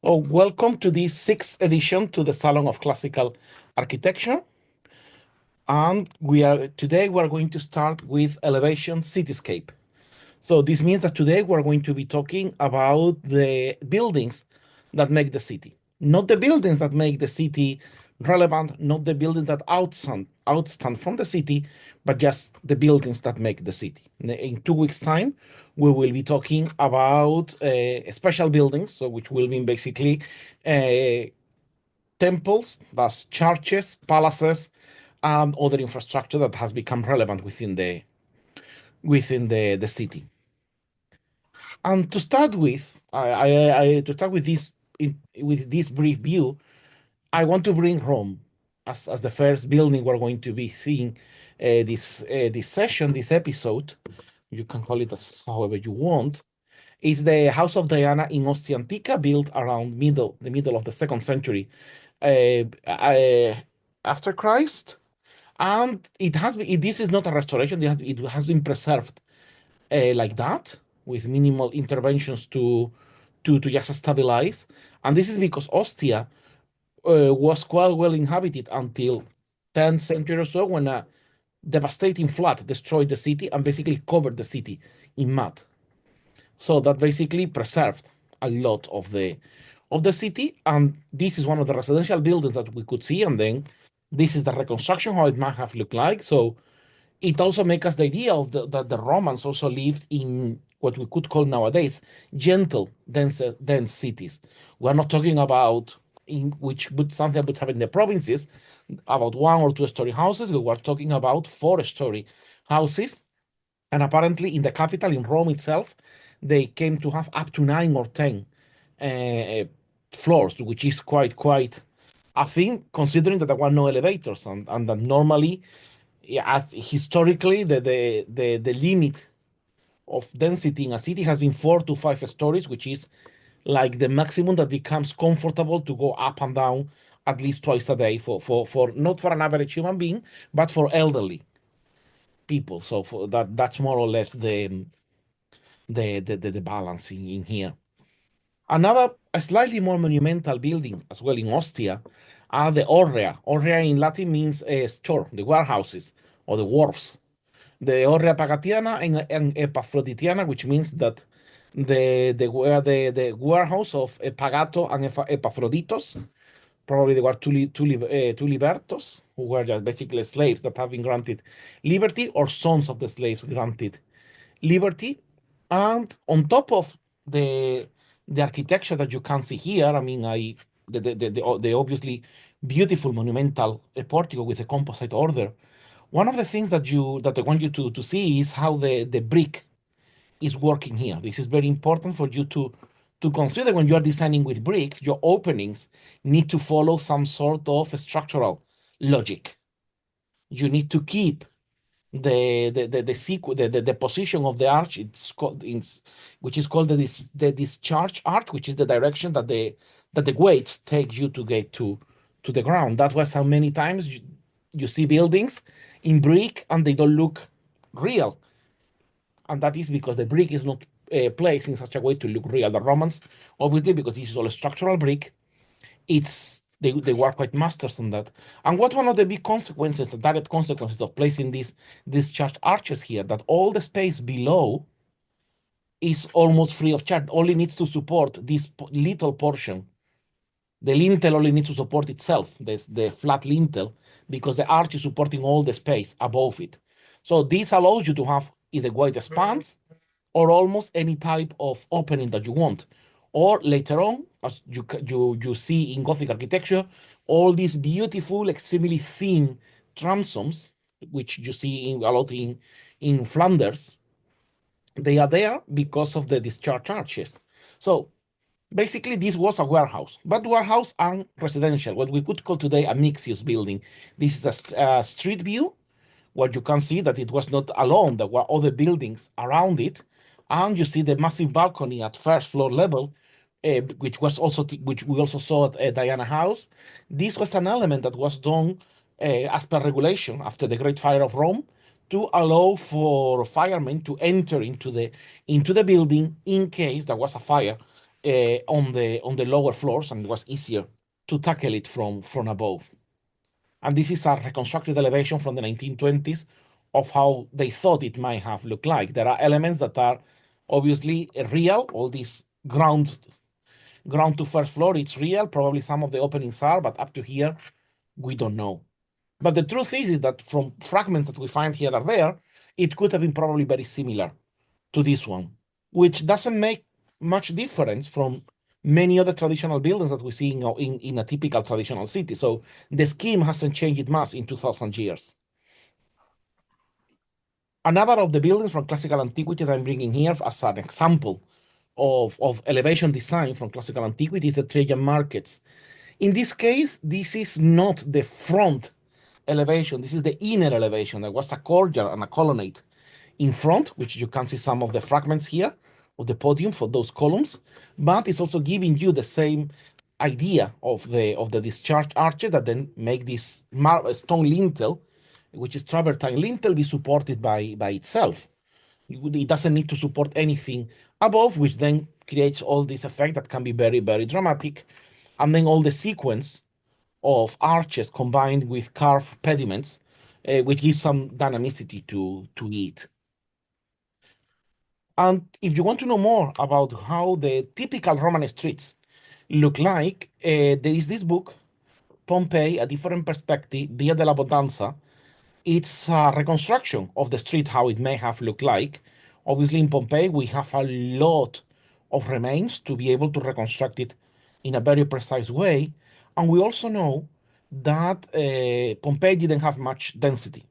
Oh, welcome to this sixth edition to the Salon of Classical Architecture. And today we are going to start with elevation cityscape. So this means that today we're going to be talking about the buildings that make the city, not the buildings that make the city relevant, not the buildings that outstand from the city, but just the buildings that make the city. In 2 weeks' time, we will be talking about special buildings, so which will mean basically uh, temples, that's churches, palaces, and other infrastructure that has become relevant within the city. And to start with, to start with this brief view, I want to bring Rome as the first building we're going to be seeing this session, this episode. You can call it as however you want. Is the House of Diana in Ostia Antica, built around the middle of the second century after Christ, and this is not a restoration. It has been preserved like that, with minimal interventions to just stabilize. And this is because Ostia was quite well inhabited until 10th century or so, when a devastating flood destroyed the city and basically covered the city in mud. So that basically preserved a lot of the city. And this is one of the residential buildings that we could see. And then this is the reconstruction, how it might have looked like. So it also makes us the idea of that the Romans also lived in what we could call nowadays gentle, dense cities. We're not talking about in which would something would happen in the provinces about 1 or 2 story houses. We were talking about 4 story houses, and apparently in the capital, in Rome itself, they came to have up to 9 or 10 uh, floors, which is quite a thing, considering that there were no elevators, and that normally, yeah, as historically, the limit of density in a city has been 4 to 5 stories, which is like the maximum that becomes comfortable to go up and down at least twice a day for not for an average human being, but for elderly people. So that's more or less the balance in here. Another, a slightly more monumental building as well in Ostia are the Orrea. Orrea in Latin means a store, the warehouses or the wharves. The Orrea Pagatiana and Epaphroditiana, which means that the warehouse of Pagato and Epaphroditos. Probably they were two libertos, who were just basically slaves that have been granted liberty, or sons of the slaves granted liberty. And on top of the the architecture that you can see here, I mean, the obviously beautiful monumental portico with a composite order. One of the things that I want you to see is how the brick is working here. This is very important for you to consider when you are designing with bricks. Your openings need to follow some sort of structural logic. You need to keep the position of the arch. Which is called the discharge arc, which is the direction that the weights take you to get to the ground. That's why so many times you see buildings in brick and they don't look real, and that is because the brick is not placed in such a way to look real. The Romans, obviously, because this is all a structural brick, they were quite masters on that. And what one of the big consequences, the direct consequences of placing these charged arches here, that all the space below is almost free of charge, only needs to support this little portion. The lintel only needs to support itself, the flat lintel, because the arch is supporting all the space above it. So this allows you to have either wide spans or almost any type of opening that you want. Or later on, as you see in Gothic architecture, all these beautiful, extremely thin transoms, which you see a lot in Flanders, they are there because of the discharge arches. So basically, this was a warehouse, but warehouse and residential, what we could call today a mixed-use building. This is a street view where you can see that it was not alone. There were other buildings around it, and you see the massive balcony at first floor level, which we also saw at Diana House. This was an element that was done as per regulation after the Great Fire of Rome, to allow for firemen to enter into the building in case there was a fire on the lower floors, and it was easier to tackle it from above. And this is a reconstructed elevation from the 1920s of how they thought it might have looked like. There are elements that are obviously real. All this ground to first floor, it's real. Probably some of the openings are, but up to here, we don't know. But the truth is that from fragments that we find here or there, it could have been probably very similar to this one, which doesn't make much difference from many other traditional buildings that we see in a typical traditional city. So the scheme hasn't changed much in 2000 years. Another of the buildings from classical antiquity that I'm bringing here as an example of elevation design from classical antiquity is the Trajan markets. In this case, this is not the front elevation, this is the inner elevation. There was a courtyard and a colonnade in front, which you can see some of the fragments here of the podium for those columns, but it's also giving you the same idea of the discharge arches that then make this stone lintel, which is travertine lintel, be supported by itself. It doesn't need to support anything above, which then creates all this effect that can be very, very dramatic. And then all the sequence of arches combined with carved pediments, which gives some dynamicity to it. And if you want to know more about how the typical Roman streets look like, there is this book, Pompeii, A Different Perspective, Via dell'Abbondanza. It's a reconstruction of the street, how it may have looked like. Obviously, in Pompeii, we have a lot of remains to be able to reconstruct it in a very precise way. And we also know that Pompeii didn't have much density.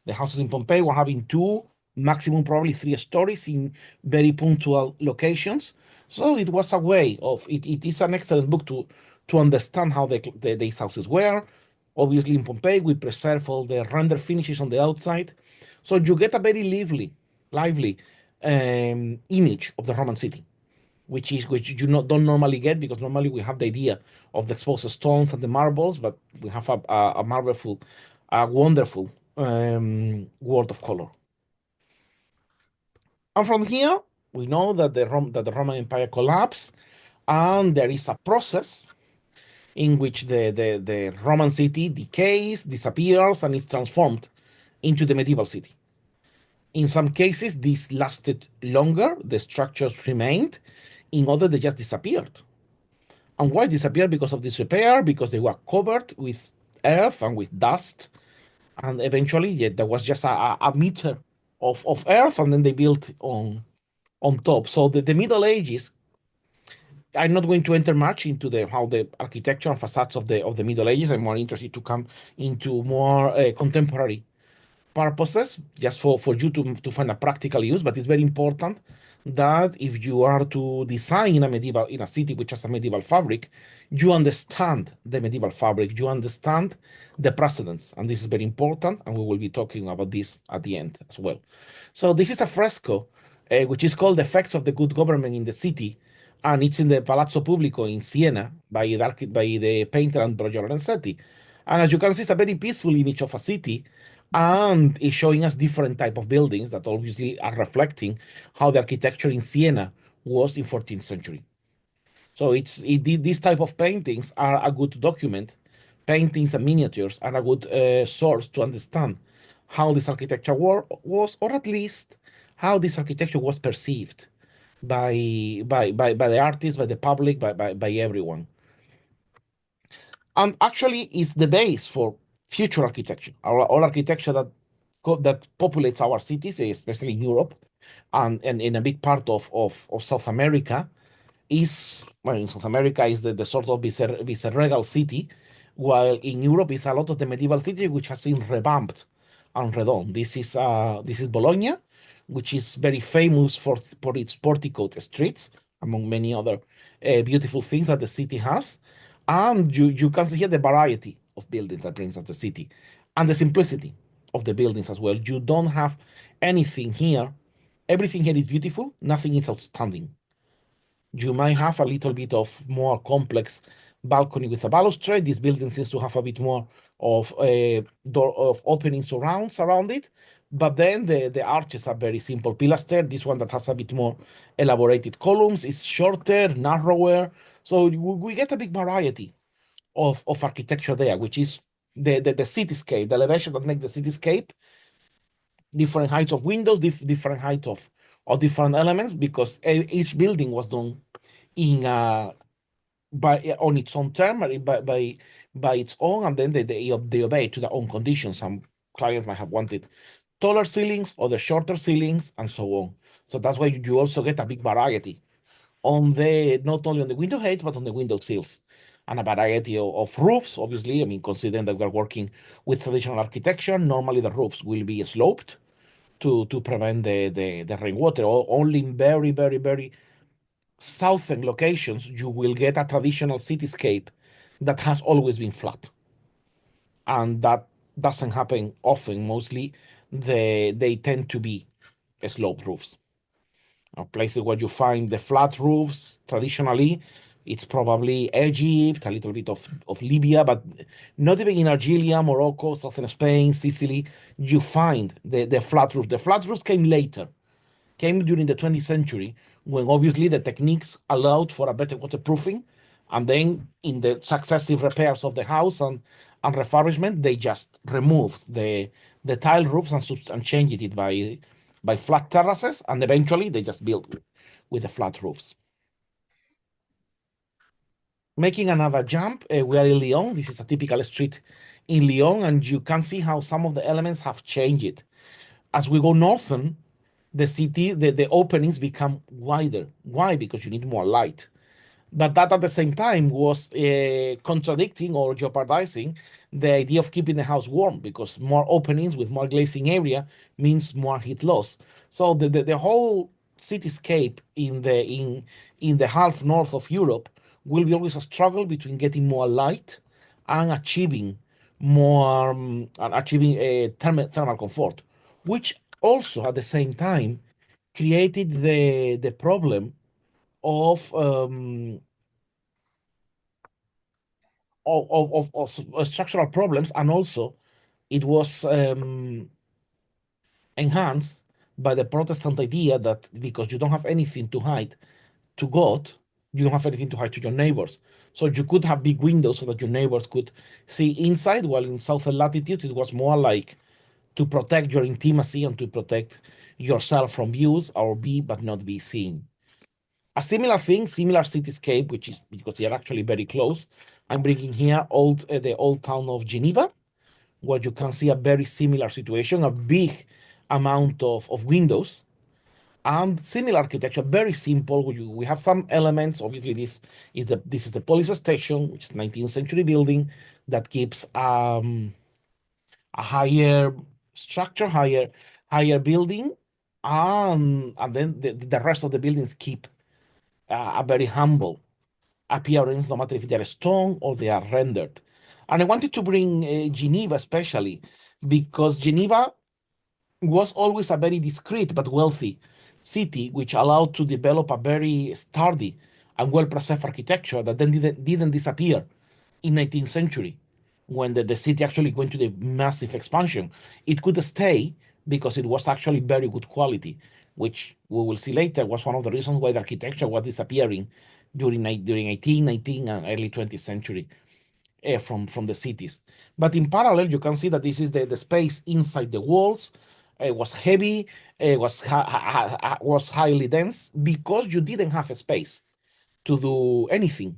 The houses in Pompeii were having two, maximum probably three stories in very punctual locations. So it was a way of it. It is an excellent book to understand how these houses were. Obviously, in Pompeii, we preserve all the render finishes on the outside, so you get a very lively image of the Roman city, which you not, don't normally get, because normally we have the idea of the exposed stones and the marbles, but we have a marvelful, a wonderful world of color. And from here, we know that the Roman Empire collapsed, and there is a process in which the Roman city decays, disappears, and is transformed into the medieval city. In some cases, this lasted longer, the structures remained. In others, they just disappeared. And why disappeared? Because of disrepair, because they were covered with earth and with dust. And eventually, yeah, there was just a meter of earth, and then they built on top. So the Middle Ages, I'm not going to enter much into the how the architecture and facades of the Middle Ages. I'm more interested to come into more contemporary purposes, just for you to find a practical use. But it's very important that if you are to design in a city which has a medieval fabric, you understand the medieval fabric, you understand the precedents, and this is very important. And we will be talking about this at the end as well. So this is a fresco, which is called "The Effects of the Good Government in the City," and it's in the Palazzo Pubblico in Siena by the painter Ambrogio Lorenzetti. And as you can see, it's a very peaceful image of a city, and it's showing us different type of buildings that obviously are reflecting how the architecture in Siena was in 14th century. So these type of paintings are a good document. Paintings and miniatures are a good source to understand how this architecture was, or at least how this architecture was perceived by the artists, by the public, by everyone. And actually is the base for future architecture. All architecture that populates our cities, especially in Europe and in a big part of South America, is, well, in South America is the sort of viceregal city, while in Europe is a lot of the medieval city which has been revamped and redone. This is Bologna, which is very famous for its porticoed streets, among many other beautiful things that the city has. And you can see here the variety of buildings that brings us the city, and the simplicity of the buildings as well. You don't have anything here. Everything here is beautiful. Nothing is outstanding. You might have a little bit of more complex balcony with a balustrade. This building seems to have a bit more of a door of opening surrounds around it, But then the arches are very simple pilaster. This one that has a bit more elaborated columns is shorter, narrower. So we get a big variety of architecture there, which is the cityscape, the elevation that makes the cityscape, different heights of windows, different height of different elements, because each building was done in by on its own term, by its own, and then they obey to their own conditions. Some clients might have wanted taller ceilings, other shorter ceilings, and so on. So that's why you also get a big variety on the not only on the window heights but on the window sills, and a variety of roofs. Obviously, I mean, considering that we're working with traditional architecture, normally the roofs will be sloped to prevent the rainwater. Or only in very southern locations you will get a traditional cityscape that has always been flat, and that doesn't happen often. Mostly they tend to be sloped roofs. Places where you find the flat roofs traditionally, it's probably Egypt, a little bit of Libya, but not even in Algeria, Morocco, southern Spain, Sicily. You find the flat roof. The flat roofs came later, came during the 20th century, when obviously the techniques allowed for a better waterproofing. And then in the successive repairs of the house and refurbishment, they just removed the tile roofs and changed it by flat terraces. And eventually they just built with the flat roofs. Making another jump, we are in Lyon. This is a typical street in Lyon, and you can see how some of the elements have changed. As we go northern, the city, the openings become wider. Why? Because you need more light. But that at the same time was contradicting or jeopardizing the idea of keeping the house warm, because more openings with more glazing area means more heat loss. So the whole cityscape in the half north of Europe will be always a struggle between getting more light and achieving more and achieving a thermal comfort, which also at the same time created the problem of of structural problems. And also it was enhanced by the Protestant idea that because you don't have anything to hide to God, you don't have anything to hide to your neighbors. So you could have big windows so that your neighbors could see inside, while in southern latitudes it was more like to protect your intimacy and to protect yourself from views, or be but not be seen. A similar thing, similar cityscape, which is because they are actually very close. I'm bringing here the old town of Geneva, where you can see a very similar situation, a big amount of windows and similar architecture, very simple. We have some elements. Obviously, this is the police station, which is 19th century building that keeps a higher structure, higher building, and then the rest of the buildings keep a very humble appearance, no matter if they are stone or they are rendered. And I wanted to bring Geneva especially because Geneva was always a very discreet but wealthy city, which allowed to develop a very sturdy and well-preserved architecture that then didn't disappear in 19th century when the city actually went to the massive expansion. It could stay because it was actually very good quality, which we will see later was one of the reasons why the architecture was disappearing during 18, 19, and early 20th century from the cities. But in parallel, you can see that this is the space inside the walls. It was heavy, was highly dense because you didn't have a space to do anything,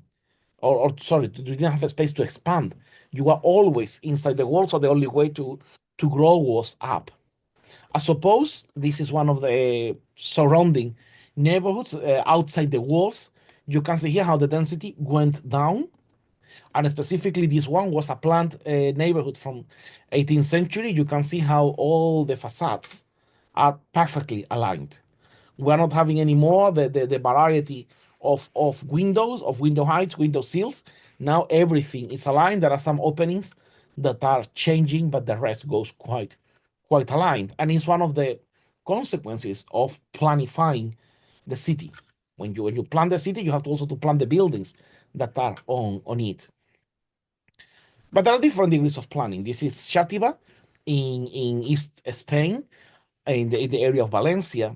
or sorry, you didn't have a space to expand. You were always inside the walls, so the only way to grow was up. I suppose this is one of the surrounding neighborhoods outside the walls. You can see here how the density went down, and specifically this one was a planned neighborhood from 18th century. You can see how all the facades are perfectly aligned. We're not having anymore the variety of windows, of window heights, window sills. Now everything is aligned. There are some openings that are changing, but the rest goes quite aligned. And it's one of the consequences of planifying the city. When you plan the city, you have to also to plan the buildings that are on it. But there are different degrees of planning. This is Shatiba. in East Spain, in the area of Valencia.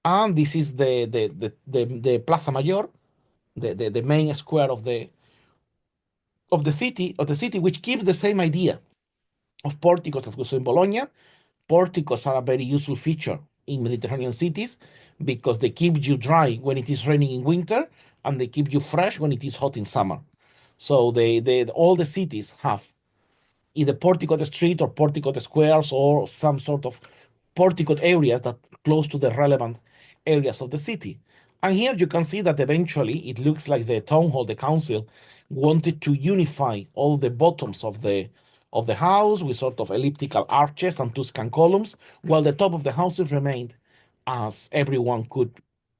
And this is the Plaza Mayor, the main square of the city, which keeps the same idea of porticos as we saw in Bologna. Porticos are a very useful feature in Mediterranean cities because they keep you dry when it is raining in winter and they keep you fresh when it is hot in summer. So all the cities have either porticoed street or porticoed squares or some sort of porticoed areas that close to the relevant areas of the city. And here you can see that eventually it looks like the town hall, the council, wanted to unify all the bottoms of the house with sort of elliptical arches and Tuscan columns, while the top of the houses remained as everyone could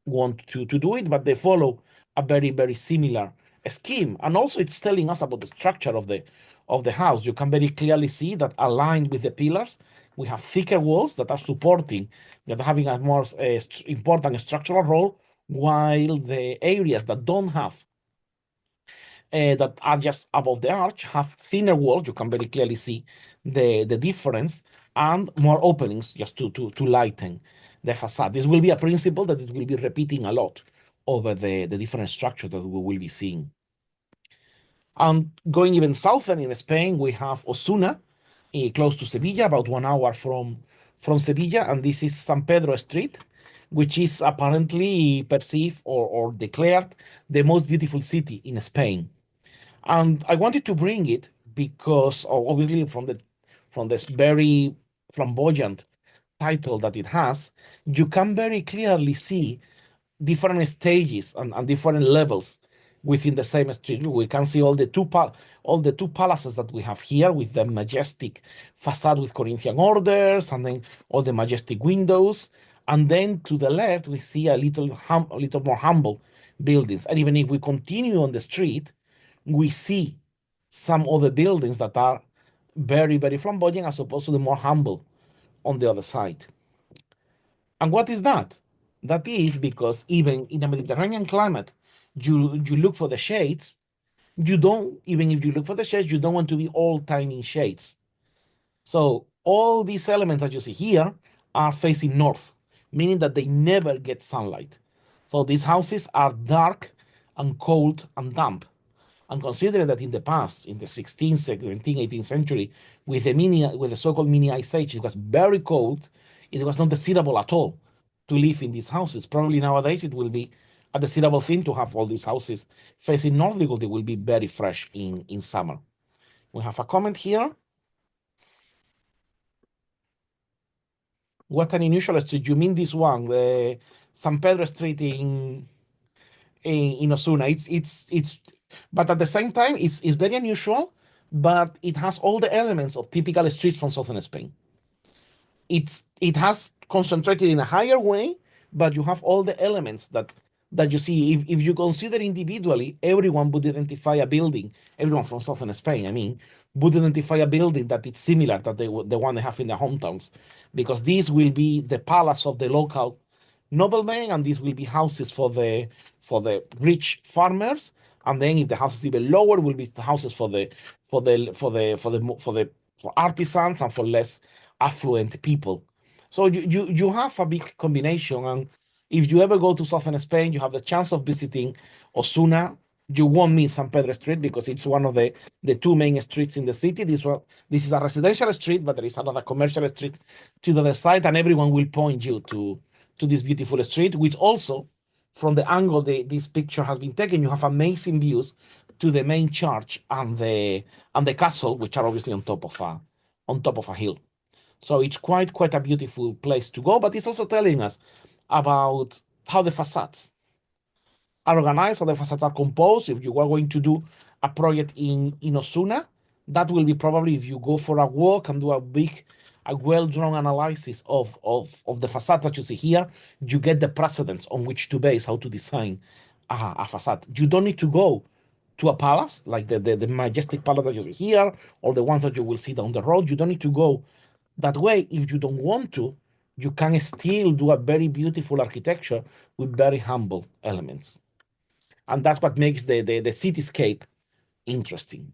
want to do it, but they follow a very, very similar scheme. And also it's telling us about the structure of the house. You can very clearly see that aligned with the pillars, we have thicker walls that are supporting, that are having a more important structural role, while the areas that don't have, that are just above the arch, have thinner walls. You can very clearly see the difference, and more openings just to lighten the facade. This will be a principle that it will be repeating a lot over the different structures that we will be seeing. And going even southern in Spain, we have Osuna, close to Sevilla, about 1 hour from Sevilla, and this is San Pedro Street, which is apparently perceived or declared the most beautiful city in Spain. And I wanted to bring it because obviously from this very flamboyant title that it has, you can very clearly see different stages and different levels within the same street. We can see all the two palaces that we have here with the majestic facade with Corinthian orders, and then all the majestic windows. And then to the left, we see a little more humble buildings. And even if we continue on the street, we see some other buildings that are very, very flamboyant as opposed to the more humble on the other side. And what is that? That is because even in a Mediterranean climate, you look for the shades. You don't, even if you look for the shades, you don't want to be all tiny shades. So all these elements that you see here are facing north, meaning that they never get sunlight. So these houses are dark and cold and damp. And considering that in the past, in the 16th, 17th, 18th century, with the so-called mini ice age, it was very cold. It was not desirable at all to live in these houses. Probably nowadays it will be a desirable thing to have all these houses facing north because they will be very fresh in summer. We have a comment here. What an unusual street. You mean this one, the San Pedro Street in Osuna? It's but at the same time it's very unusual, but it has all the elements of typical streets from southern Spain. It has concentrated in a higher way, but you have all the elements that you see. If you consider individually, everyone would identify a building, everyone from southern Spain, I mean, would identify a building that it's similar that the one they have in their hometowns, because this will be the palace of the local noblemen, and these will be houses for the rich farmers. And then if the house is even lower, will be the houses for artisans and for less affluent people. So you have a big combination. And if you ever go to southern Spain, you have the chance of visiting Osuna. You won't miss San Pedro Street because it's one of the two main streets in the city. This is a residential street, but there is another commercial street to the other side, and everyone will point you to this beautiful street, which also, from the angle this picture has been taken, you have amazing views to the main church and the castle, which are obviously on top of a hill. So it's quite a beautiful place to go, but it's also telling us about how the facades are organized, how the facades are composed. If you are going to do a project in Osuna, that will be probably if you go for a walk and do a well-drawn analysis of the facade that you see here, you get the precedents on which to base how to design a facade. You don't need to go to a palace like the majestic palace that you see here or the ones that you will see down the road. You don't need to go that way. If you don't want to, you can still do a very beautiful architecture with very humble elements. And that's what makes the cityscape interesting.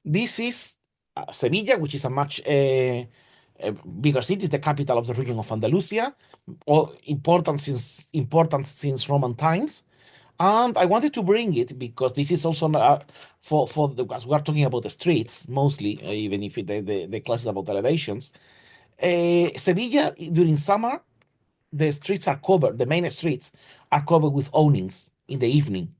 This is Sevilla, which is a much bigger city, is the capital of the region of Andalusia, all important since Roman times. And I wanted to bring it because this is also for the, as we are talking about the streets mostly, even if the class is about elevations. Sevilla during summer, the streets are covered. The main streets are covered with awnings in the evening.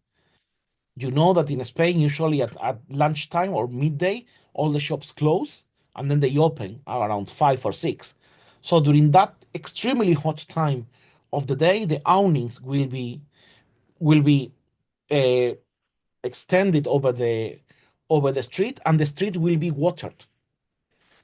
You know that in Spain, usually at lunchtime or midday, all the shops close and then they open around 5 or 6. So during that extremely hot time of the day, the awnings will be uh, extended over the street, and the street will be watered.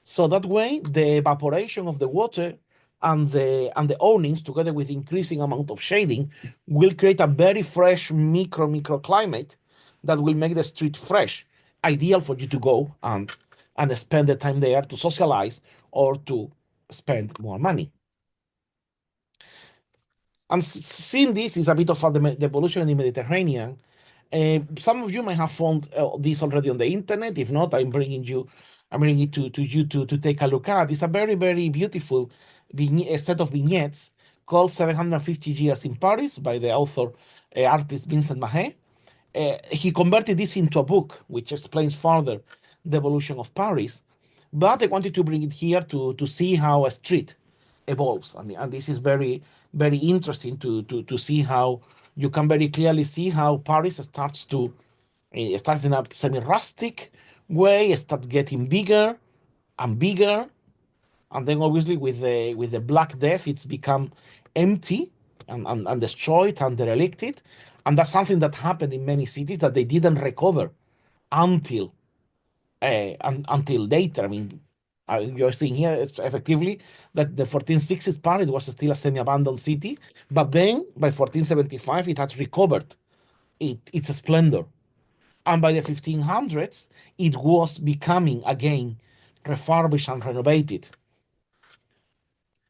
So that way, the evaporation of the water and the awnings, together with increasing amount of shading, will create a very fresh microclimate that will make the street fresh, ideal for you to go and spend the time there to socialize or to spend more money. And seeing this is a bit of the evolution in the Mediterranean. Some of you might have found this already on the internet. If not, I'm bringing it to you to take a look at. It's a very, very beautiful set of vignettes called 750 Years in Paris by the author, artist Vincent Mahe. He converted this into a book, which explains further the evolution of Paris. But I wanted to bring it here to see how a street evolves. And this is very, very interesting to see how you can very clearly see how Paris starts in a semi-rustic way, starts getting bigger and bigger, and then obviously with the Black Death, it's become empty and destroyed and derelicted. And that's something that happened in many cities that they didn't recover until until later. I mean, you're seeing here it's effectively that the 1460s Paris was still a semi-abandoned city, but then by 1475 it has recovered its splendor, and by the 1500s it was becoming again refurbished and renovated.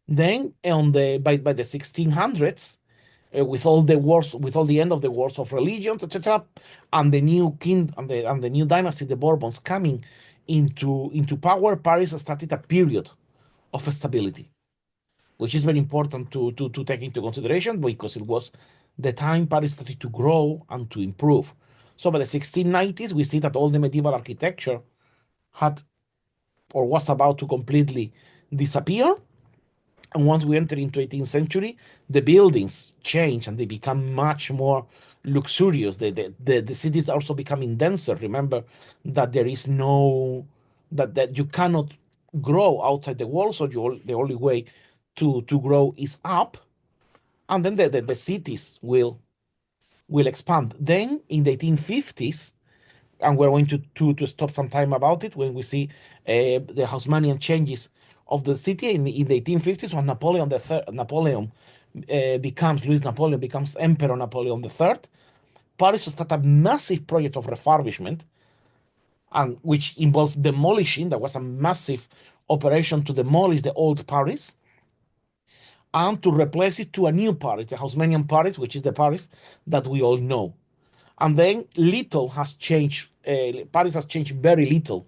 Then by the 1600s, with all the wars, with all the end of the wars of religions, etc., and the new king and the new dynasty, the Bourbons, coming into power, Paris started a period of stability, which is very important to take into consideration because it was the time Paris started to grow and to improve. So by the 1690s, we see that all the medieval architecture had or was about to completely disappear. And once we enter into 18th century, the buildings change and they become much more luxurious. The cities are also becoming denser. Remember that there is no that you cannot grow outside the walls, so the only way to grow is up, and then the cities will expand. Then in the 1850s, and we're going to stop some time about it when we see the Haussmannian changes of the city in the 1850s when Louis Napoleon becomes Emperor Napoleon III. Paris started a massive project of refurbishment, and which involves demolishing. There was a massive operation to demolish the old Paris and to replace it to a new Paris, the Haussmannian Paris, which is the Paris that we all know. And then little has changed. Paris has changed very little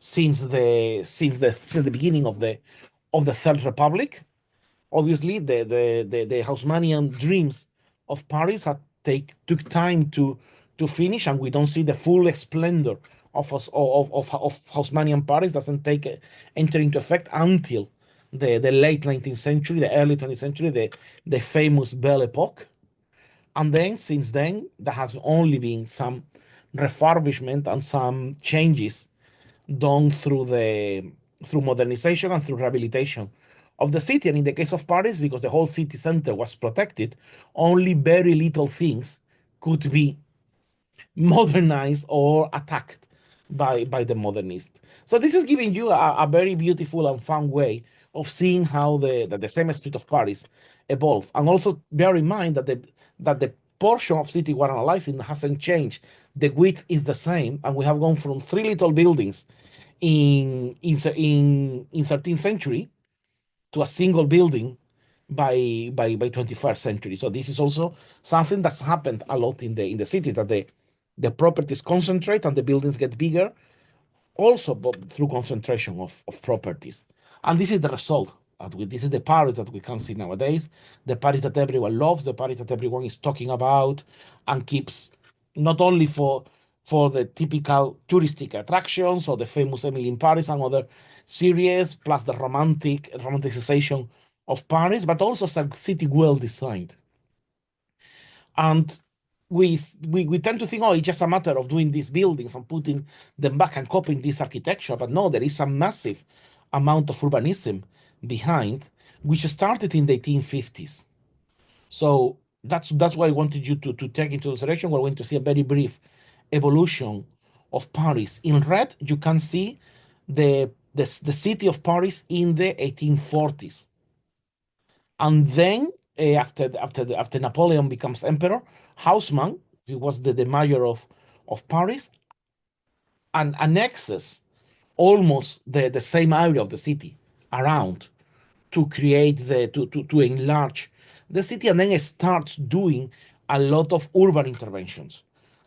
since the beginning of the Third Republic. Obviously, the Haussmannian dreams of Paris took time to finish, and we don't see the full splendor of Haussmannian Paris doesn't enter into effect until the late 19th century, the early 20th century, the famous Belle Epoque. And then since then, there has only been some refurbishment and some changes done through modernization and through rehabilitation of the city. And in the case of Paris, because the whole city center was protected, only very little things could be modernized or attacked by the modernists. So this is giving you a very beautiful and fun way of seeing how the same street of Paris evolved. And also bear in mind that the portion of city we're analyzing hasn't changed. The width is the same, and we have gone from three little buildings in 13th century to a single building by 21st century. So this is also something that's happened a lot in the city, that the properties concentrate and the buildings get bigger also through concentration of properties. And this is the result. This is the Paris that we can see nowadays, the Paris that everyone loves, the Paris that everyone is talking about and keeps not only for the typical touristic attractions or the famous Emily in Paris and other series, plus the romanticization of Paris, but also as a city well designed. And we tend to think, oh, it's just a matter of doing these buildings and putting them back and copying this architecture. But no, there is a massive amount of urbanism behind, which started in the 1850s. So that's why I wanted you to take into consideration. We're going to see a very brief evolution of Paris. In red, you can see the city of Paris in the 1840s. And then after Napoleon becomes emperor, Haussmann, who was the mayor of Paris, and annexes almost the same area of the city around to create to enlarge the city, and then it starts doing a lot of urban interventions,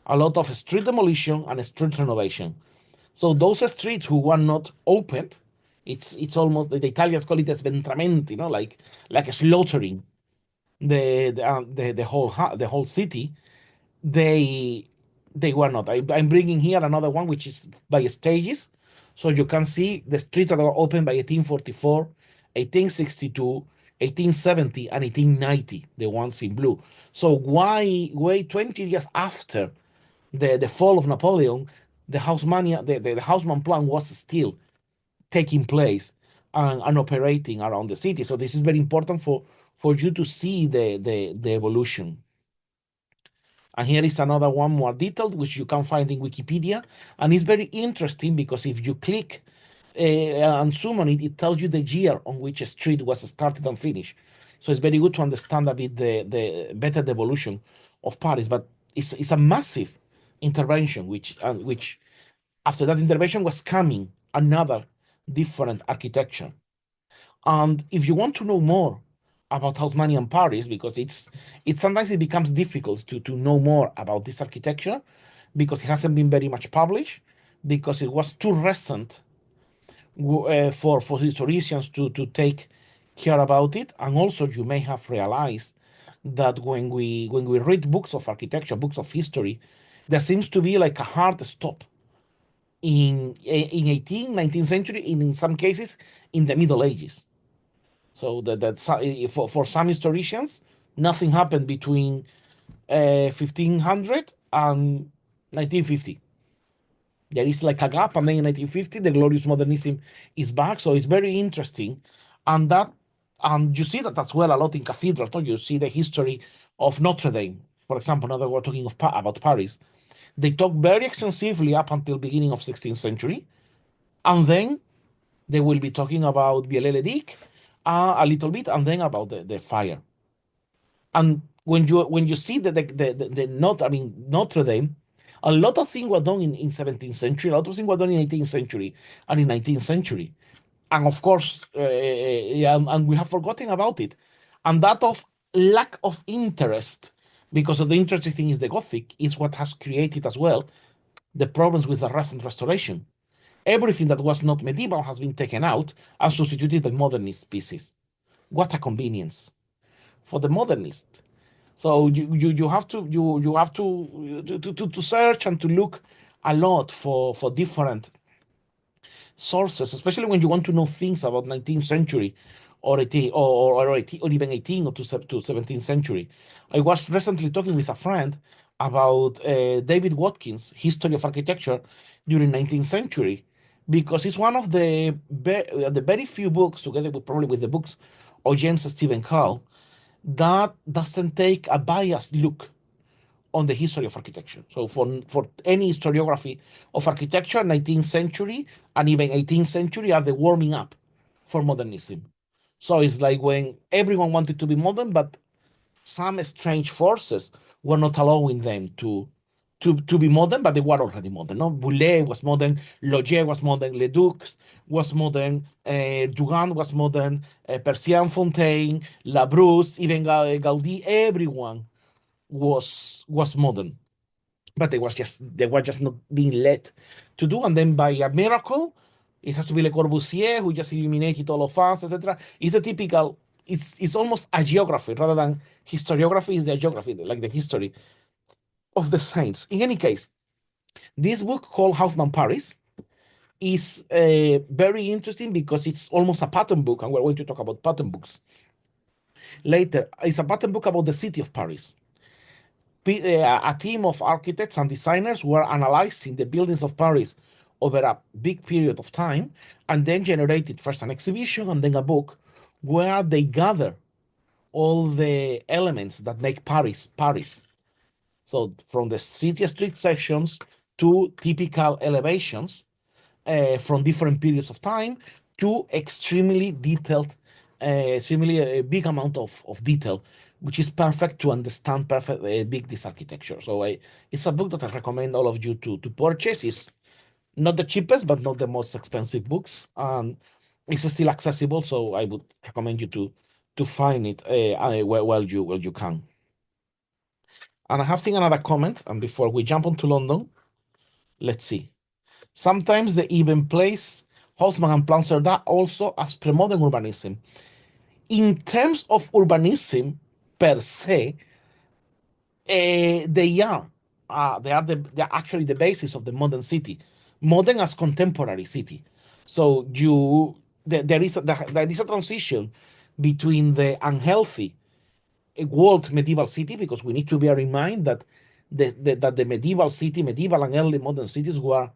a lot of street demolition and street renovation. So those streets who were not opened, it's almost the Italians call it sventramenti, like slaughtering the whole city. They they were not. I'm bringing here another one which is by stages, so you can see the streets that were opened by 1844, 1862, 1870, and 1890, the ones in blue. So why wait 20 years after the fall of Napoleon, the Haussmann plan was still taking place and operating around the city. So this is very important for you to see the evolution. And here is another one more detailed, which you can find in Wikipedia. And it's very interesting because if you click and zoom on it, it tells you the year on which a street was started and finished. So it's very good to understand a bit the better the evolution of Paris. But it's a massive intervention, which after that intervention was coming another different architecture. And if you want to know more about Haussmannian Paris, because it sometimes it becomes difficult to know more about this architecture because it hasn't been very much published, because it was too recent for historians to take care about it. And also you may have realized that when we read books of architecture, books of history, there seems to be like a hard stop in 18th, 19th century, and in some cases in the Middle Ages. So for some historians, nothing happened between 1500 and 1950. There is like a gap, and then in 1950, the glorious modernism is back. So it's very interesting, and you see that as well a lot in cathedrals. Don't you see the history of Notre Dame, for example? Now that we're talking about Paris, they talk very extensively up until beginning of 16th century, and then they will be talking about Vielle-le-Duc a little bit, and then about the fire. And when you see the not I mean Notre Dame, a lot of things were done in 17th century, a lot of things were done in 18th century and in 19th century, and of course, yeah, and we have forgotten about it, and that of lack of interest because of the interesting thing is the Gothic is what has created as well the problems with the recent restoration. Everything that was not medieval has been taken out and substituted by modernist pieces. What a convenience for the modernist. So you have to search and to look a lot for different sources, especially when you want to know things about 19th century or 18, or even 18 or to 17th century. I was recently talking with a friend about David Watkins' History of Architecture during 19th century, because it's one of the very few books, together with probably with the books of James Stephen Hall, that doesn't take a biased look on the history of architecture. So for any historiography of architecture, 19th century and even 18th century are the warming up for modernism. So it's like when everyone wanted to be modern, but some strange forces were not allowing them to be modern, but they were already modern. No, Boulez was modern, Loggia was modern, Leduc was modern, Dugan was modern, Persian Fontaine, Labrousse, even Gaudi, everyone was modern. but they were just not being led to do. And then by a miracle, it has to be Le Corbusier who just illuminated all of us, etc. It's a typical. It's almost a geography rather than historiography. Is the geography, like the history of the saints. In any case, this book called Haussmann Paris is very interesting because it's almost a pattern book, and we're going to talk about pattern books later. It's a pattern book about the city of Paris. A team of architects and designers were analyzing the buildings of Paris over a big period of time and then generated first an exhibition and then a book where they gather all the elements that make Paris Paris. So from the city street sections to typical elevations from different periods of time to extremely detailed, extremely a big amount of detail, which is perfect to understand perfect big this architecture. So it's a book that I recommend all of you to purchase. It's not the cheapest, but not the most expensive books, and it's still accessible. So I would recommend you to find it while you can. And I have seen another comment, and before we jump onto London, let's see. Sometimes they even place Haussmann and Plancerda also as pre-modern urbanism. In terms of urbanism per se, they are. They are actually the basis of the modern city, modern as contemporary city. So there is a transition between the unhealthy world medieval city, because we need to bear in mind that the medieval city, medieval and early modern cities were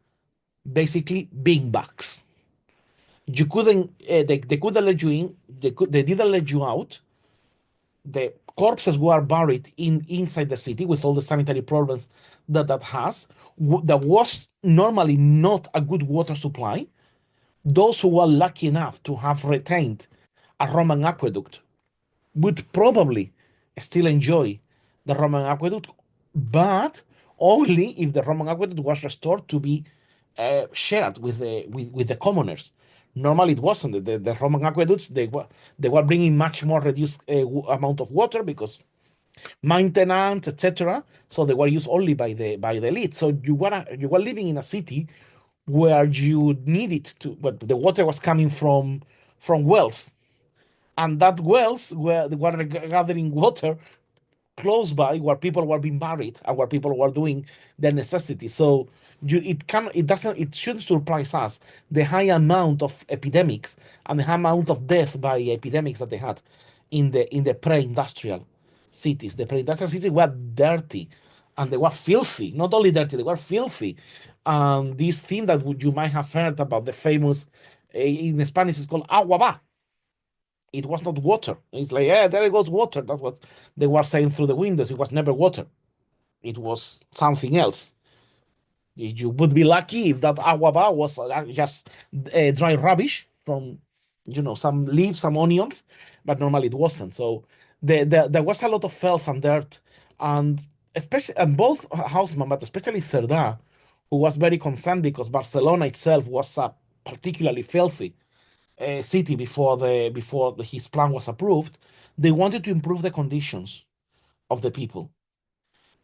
basically beanbags. You couldn't, they couldn't let you in, they didn't let you out. The corpses were buried inside the city with all the sanitary problems that has. There was normally not a good water supply. Those who were lucky enough to have retained a Roman aqueduct would probably still enjoy the Roman aqueduct, but only if the Roman aqueduct was restored to be shared with the commoners. Normally, it wasn't. The Roman aqueducts they were bringing much more reduced amount of water because maintenance, etc. So they were used only by the elite. So you were living in a city where you needed to, but the water was coming from wells, and that wells were gathering water close by where people were being buried and where people were doing their necessities. So it shouldn't surprise us the high amount of epidemics and the high amount of death by epidemics that they had in the pre-industrial cities. The pre-industrial cities were dirty and they were filthy. Not only dirty, they were filthy. This thing that you might have heard about, the famous in Spanish is called agua va. It was not water. It's like, yeah, there it goes water. That's what they were saying through the windows. It was never water. It was something else. You would be lucky if that aguaba was just dry rubbish from, some leaves, some onions, but normally it wasn't. So there was a lot of filth and dirt, and especially and both Haussmann, but especially Cerdà, who was very concerned because Barcelona itself was a particularly filthy city before his plan was approved. They wanted to improve the conditions of the people,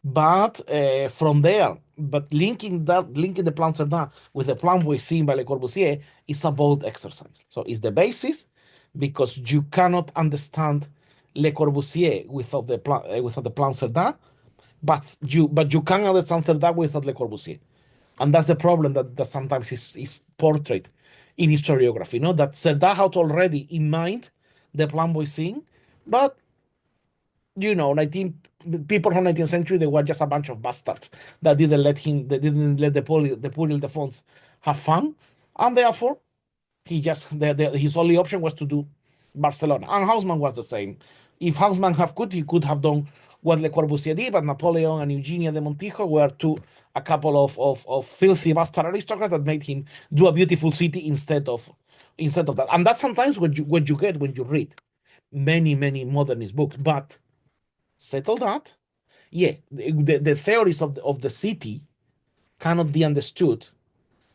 but linking the plan Cerdà with the plan we seen by Le Corbusier is a bold exercise. So it's the basis, because you cannot understand Le Corbusier without the plan Cerdà, but you can understand Cerdà without Le Corbusier. And that's the problem that sometimes is portrayed in historiography. That Cerdà had already in mind the plan we're seeing, but 19 people from 19th century, they were just a bunch of bastards they didn't let the poor Ildefonso have fun, and therefore his only option was to do Barcelona. And Haussmann was the same. If Haussmann he could have done what Le Corbusier did, but Napoleon and Eugenia de Montijo were a couple of filthy bastard aristocrats that made him do a beautiful city instead of that. And that's sometimes what you get when you read many modernist books. But settle that, yeah, the theories of the city cannot be understood.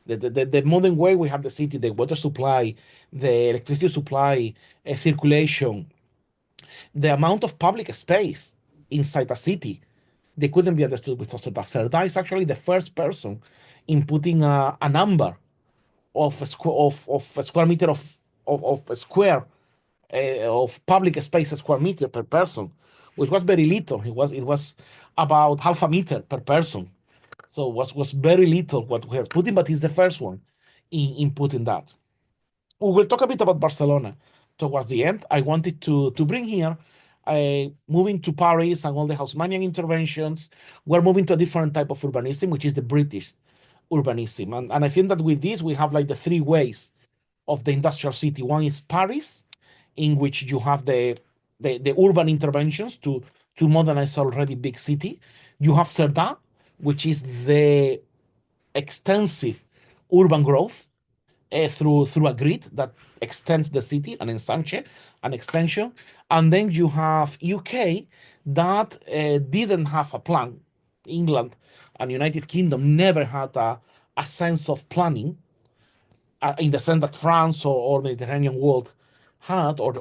The modern way we have the city, the water supply, the electricity supply, circulation, the amount of public space inside a city they couldn't be understood with Cerda. Cerda is actually the first person in putting a number of a square meter of a square of public space a square meter per person, which was very little. It was about half a meter per person. So was very little what we have put in, but he's the first one in putting that. We will talk a bit about Barcelona towards the end. I wanted to bring here, moving to Paris and all the Haussmannian interventions. We're moving to a different type of urbanism, which is the British urbanism. And I think that with this, we have like the three ways of the industrial city. One is Paris, in which you have the urban interventions to modernize already big city. You have Cerdan, which is the extensive urban growth through a grid that extends the city, an extension, and then you have UK that didn't have a plan. England and United Kingdom never had a sense of planning in the sense that France or Mediterranean world had, or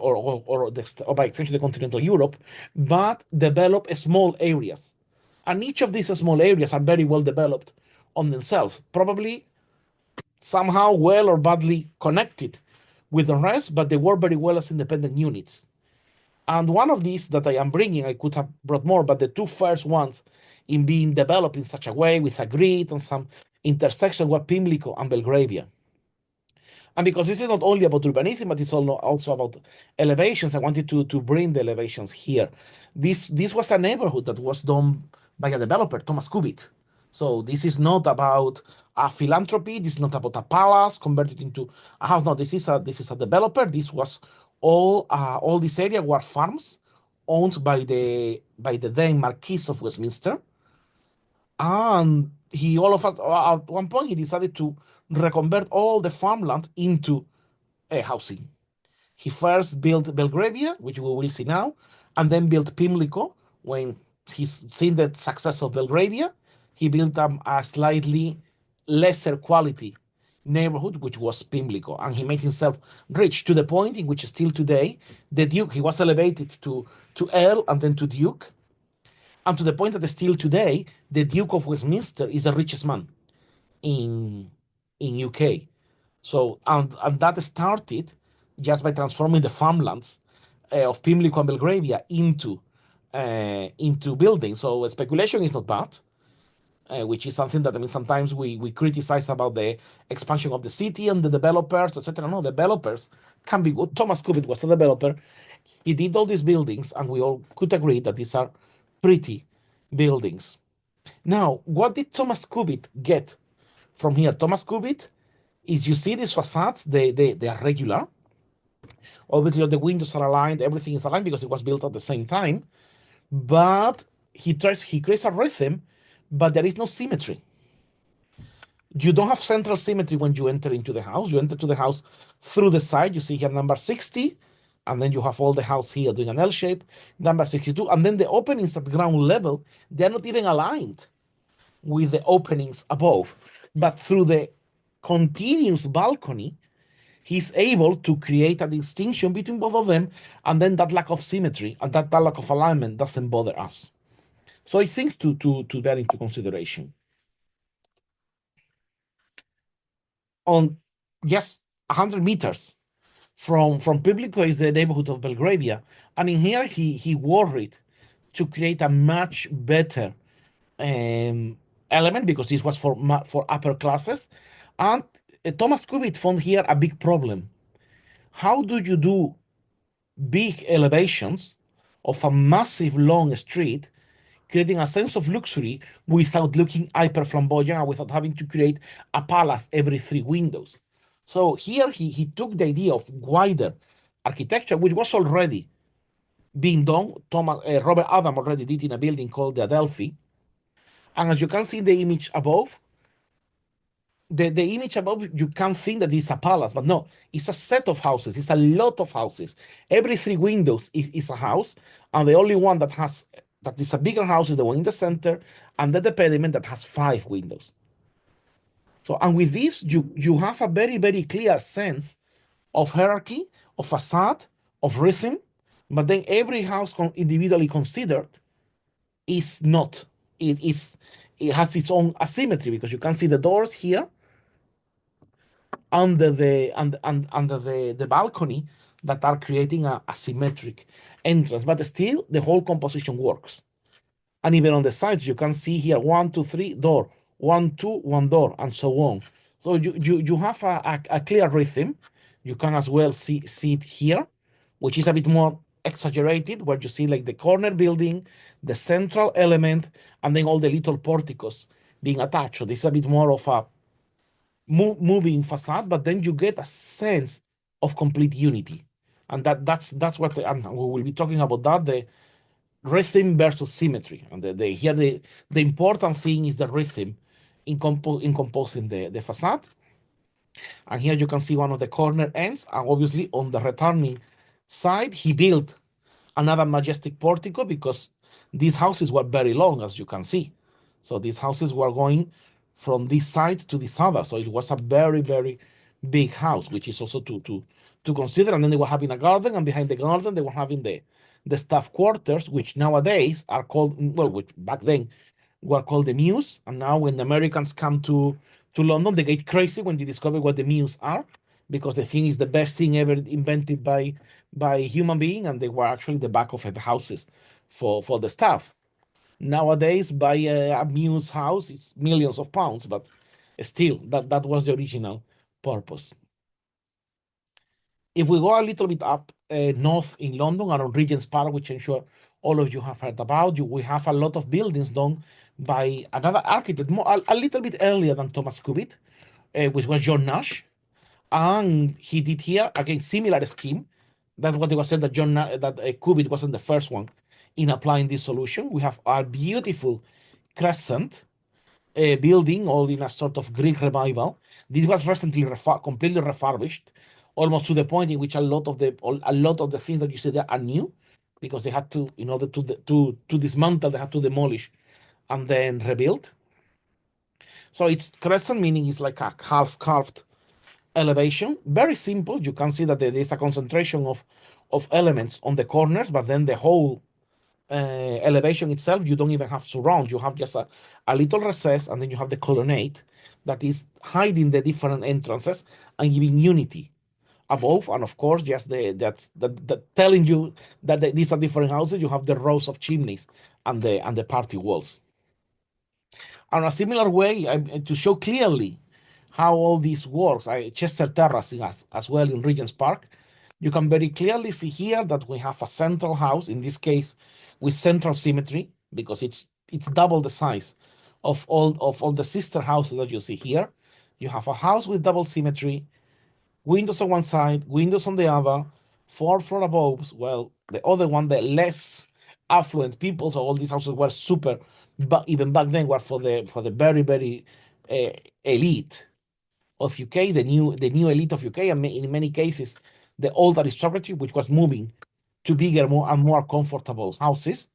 by extension the continental Europe, but develop small areas, and each of these small areas are very well developed on themselves, probably somehow well or badly connected with the rest, but they work very well as independent units. And one of these that I am bringing, I could have brought more, but the two first ones in being developed in such a way with a grid and some intersection were Pimlico and Belgravia. And because this is not only about urbanism, but it's also about elevations, I wanted to bring the elevations here. This was a neighborhood that was done by a developer, Thomas Cubitt. So this is not about a philanthropy. This is not about a palace converted into a house. No, this is a developer. This was all this area were farms owned by the then Marquis of Westminster, and he all of us at one point he decided to reconvert all the farmland into housing. He first built Belgravia, which we will see now, and then built Pimlico. When he's seen the success of Belgravia, he built a slightly lesser quality neighborhood, which was Pimlico, and he made himself rich to the point in which still today the Duke he was elevated to Earl and then to Duke, and to the point that still today the Duke of Westminster is the richest man in UK. So and that started just by transforming the farmlands of Pimlico and Belgravia into buildings. So speculation is not bad, which is something that I mean sometimes we criticize about the expansion of the city and the developers, etc. No, developers can be good. Thomas Cubitt was a developer. He did all these buildings, and we all could agree that these are pretty buildings. Now, what did Thomas Cubitt get from here? Thomas Cubitt is, you see these facades, they are regular. Obviously, the windows are aligned, everything is aligned because it was built at the same time. But he creates a rhythm, but there is no symmetry. You don't have central symmetry when you enter into the house. You enter to the house through the side. You see here number 60, and then you have all the house here doing an L shape, number 62, and then the openings at ground level, they're not even aligned with the openings above. But through the continuous balcony, he's able to create a distinction between both of them, and then that lack of symmetry and that lack of alignment doesn't bother us. So it's things to bear into consideration. On just 100 meters from Pimlico is the neighborhood of Belgravia, and in here he worried to create a much better um, element because this was for upper classes, and Thomas Cubitt found here a big problem. How do you do big elevations of a massive long street, creating a sense of luxury without looking hyper flamboyant and without having to create a palace every three windows? So here he took the idea of wider architecture, which was already being done. Robert Adam already did in a building called the Adelphi. And as you can see in the image above, the image above, you can think that it's a palace, but no, it's a set of houses. It's a lot of houses. Every three windows is a house, and the only one that is a bigger house is the one in the center, and then the pediment that has five windows. So, and with this, you have a very, very clear sense of hierarchy, of facade, of rhythm, but then every house individually considered is not it is it has its own asymmetry because you can see the doors here under the balcony that are creating a symmetric entrance, but still the whole composition works. And even on the sides, you can see here one, two, three door, one, two, one door, and so on. So you have a clear rhythm. You can as well see it here, which is a bit more exaggerated, where you see like the corner building, the central element, and then all the little porticos being attached. So this is a bit more of a moving facade, but then you get a sense of complete unity. And that's what and we will be talking about that, the rhythm versus symmetry. And here the important thing is the rhythm in composing the facade. And here you can see one of the corner ends. And obviously on the returning side, he built another majestic portico because these houses were very long, as you can see. So these houses were going from this side to this other. So it was a very, very big house, which is also to consider. And then they were having a garden, and behind the garden they were having the staff quarters, which nowadays are called, well, which back then were called the Mews. And now when the Americans come to London, they get crazy when they discover what the Mews are, because the thing is the best thing ever invented by human being, and they were actually the back of the houses for the staff. Nowadays, buy a Mews house, it's millions of pounds, but still, that was the original purpose. If we go a little bit up north in London, around Regent's Park, which I'm sure all of you have heard about, we have a lot of buildings done by another architect, a little bit earlier than Thomas Cubitt, which was John Nash. And he did here, again, similar scheme. That's what it was said, that Cubitt wasn't the first one in applying this solution. We have a beautiful crescent building, all in a sort of Greek revival. This was recently completely refurbished, almost to the point in which a lot of the things that you see there are new, because they had to, in order to dismantle, they had to demolish and then rebuild. So it's crescent, meaning it's like a half carved elevation. Very simple. You can see that there is a concentration of elements on the corners, but then the whole elevation itself, you don't even have surround. You have just a little recess, and then you have the colonnade that is hiding the different entrances and giving unity above. And of course, just the telling you that these are different houses. You have the rows of chimneys and the party walls. And a similar way, to show clearly how all this works, Chester Terrace as well in Regent's Park, you can very clearly see here that we have a central house, in this case with central symmetry, because it's double the size of all the sister houses that you see here. You have a house with double symmetry, windows on one side, windows on the other, four floor above. Well, the other one, the less affluent people, so all these houses were super, but even back then were for the very, very uh, elite of UK, the new elite of UK, and in many cases the old aristocracy, which was moving to bigger, more comfortable houses.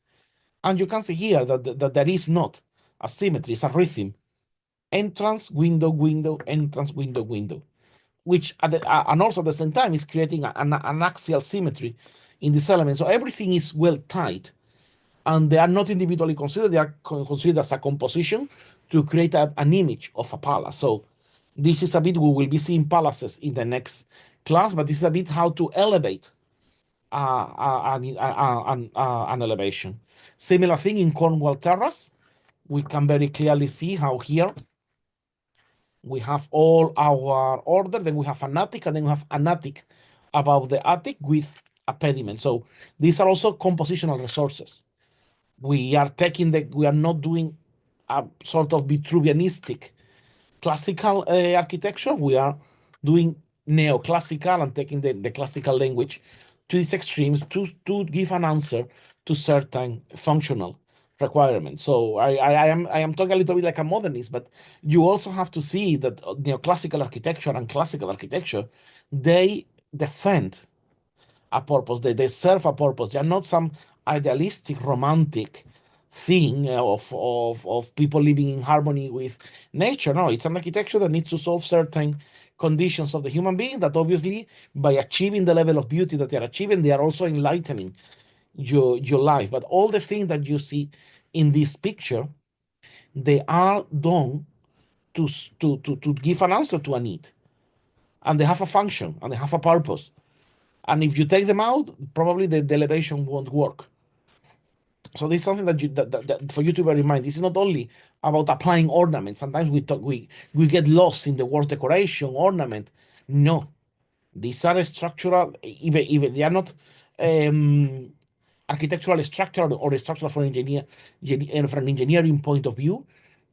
And you can see here that there is not a symmetry; it's a rhythm: entrance, window, window, entrance, window, window, which and also at the same time is creating an axial symmetry in this element. So everything is well tied, and they are not individually considered; they are considered as a composition to create an image of a palace. So this is a bit, we will be seeing palaces in the next class, but this is a bit how to elevate an elevation. Similar thing in Cornwall Terrace. We can very clearly see how here we have all our order, then we have an attic, and then we have an attic above the attic with a pediment. So these are also compositional resources. We are not doing a sort of Vitruvianistic classical architecture. We are doing neoclassical and taking the classical language to its extremes to give an answer to certain functional requirements. So I am talking a little bit like a modernist, but you also have to see that neoclassical architecture and classical architecture, they defend a purpose. They serve a purpose. They're not some idealistic, romantic thing of people living in harmony with nature. No, it's an architecture that needs to solve certain conditions of the human being, that obviously by achieving the level of beauty that they're achieving, they are also enlightening your life. But all the things that you see in this picture they are done to give an answer to a need, and they have a function and they have a purpose. And if you take them out, probably the elevation won't work. So this is something that for you to bear in mind. This is not only about applying ornament. Sometimes we get lost in the word decoration, ornament. No, these are structural. Even they are not um, architectural structure or structural from from an engineering point of view.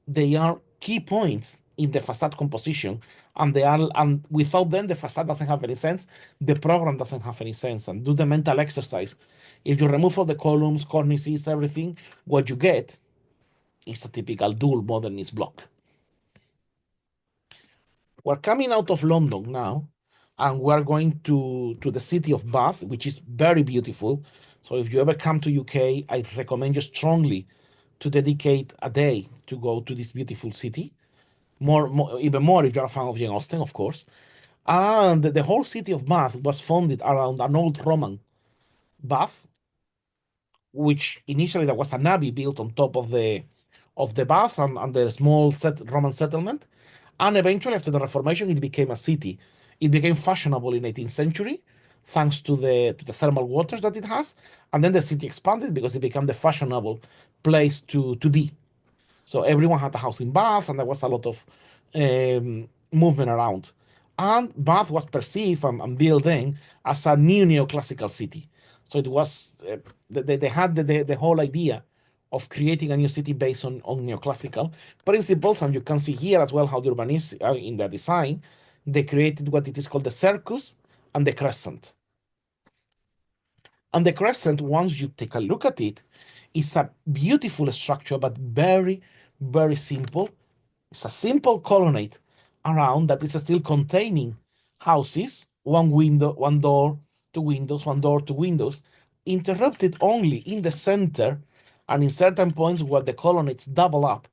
They are key points in the facade composition, and they are, and without them the facade doesn't have any sense, the program doesn't have any sense. And do the mental exercise. If you remove all the columns, cornices, everything, what you get is a typical dual modernist block. We're coming out of London now, and we're going to the city of Bath, which is very beautiful. So if you ever come to UK, I recommend you strongly to dedicate a day to go to this beautiful city. Even more if you're a fan of Jane Austen, of course. And the whole city of Bath was founded around an old Roman bath, which initially there was a navy built on top of the bath and the small Roman settlement. And eventually, after the Reformation, it became a city. It became fashionable in 18th century, thanks to the thermal waters that it has. And then the city expanded because it became the fashionable place to be. So everyone had a house in Bath, and there was a lot of movement around. And Bath was perceived and built then as a new neoclassical city. So it was they had the whole idea of creating a new city based on neoclassical principles, and you can see here as well how the urbanists in the design they created what it is called the circus and the crescent. And the crescent, once you take a look at it, is a beautiful structure, but very, very simple. It's a simple colonnade around that is still containing houses, one window, one door, two windows, one door, two windows, interrupted only in the center and in certain points where the colonnades double up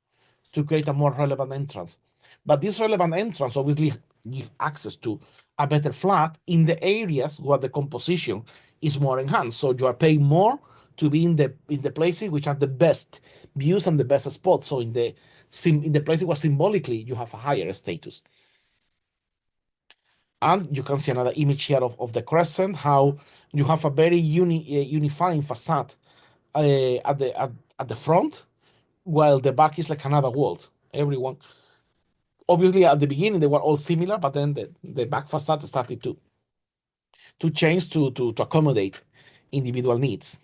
to create a more relevant entrance. But this relevant entrance obviously give access to a better flat in the areas where the composition is more enhanced. So you are paying more to be in the places which have the best views and the best spots. So in the places where symbolically you have a higher status. And you can see another image here of the crescent, how you have a very unifying facade at the front, while the back is like another world. Everyone, obviously, at the beginning they were all similar, but then the back facade started to change to accommodate individual needs.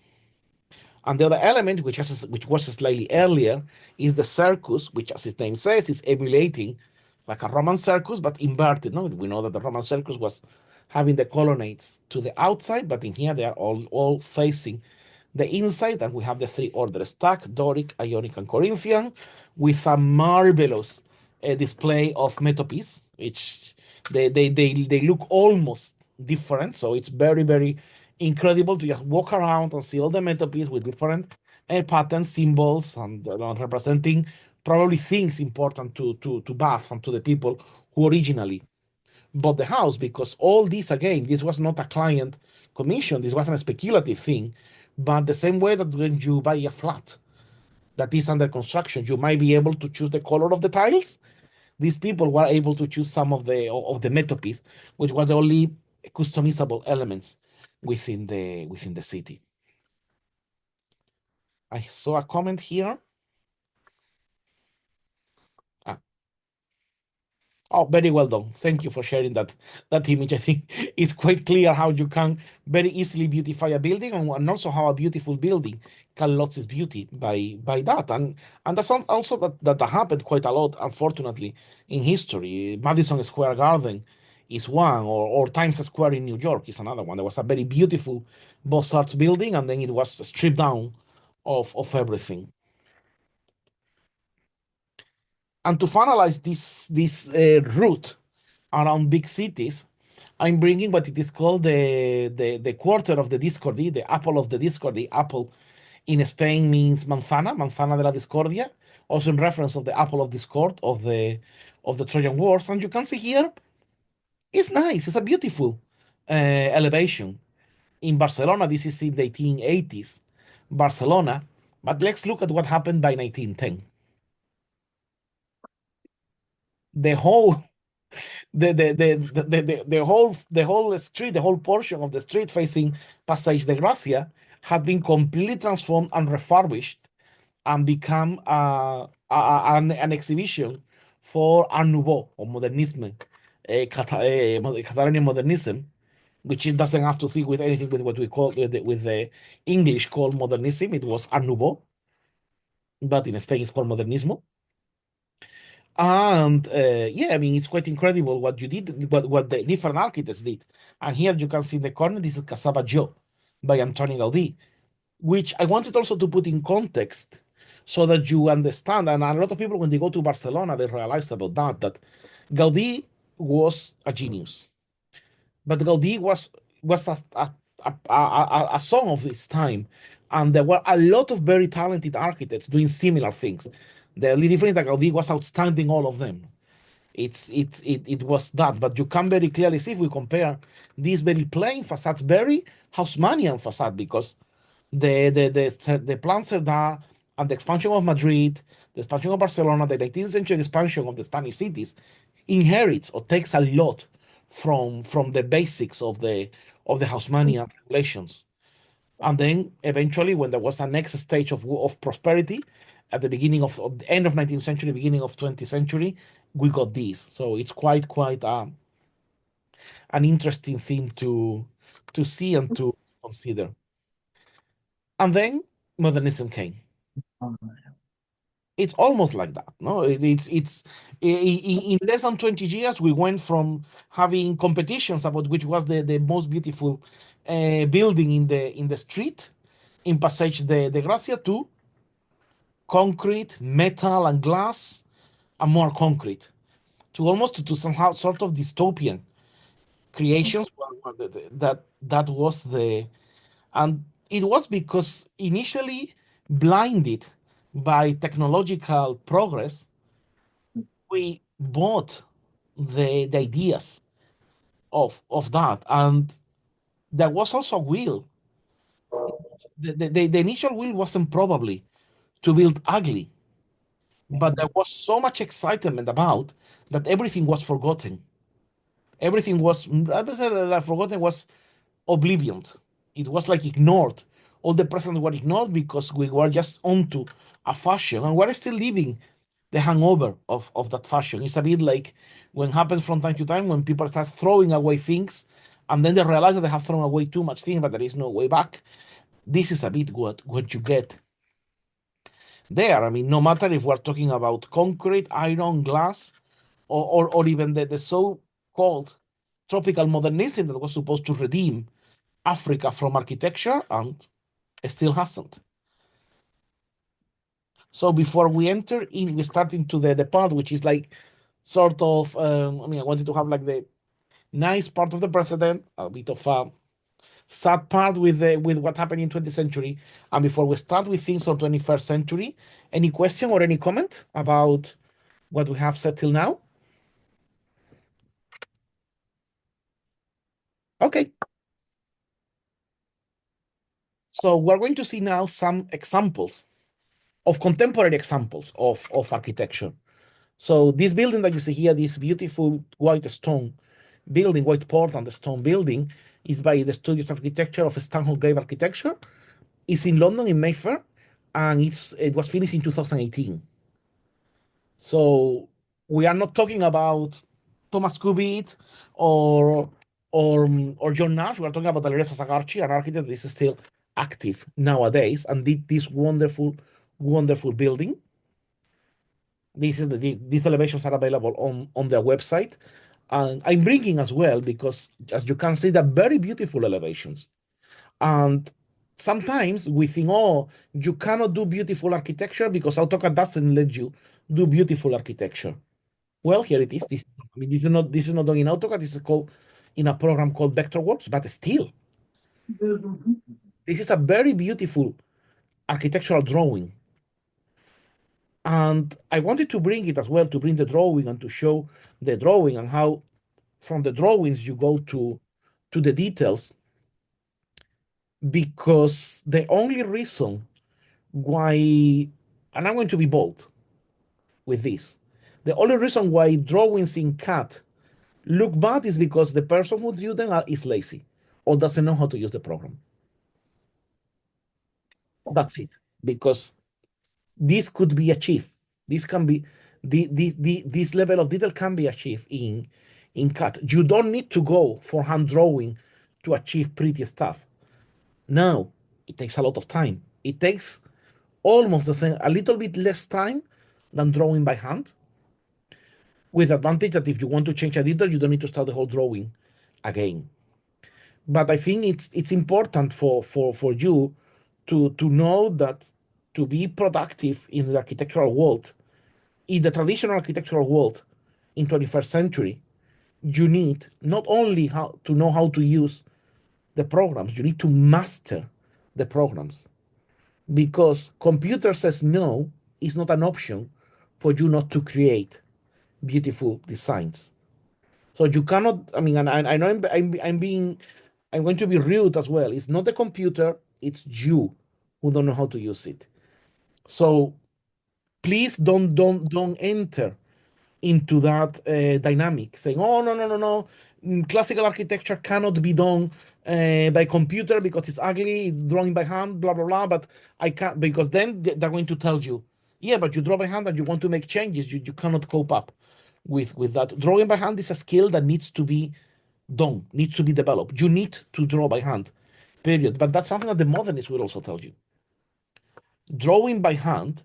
And the other element, which was slightly earlier, is the circus, which, as its name says, is emulating like a Roman circus, but inverted. No, we know that the Roman circus was having the colonnades to the outside, but in here they are all facing the inside, and we have the three orders: stack, Doric, Ionic, and Corinthian, with a marvelous display of metopies, which they look almost different. So it's very, very incredible to just walk around and see all the metopies with different patterns, symbols, and representing probably things important to Bath and to the people who originally bought the house. Because all this, again, this was not a client commission, this wasn't a speculative thing. But the same way that when you buy a flat that is under construction, you might be able to choose the color of the tiles. These people were able to choose some of the metopies, which was the only customizable elements within the city. I saw a comment here. Ah, oh, very well done. Thank you for sharing that image. I think it's quite clear how you can very easily beautify a building, and also how a beautiful building can lose its beauty by that. And that's also that happened quite a lot, unfortunately, in history. Madison Square Garden is one, or Times Square in New York is another one. There was a very beautiful Beaux-Arts building, and then it was stripped down of everything. And to finalize this route around big cities, I'm bringing what it is called the quarter of the Discordy, the apple of the Discordy. Apple in Spain means manzana, manzana de la discordia, also in reference of the apple of discord of the Trojan Wars. And you can see here, it's nice. It's a beautiful elevation. In Barcelona, this is in the 1880s, Barcelona. But let's look at what happened by 1910. the whole the whole street, the whole portion of the street facing Passage de Gracia had been completely transformed and refurbished and become an exhibition for Art Nouveau or Modernisme, Catalonian modernism, which it doesn't have to do with anything with what we call with the English called modernism. It was Art Nouveau, but in Spain it's called modernismo. And yeah, I mean, it's quite incredible what you did, what the different architects did. And here you can see in the corner, this is Casa Batlló by Antoni Gaudí, which I wanted also to put in context so that you understand. And a lot of people, when they go to Barcelona, they realize about that Gaudí was a genius, but Gaudí was a song of its time, and there were a lot of very talented architects doing similar things. The only difference is that Gaudí was outstanding all of them. It was that, but you can very clearly see if we compare these very plain facades, very Haussmannian facade, because the plan Cerdà and the expansion of Madrid, the expansion of Barcelona, the 19th century expansion of the Spanish cities inherits or takes a lot from the basics of the Haussmannian regulations. And then eventually, when there was a next stage of prosperity at the beginning of the end of 19th century, beginning of 20th century, we got this. So it's quite an interesting thing to see and to consider. And then modernism came. It's almost like that. No, it's in less than 20 years we went from having competitions about which was the most beautiful building in the street in Passage de Gracia to concrete, metal, and glass, and more concrete to almost to somehow sort of dystopian creations. That was the and it was because initially blinded by technological progress, we bought the ideas of that, and there was also a will. The initial will wasn't probably to build ugly, but there was so much excitement about that everything was forgotten. Everything was, I would say that forgotten was oblivion. It was like ignored. All the presents were ignored because we were just onto a fashion, and we're still living the hangover of that fashion. It's a bit like when happens from time to time when people start throwing away things, and then they realize that they have thrown away too much things, but there is no way back. This is a bit what you get there. I mean, no matter if we're talking about concrete, iron, glass, or even the so-called tropical modernism that was supposed to redeem Africa from architecture and still hasn't. So before we enter in, we start into the part which is like sort of, I mean, I wanted to have like the nice part of the president, a bit of a sad part with what happened in 20th century. And before we start with things on 21st century, any question or any comment about what we have said till now? Okay. So we're going to see now some examples of contemporary examples of architecture. So this building that you see here, this beautiful white stone building, white Portland stone building, is by the Studios of Architecture of Stanhope Gate Architecture. It's in London in Mayfair, and it was finished in 2018. So we are not talking about Thomas Cubitt or or John Nash. We are talking about Alireza Sagarci, an architect that is still active nowadays and did this wonderful building. These elevations are available on their website, and I'm bringing as well because, as you can see, they're very beautiful elevations. And sometimes we think, oh, you cannot do beautiful architecture because AutoCAD doesn't let you do beautiful architecture. Well, here it is. I mean, this is not done in AutoCAD. This is called in a program called Vectorworks, but still, this is a very beautiful architectural drawing. And I wanted to bring it as well to bring the drawing and to show the drawing and how from the drawings you go to the details, because the only reason why, and I'm going to be bold with this, The only reason why drawings in CAD look bad is because the person who drew them is lazy or doesn't know how to use the program. That's it. Because this could be achieved. This can be this level of detail can be achieved in CAD. You don't need to go for hand drawing to achieve pretty stuff. No, it takes a lot of time. It takes almost the same, a little bit less time than drawing by hand. With advantage that if you want to change a detail, you don't need to start the whole drawing again. But I think it's important for you to know that to be productive in the architectural world, in the traditional architectural world in 21st century, you need not only how to know how to use the programs, you need to master the programs, because computer says no is not an option for you not to create beautiful designs. So you cannot, I mean, and I know I'm going to be rude as well. It's not the computer, it's you who don't know how to use it. So please don't enter into that dynamic, saying, "Oh no, classical architecture cannot be done by computer because it's ugly, drawing by hand, blah blah blah." But I can't, because then they're going to tell you, "Yeah, but you draw by hand and you want to make changes. You cannot cope up with that." Drawing by hand is a skill that needs to be done, needs to be developed. You need to draw by hand, period. But that's something that the modernists will also tell you. Drawing by hand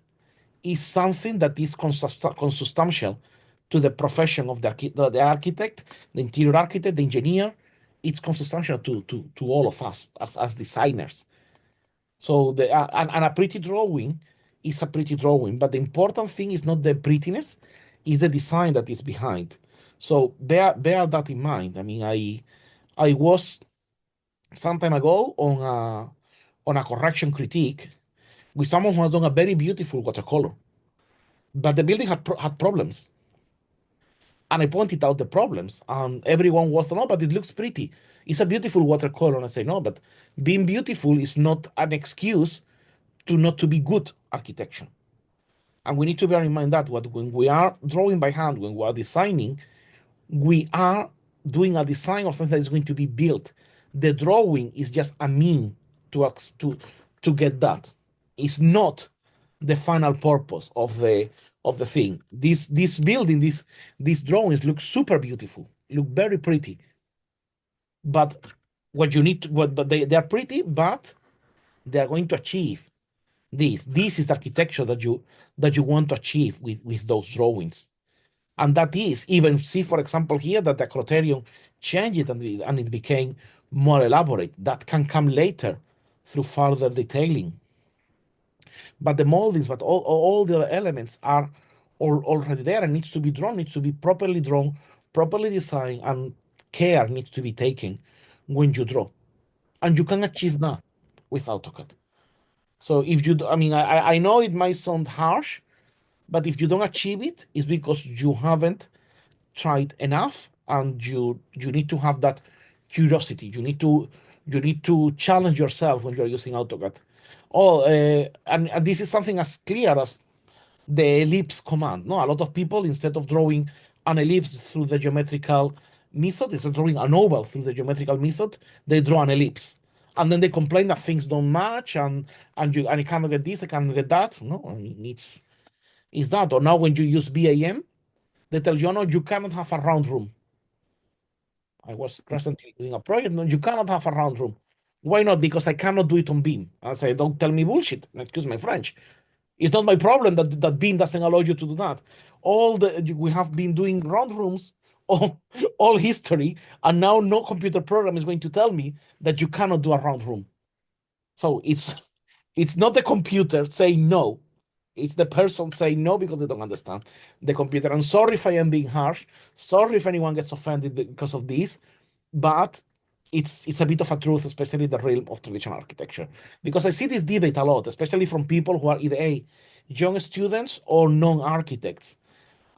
is something that is consubstantial to the profession of the architect, the interior architect, the engineer. It's consubstantial to all of us as designers. So and a pretty drawing is a pretty drawing, but the important thing is not the prettiness, is the design that is behind. So bear that in mind. I mean, I was some time ago on a correction critique with someone who has done a very beautiful watercolor, but the building had problems, and I pointed out the problems, and everyone was, no, but it looks pretty. It's a beautiful watercolor. And I say, no, but being beautiful is not an excuse to not to be good architecture. And we need to bear in mind that when we are drawing by hand, when we are designing, we are doing a design of something that is going to be built. The drawing is just a mean to get that. It's not the final purpose of the thing. This building, these drawings look super beautiful, look very pretty. But what you need to, what but they are pretty, but they are going to achieve this. This is the architecture that you want to achieve with those drawings. And that is, even see, for example, here that the criterion changed and it became more elaborate. That can come later through further detailing. But the moldings, but all the elements are already there and needs to be drawn, properly designed, and care needs to be taken when you draw. And you can achieve that with AutoCAD. So if you, I mean, I know it might sound harsh, but if you don't achieve it, it's because you haven't tried enough, and you need to have that curiosity. You need to challenge yourself when you're using AutoCAD. Oh, and this is something as clear as the ellipse command. No, a lot of people, instead of drawing an ellipse through the geometrical method, instead of drawing an oval through the geometrical method, they draw an ellipse. And then they complain that things don't match, and I cannot get this, I cannot get that. No, I mean, it's that. Or now when you use BAM, they tell you, no, you cannot have a round room. I was recently doing a project. No, you cannot have a round room. Why not? Because I cannot do it on Beam. I say, don't tell me bullshit. Excuse my French. It's not my problem that Beam doesn't allow you to do that. We have been doing round rooms all history, and now no computer program is going to tell me that you cannot do a round room. So it's not the computer saying no. It's the person saying no because they don't understand the computer. I'm sorry if I am being harsh. Sorry if anyone gets offended because of this, but it's a bit of a truth, especially in the realm of traditional architecture. Because I see this debate a lot, especially from people who are either young students or non-architects.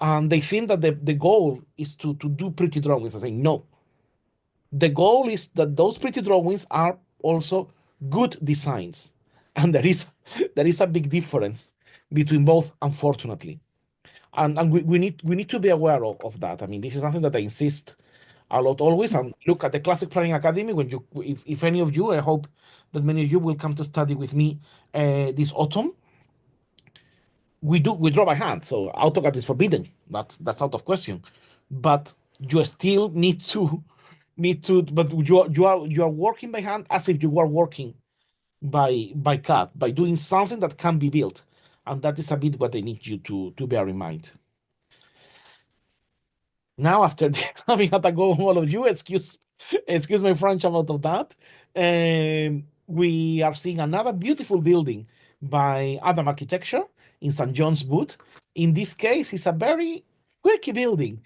And they think that the goal is to do pretty drawings. I say no. The goal is that those pretty drawings are also good designs. And there is a big difference between both, unfortunately. And we need to be aware of that. I mean, this is something that I insist a lot always. And look at the Classic Planning Academy. When you, if any of you, I hope that many of you will come to study with me this autumn. We draw by hand, so AutoCAD is forbidden. That's out of question. But you still need to. But you are working by hand as if you were working by CAD, by doing something that can be built, and that is a bit what I need you to bear in mind. Now, after having had a go on all of you, excuse my French about of that. We are seeing another beautiful building by Adam Architecture in St. John's Wood. In this case, it's a very quirky building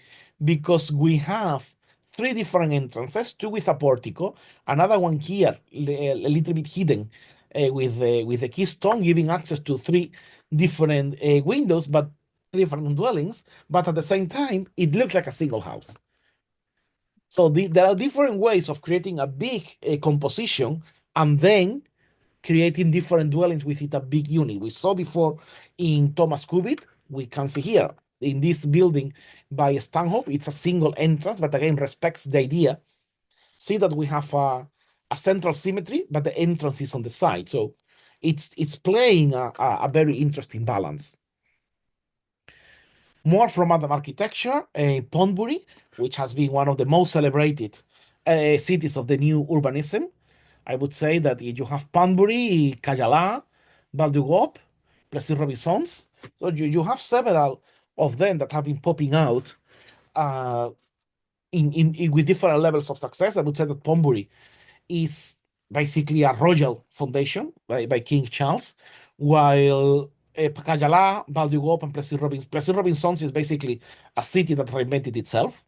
because we have three different entrances, two with a portico, another one here, a little bit hidden with the keystone, giving access to three different windows, but different dwellings, but at the same time, it looks like a single house. So there are different ways of creating a big composition and then creating different dwellings within a big unit. We saw before in Thomas Cubitt, we can see here in this building by Stanhope, it's a single entrance, but again respects the idea. See that we have a central symmetry, but the entrance is on the side. So it's playing a very interesting balance. More from modern architecture, Pondbury, which has been one of the most celebrated cities of the new urbanism. I would say that you have Pondbury, Cajala, Val-du-Gop, Plessis-Robinsons. So you have several of them that have been popping out uh, with different levels of success. I would say that Pondbury is basically a royal foundation by King Charles, while Cajala, Val-du-Gop, and Plessis-Robinsons is basically a city that reinvented itself,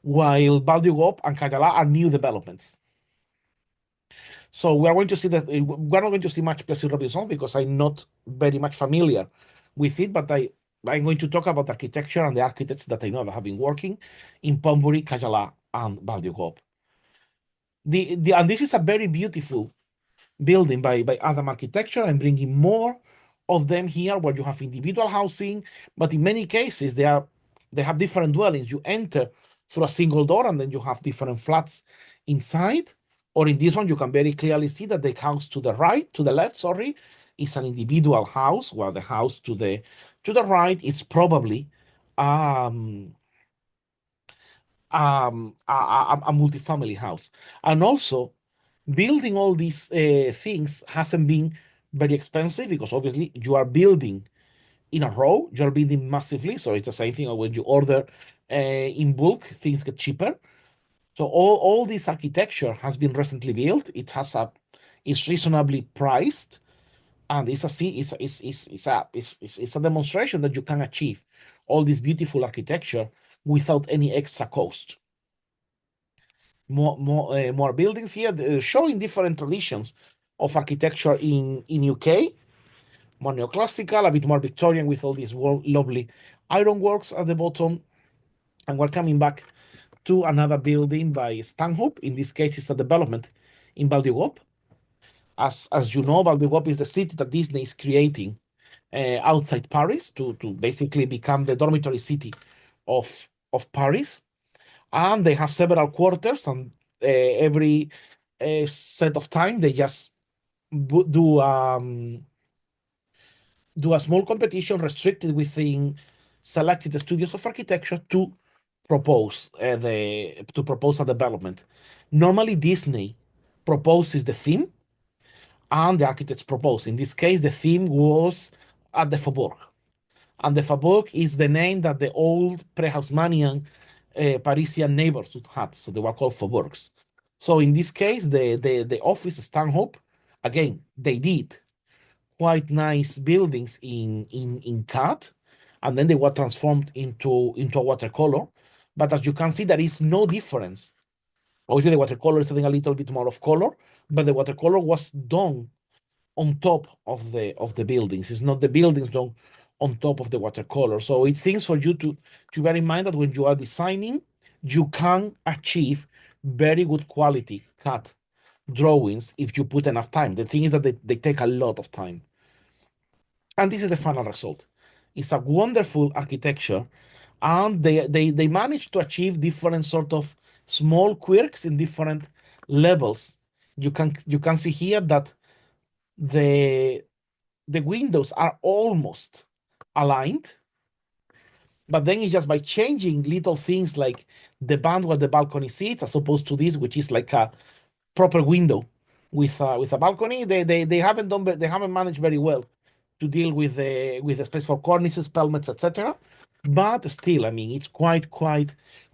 while Val-du-Gop and Cajala are new developments. So we are going to see that we're not going to see much Plessis-Robinson because I'm not very much familiar with it, but I'm going to talk about the architecture and the architects that I know that have been working in Pondbury, Cajala, and Val-du-Gop. And this is a very beautiful building by Adam Architecture and bringing more of them here where you have individual housing, but in many cases they have different dwellings. You enter through a single door and then you have different flats inside. Or in this one, you can very clearly see that the house to the left, sorry, is an individual house, while the house to the right is probably um a multifamily house. And also building all these things hasn't been very expensive because obviously you are building in a row, you're building massively. So it's the same thing when you order in bulk, things get cheaper. So all this architecture has been recently built. It's reasonably priced, and it's a demonstration that you can achieve all this beautiful architecture without any extra cost. More buildings here showing different traditions of architecture in UK. More neoclassical, a bit more Victorian with all these lovely ironworks at the bottom. And we're coming back to another building by Stanhope. In this case, it's a development in Val-du-Gop. As you know, Val-du-Gop is the city that Disney is creating outside Paris to basically become the dormitory city of Paris. And they have several quarters, and every set of time they just do a small competition restricted within selected studios of architecture to propose a development. Normally, Disney proposes the theme, and the architects propose. In this case, the theme was at the Faubourg, and the Faubourg is the name that the old pre-Haussmannian Parisian neighborhood had, so they were called Faubourgs. So in this case, the office Stanhope, again, they did quite nice buildings in CAD, and then they were transformed into a watercolor. But as you can see, there is no difference. Obviously, the watercolor is adding a little bit more of color, but the watercolor was done on top of the buildings. It's not the buildings done on top of the watercolor. So it's things for you to bear in mind that when you are designing, you can achieve very good quality CAD drawings if you put enough time. The thing is that they take a lot of time. And this is the final result. It's a wonderful architecture, and they managed to achieve different sort of small quirks in different levels. You can see here that the the windows are almost aligned, but then it's just by changing little things like the band where the balcony sits as opposed to this, which is like a proper window with a balcony. They haven't they haven't managed very well to deal with the space for cornices, pelmets, etc. But still, I mean, it's quite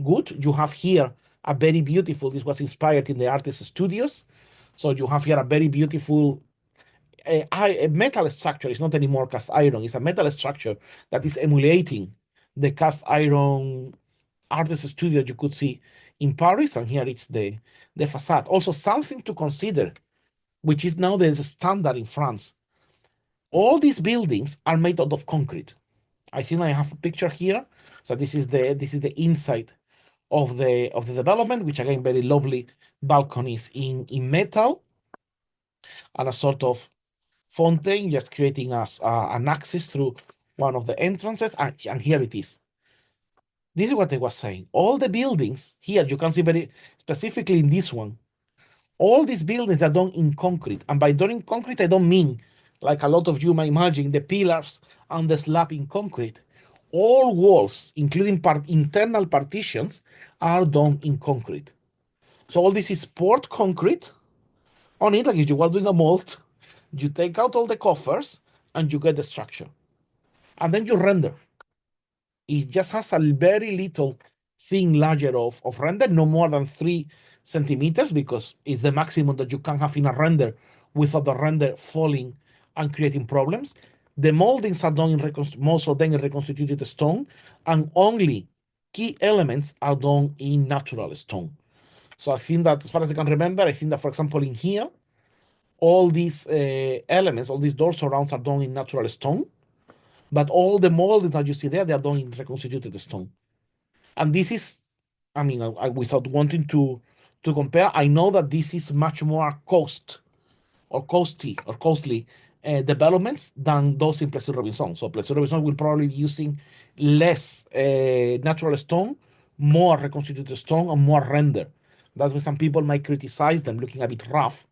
good. You have here a very beautiful. This was inspired in the artist studios, so you have here a very beautiful a metal structure. It's not anymore cast iron. It's a metal structure that is emulating the cast iron artist studio you could see in Paris, and here it's the facade. Also, something to consider, which is now the standard in France. All these buildings are made out of concrete. I think I have a picture here. So this is the inside of the development, which again very lovely balconies in metal and a sort of fountain, just creating us an access through one of the entrances. And here it is. This is what I was saying. All the buildings here, you can see very specifically in this one, all these buildings are done in concrete. And by done in concrete, I don't mean like a lot of you might imagine the pillars and the slab in concrete. All walls, including internal partitions, are done in concrete. So all this is poured concrete on it, like if you were doing a mold. You take out all the coffers and you get the structure. And then you render. It just has a very little thin layer of render, no more than 3 centimeters, because it's the maximum that you can have in a render without the render falling and creating problems. The moldings are done in most of them in reconstituted stone, and only key elements are done in natural stone. So I think that, as far as I can remember, I think that, for example, in here, all these elements, all these door surrounds are done in natural stone, but all the moldings that you see there, they are done in reconstituted stone. And this is, I mean, without wanting to compare, I know that this is much more costly developments than those in Plessis Robinson. So Plessis Robinson will probably be using less natural stone, more reconstituted stone, and more render. That's why some people might criticize them looking a bit rough,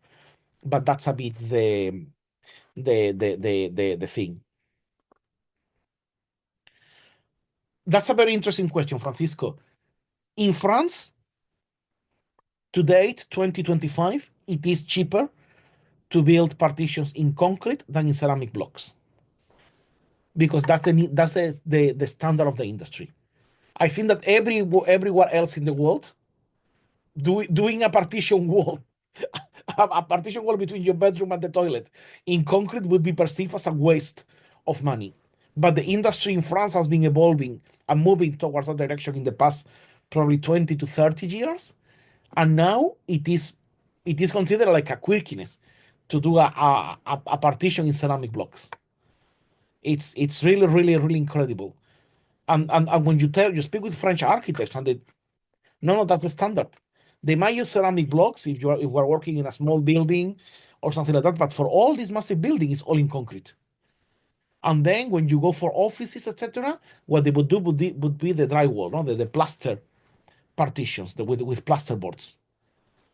but that's a bit the thing. That's a very interesting question, Francisco. In France, to date, 2025, it is cheaper to build partitions in concrete than in ceramic blocks, because that's the standard of the industry. I think that everywhere else in the world, doing a partition wall, a partition wall between your bedroom and the toilet in concrete would be perceived as a waste of money. But the industry in France has been evolving and moving towards that direction in the past probably 20 to 30 years. And now it is considered like a quirkiness to do a partition in ceramic blocks. It's really incredible. And when you speak with French architects, and they no, that's the standard. They might use ceramic blocks if we're working in a small building or something like that, but for all this massive building, it's all in concrete. And then when you go for offices, etc., what they would do would be the drywall, no, the plaster partitions with plaster boards.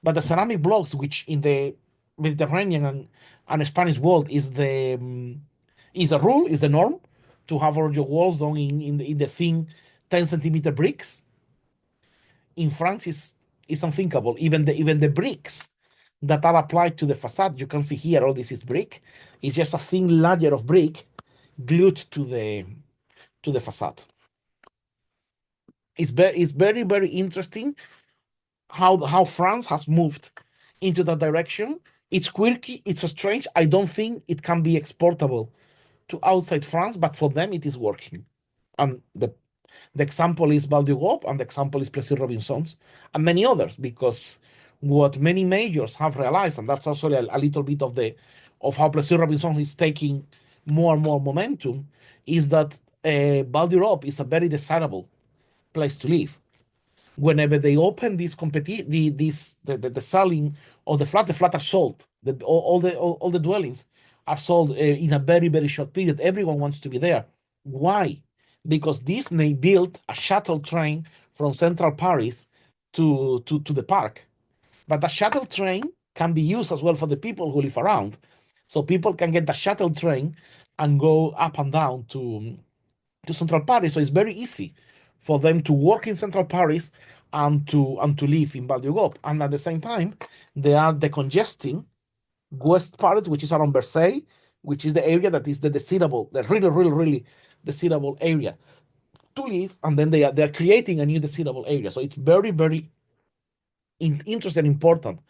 But the ceramic blocks, which in the Mediterranean and Spanish world is a rule, is the norm, to have all your walls done in the thin 10 centimeter bricks. In France is unthinkable. Even the bricks that are applied to the facade, you can see here, all this is brick. It's just a thin layer of brick glued to the facade. It's very interesting how France has moved into that direction. It's quirky, it's strange. I don't think it can be exportable to outside France, but for them it is working. And the example is Val d'Europe, and the example is Plessis Robinsons, and many others, because what many majors have realized, and that's also a little bit of how Plessis Robinson is taking more and more momentum, is that Val d'Europe is a very desirable place to live. Whenever they open this competition, the selling of the flat are sold. All the dwellings are sold in a very short period. Everyone wants to be there. Why? Because Disney built a shuttle train from central Paris to the park. But the shuttle train can be used as well for the people who live around. So people can get the shuttle train and go up and down to Central Paris. So it's very easy for them to work in Central Paris and to live in Val d'Europe. And at the same time, they are decongesting West Paris, which is around Versailles, which is the area that is the desirable, the really, really, really desirable area to live. And then they are creating a new desirable area. So it's very, very interesting and important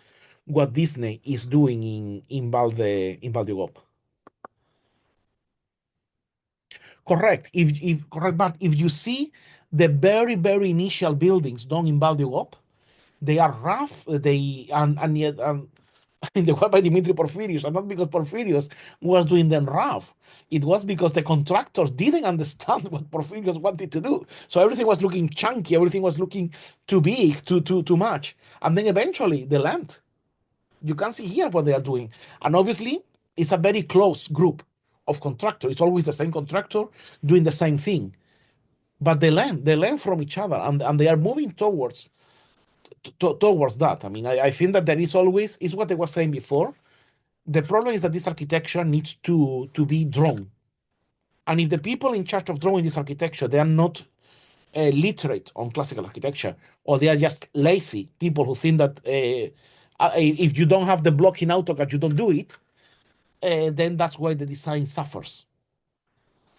what Disney is doing in Val d'Europe. Correct. If correct, but if you see the very, very initial buildings done in Val d'Europe, they are rough. They and yet they were by Dimitri Porphyrios, and not because Porphyrios was doing them rough. It was because the contractors didn't understand what Porphyrios wanted to do. So everything was looking chunky, everything was looking too big, too much. And then eventually the land. You can see here what they are doing. And obviously, it's a very close group of contractors. It's always the same contractor doing the same thing. But they learn from each other, and they are moving towards that. I mean, I think that there is always is what I was saying before. The problem is that this architecture needs to be drawn. And if the people in charge of drawing this architecture, they are not literate on classical architecture, or they are just lazy people who think that if you don't have the block in AutoCAD, you don't do it, then that's why the design suffers.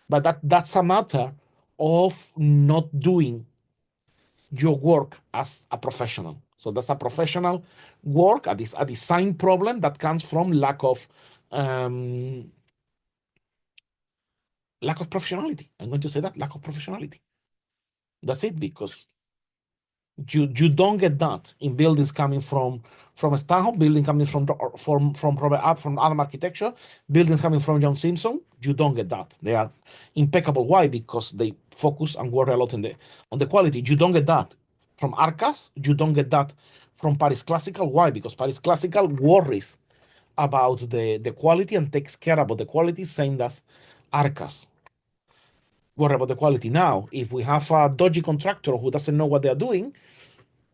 But that's a matter of not doing your work as a professional. So that's a professional work, a design problem that comes from um, lack of professionality. I'm going to say that lack of professionality. That's it, because you don't get that in buildings coming from Stanhope, building coming from Robert from Adam Architecture, buildings coming from John Simpson. You don't get that. They are impeccable. Why? Because they focus and work a lot on the quality. You don't get that from Arcas. You don't get that from Paris Classical. Why? Because Paris Classical worries about the quality and takes care about the quality, same as Arcas worry about the quality. Now, if we have a dodgy contractor who doesn't know what they are doing,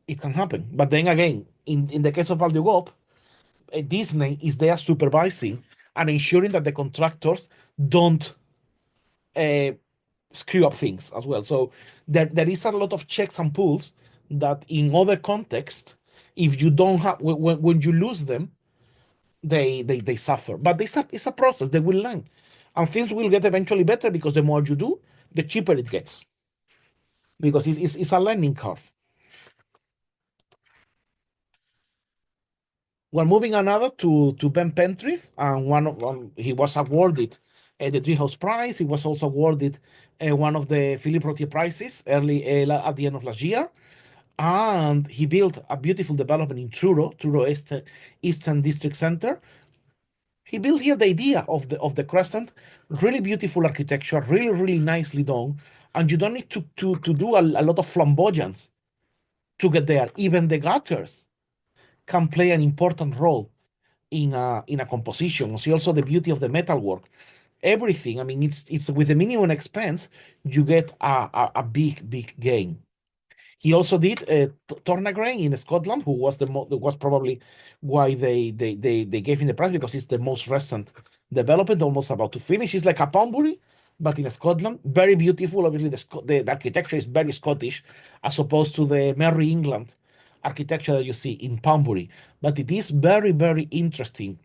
it can happen. But then again, in the case of Val d'Europe, Disney is there supervising and ensuring that the contractors don't uh, screw up things as well. So there is a lot of checks and pulls that in other contexts, if you don't have, when you lose them, they suffer. But it's a process. They will learn. And things will get eventually better because the more you do, the cheaper it gets. Because it's a learning curve. Well, moving another to Ben Pentrith, and he was awarded the Treehouse Prize. He was also awarded one of the Philippe Roth prizes at the end of last year, and he built a beautiful development in Truro Eastern District Center. He built here the idea of the crescent, really beautiful architecture, really really nicely done, and you don't need to do a lot of flamboyance to get there. Even the gutters can play an important role in a composition. See also the beauty of the metalwork. Everything. I mean, it's with the minimum expense, you get a big gain. He also did Tornagrain in Scotland, who was was probably why they gave him the prize, because it's the most recent development, almost about to finish. It's like a Poundbury, but in Scotland. Very beautiful. Obviously, the architecture is very Scottish, as opposed to the Merry England architecture that you see in Poundbury. But it is very, very interesting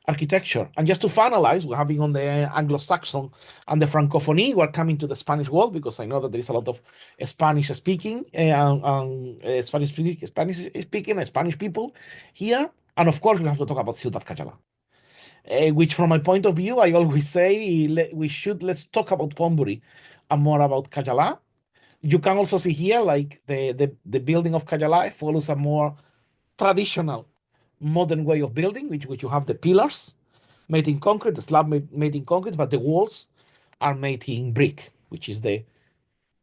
architecture. And just to finalize, we're having on the Anglo-Saxon and the Francophonie. We're coming to the Spanish world, because I know that there is a lot of Spanish speaking Spanish people here. And of course, we have to talk about Ciudad Cayala, which, from my point of view, I always say let's talk about Pomburi and more about Cayala. You can also see here, like the building of Cayala follows a more traditional modern way of building, which you have the pillars made in concrete, the slab made in concrete, but the walls are made in brick, which is the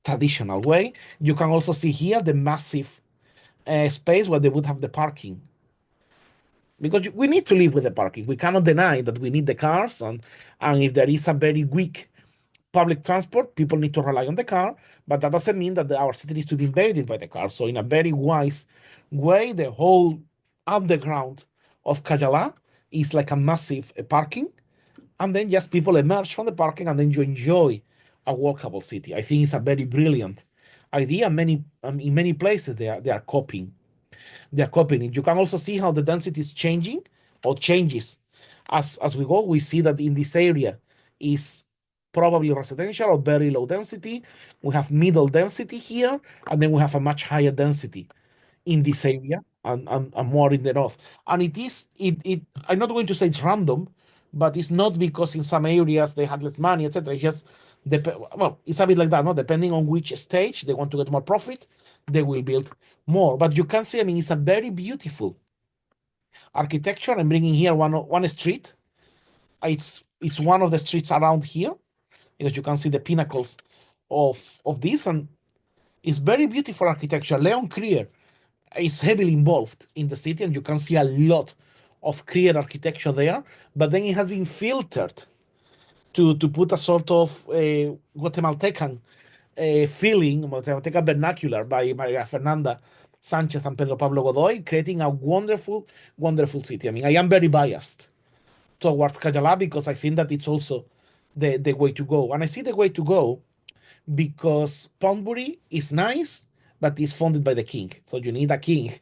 traditional way. You can also see here the massive space where they would have the parking, because we need to live with the parking. We cannot deny that we need the cars, and if there is a very weak public transport, people need to rely on the car, but that doesn't mean that our city needs to be invaded by the car. So, in a very wise way, the whole underground of Kajala is like a massive parking, and then just people emerge from the parking, and then you enjoy a walkable city. I think it's a very brilliant idea. Many in many places they are copying it. You can also see how the density is changing or changes as we go. We see that in this area is probably residential or very low density. We have middle density here, and then we have a much higher density in this area, and more in the north. And I'm not going to say it's random, but it's not because in some areas they had less money, etc. It's just well, it's a bit like that, no? Depending on which stage they want to get more profit, they will build more. But you can see, I mean, it's a very beautiful architecture. I'm bringing here one street. It's one of the streets around here, because you can see the pinnacles of this, and it's very beautiful architecture. Leon Krier is heavily involved in the city, and you can see a lot of Krier architecture there. But then it has been filtered to put a sort of Guatemaltecan feeling, Guatemaltecan vernacular by Maria Fernanda Sanchez and Pedro Pablo Godoy, creating a wonderful, wonderful city. I mean, I am very biased towards Cayala because I think that it's also the way to go. And I see the way to go because Pondbury is nice, but it's funded by the king. So you need a king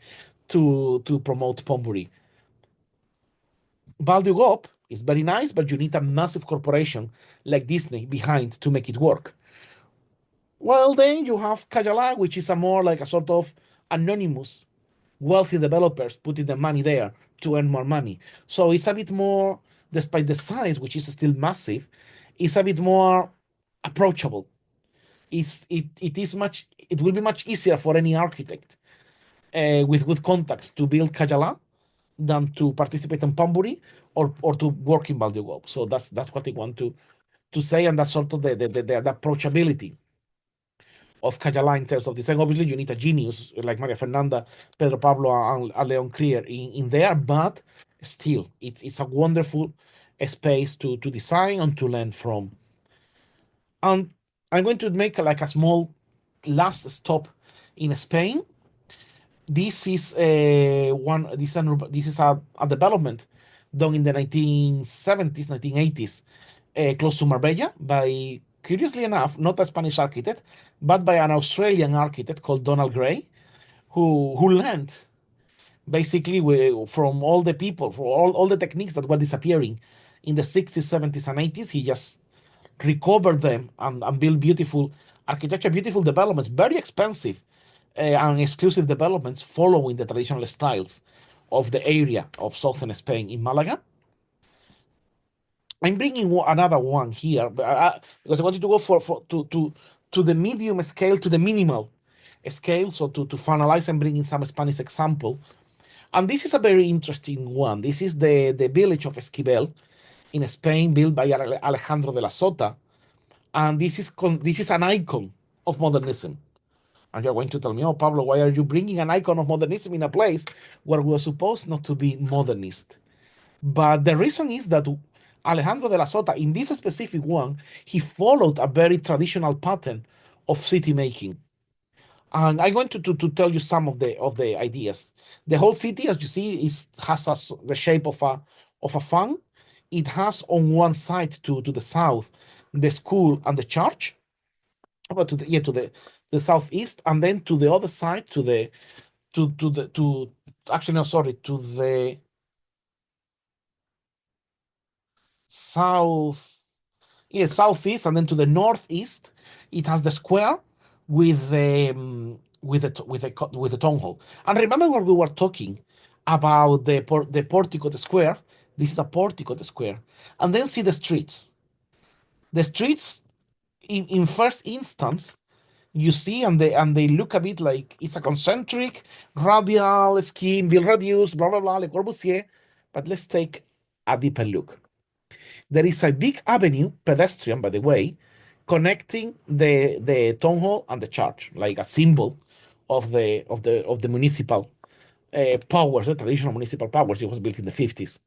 to promote Pondbury. Baldurgop is very nice, but you need a massive corporation like Disney behind to make it work. Well, then you have Kajala, which is a more like a sort of anonymous, wealthy developers putting the money there to earn more money. So it's a bit more, despite the size, which is still massive, it's a bit more approachable. It will be much easier for any architect with good contacts to build Kajala than to participate in Pamburi or to work in Baldurgop. So that's what I want to say, and that's sort of the approachability of Kajala in terms of design. Obviously, you need a genius like Maria Fernanda, Pedro Pablo, and Leon Krier in there, but still, it's a wonderful space to design and to learn from. And I'm going to make like a small last stop in Spain. This is a development done in the 1970s, 1980s, close to Marbella by, curiously enough, not a Spanish architect, but by an Australian architect called Donald Gray, who learned basically from all the people, for all the techniques that were disappearing in the 60s, 70s, and 80s. He just recovered them and built beautiful architecture, beautiful developments, very expensive and exclusive developments following the traditional styles of the area of southern Spain in Malaga. I'm bringing another one here because I wanted to go to the medium scale, to the minimal scale, so to finalize and bring in some Spanish example. And this is a very interesting one. This is the village of Esquivel in Spain, built by Alejandro de la Sota, and this is an icon of modernism. And you're going to tell me, oh, Pablo, why are you bringing an icon of modernism in a place where we are supposed not to be modernist? But the reason is that Alejandro de la Sota, in this specific one, he followed a very traditional pattern of city making. And I'm going to tell you some of the ideas. The whole city, as you see, has the shape of a fan. It has on one side to the south the school and the church, but to the southeast, and then to the other side to actually, no, sorry, to the south, yeah, southeast, and then to the northeast it has the square with the town hall. And remember when we were talking about the portico, the square. This is a portico, the square. And then see the streets in first instance, you see, and they look a bit like it's a concentric radial scheme, will reduce, blah blah blah, Le Corbusier. But let's take a deeper look. There is a big avenue, pedestrian, by the way, connecting the town hall and the church, like a symbol of the municipal powers, the traditional municipal powers. It was built in the 50s.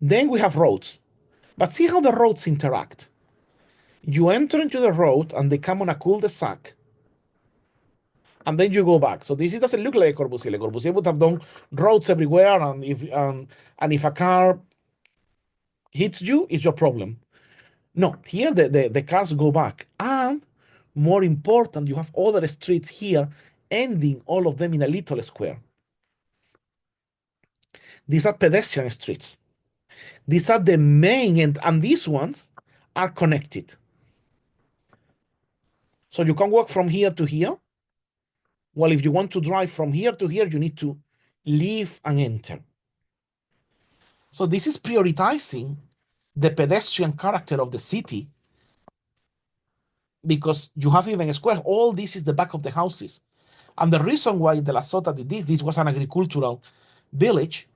Then we have roads, but see how the roads interact. You enter into the road and they come on a cul-de-sac, and then you go back. So this doesn't look like a Corbusier. Corbusier would have done roads everywhere, and if a car hits you, it's your problem. No, here the cars go back. And more important, you have other streets here ending all of them in a little square. These are pedestrian streets. These are the main end, and these ones are connected. So you can walk from here to here. Well, if you want to drive from here to here, you need to leave and enter. So this is prioritizing the pedestrian character of the city because you have even a square. All this is the back of the houses. And the reason why De La Sota did this was an agricultural village.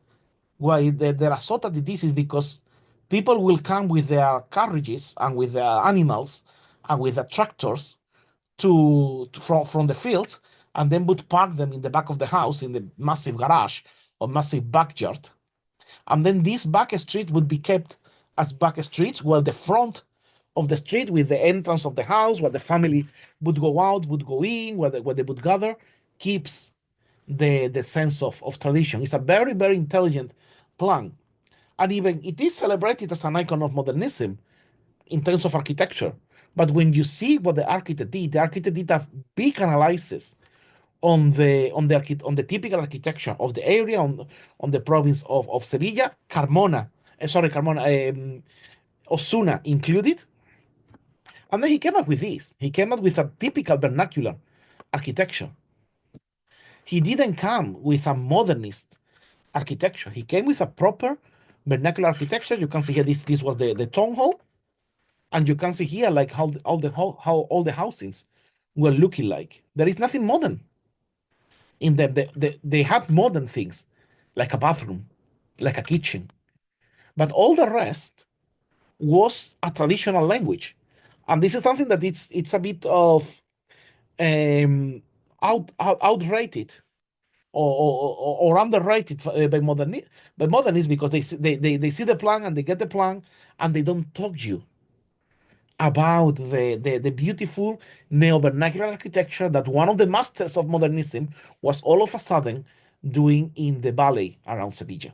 Why De La Sota did this is because people will come with their carriages and with their animals and with their tractors from the fields, and then would park them in the back of the house in the massive garage or massive backyard. And then this back street would be kept as back streets, while the front of the street with the entrance of the house, where the family would go out, would go in, where they would gather, keeps the sense of tradition. It's a very, very intelligent plan. And even it is celebrated as an icon of modernism in terms of architecture. But when you see what the architect did a big analysis on the typical architecture of the area on the province of Sevilla, Carmona, Osuna included, and then he came up with this. He came up with a typical vernacular architecture. He didn't come with a modernist architecture. He came with a proper vernacular architecture. You can see here this was the town hall, and you can see here like how all the housings were looking like. There is nothing modern in them. They had modern things like a bathroom, like a kitchen, but all the rest was a traditional language. And this is something that it's a bit of outrated or underrated by modernists because they see the plan and they get the plan and they don't talk you about the beautiful neo-vernacular architecture that one of the masters of modernism was all of a sudden doing in the valley around Sevilla.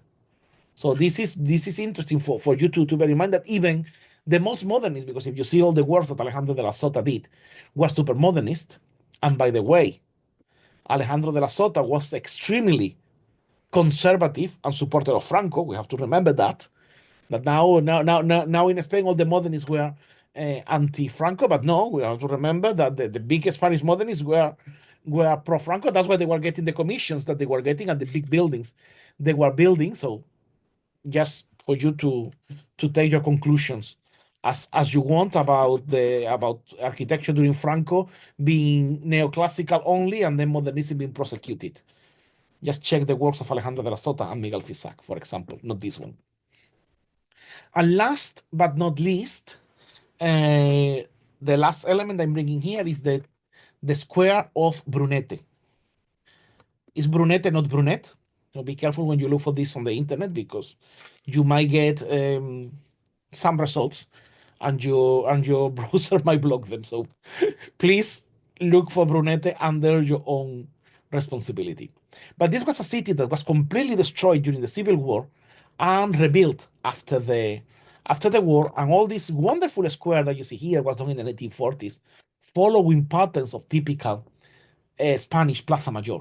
So this is interesting for you to bear in mind that even the most modernist, because if you see all the works that Alejandro de la Sota did, was super modernist. And by the way, Alejandro de la Sota was extremely conservative and supporter of Franco. We have to remember that now in Spain all the modernists were anti-Franco, but no, we have to remember that the biggest Spanish modernists were pro-Franco. That's why they were getting the commissions that they were getting and the big buildings they were building. So just for you to take your conclusions as you want about architecture during Franco being neoclassical only and then modernism being prosecuted. Just check the works of Alejandro de la Sota and Miguel Fisac, for example, not this one. And last but not least, the last element I'm bringing here is the square of Brunete. Is Brunete not brunette? So be careful when you look for this on the internet because you might get some results and your browser might block them. So please look for Brunete under your own responsibility. But this was a city that was completely destroyed during the Civil War and rebuilt after the war. And all this wonderful square that you see here was done in the 1940s, following patterns of typical Spanish Plaza Mayor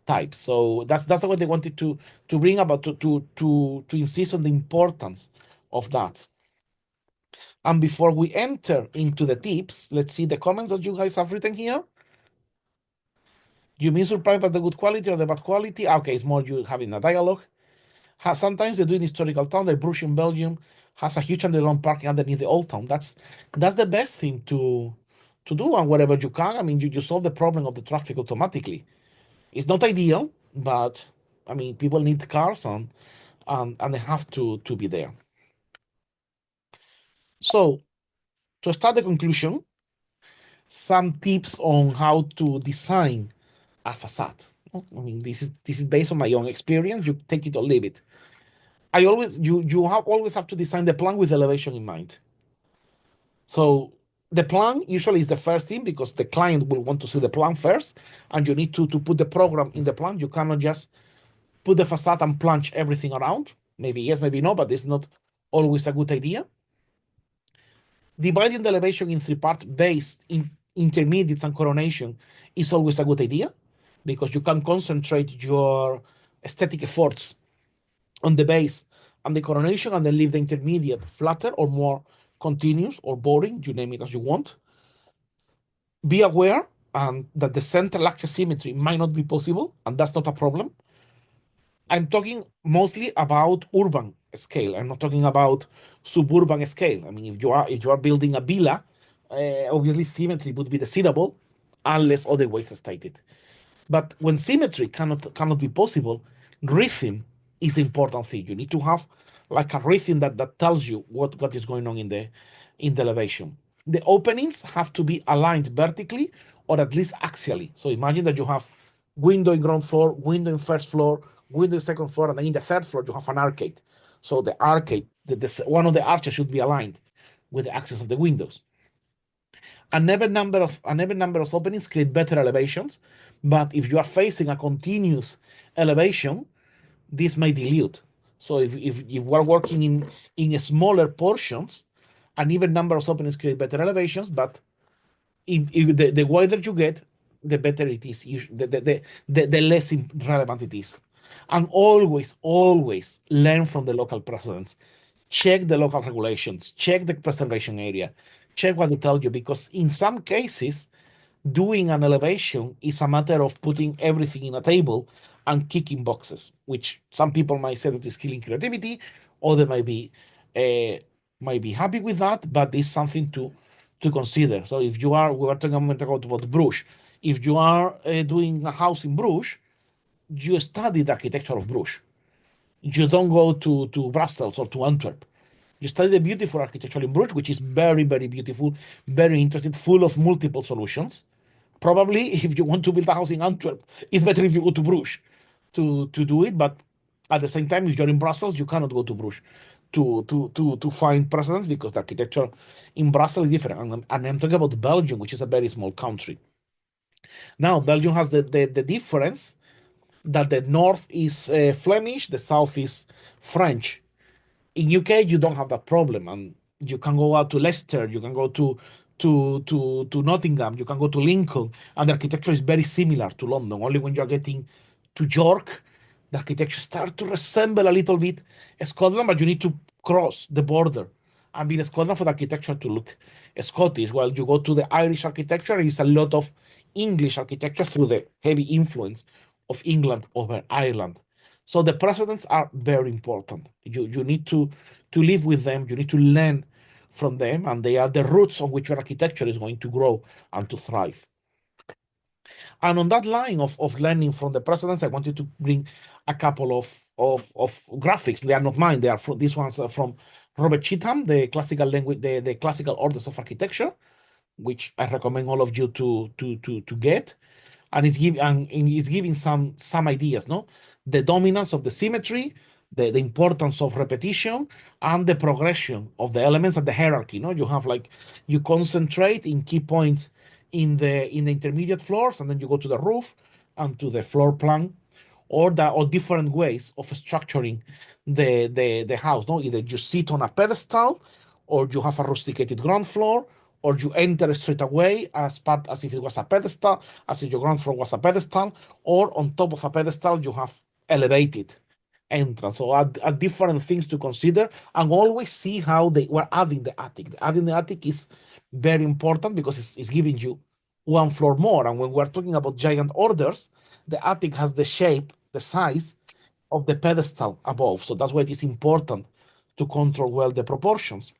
type. So that's what they wanted to bring about to insist on the importance of that. And before we enter into the tips, let's see the comments that you guys have written here. You mean surprised by the good quality or the bad quality? Okay, it's more you having a dialogue. Sometimes they do in historical town, like Bruges in Belgium has a huge underground parking underneath the old town. That's the best thing to do, and wherever you can, I mean, you solve the problem of the traffic automatically. It's not ideal, but I mean, people need cars and they have to be there. So to start the conclusion, some tips on how to design a facade. I mean, this is based on my own experience. You take it or leave it. I always you always have to design the plan with elevation in mind. So The plan usually is the first thing because the client will want to see the plan first, and you need to put the program in the plan. You cannot just put the facade and plunge everything around. Maybe yes, maybe no, but it's not always a good idea. Dividing the elevation in three parts, base, intermediates, and coronation, is always a good idea because you can concentrate your aesthetic efforts on the base and the coronation and then leave the intermediate flatter or more continuous or boring, you name it as you want. Be aware that the central axis symmetry might not be possible, and that's not a problem. I'm talking mostly about urban scale. I'm not talking about suburban scale. I mean, if you are building a villa, obviously symmetry would be desirable, unless otherwise stated. But when symmetry cannot be possible, rhythm is the important thing. You need to have like a rhythm that tells you what is going on in the elevation. The openings have to be aligned vertically or at least axially. So imagine that you have window in ground floor, window in first floor, window in second floor, and then in the third floor you have an arcade. So the arcade, one of the arches should be aligned with the axis of the windows. An even number of openings create better elevations, but if you are facing a continuous elevation, this may dilute. So if we're working in smaller portions, an even number of openings create better elevations, but if the wider you get, the better it is, the less relevant it is. And always learn from the local precedents. Check the local regulations, check the preservation area, check what they tell you, because in some cases, doing an elevation is a matter of putting everything in a table and kicking boxes, which some people might say that is killing creativity, or they might be happy with that, but it's something to consider. So if you are, we were talking a moment ago about Bruges. If you are doing a house in Bruges, you study the architecture of Bruges. You don't go to Brussels or to Antwerp. You study the beautiful architecture in Bruges, which is very beautiful, very interesting, full of multiple solutions. Probably, if you want to build a house in Antwerp, it's better if you go to Bruges to do it. But at the same time, if you're in Brussels, you cannot go to Bruges to find precedents because the architecture in Brussels is different. And I'm talking about Belgium, which is a very small country. Now, Belgium has the difference that the north is Flemish, the south is French. In UK, you don't have that problem, and you can go out to Leicester, you can go to Nottingham, you can go to Lincoln, and the architecture is very similar to London. Only when you're getting to York, the architecture starts to resemble a little bit Scotland, but you need to cross the border and be in Scotland for the architecture to look Scottish. While you go to the Irish architecture, it's a lot of English architecture through the heavy influence of England over Ireland. So the precedents are very important. You need to live with them. You need to learn from them, and they are the roots on which your architecture is going to grow and to thrive. And on that line of learning from the precedents, I wanted to bring a couple of graphics. They are not mine. They are from these ones are from Robert Cheatham, the classical language, the classical orders of architecture, which I recommend all of you to get. And it's giving some ideas, no? The dominance of the symmetry, the importance of repetition, and the progression of the elements and the hierarchy. No, you have like you concentrate in key points in the intermediate floors, and then you go to the roof and to the floor plan, or different ways of structuring the house. No, either you sit on a pedestal, or you have a rusticated ground floor, or you enter straight away as if it was a pedestal, as if your ground floor was a pedestal, or on top of a pedestal you have elevated entrance. So are different things to consider, and always see how they were adding the attic. Adding the attic is very important because it's giving you one floor more. And when we're talking about giant orders, the attic has the shape, the size of the pedestal above. So that's why it is important to control well the proportions.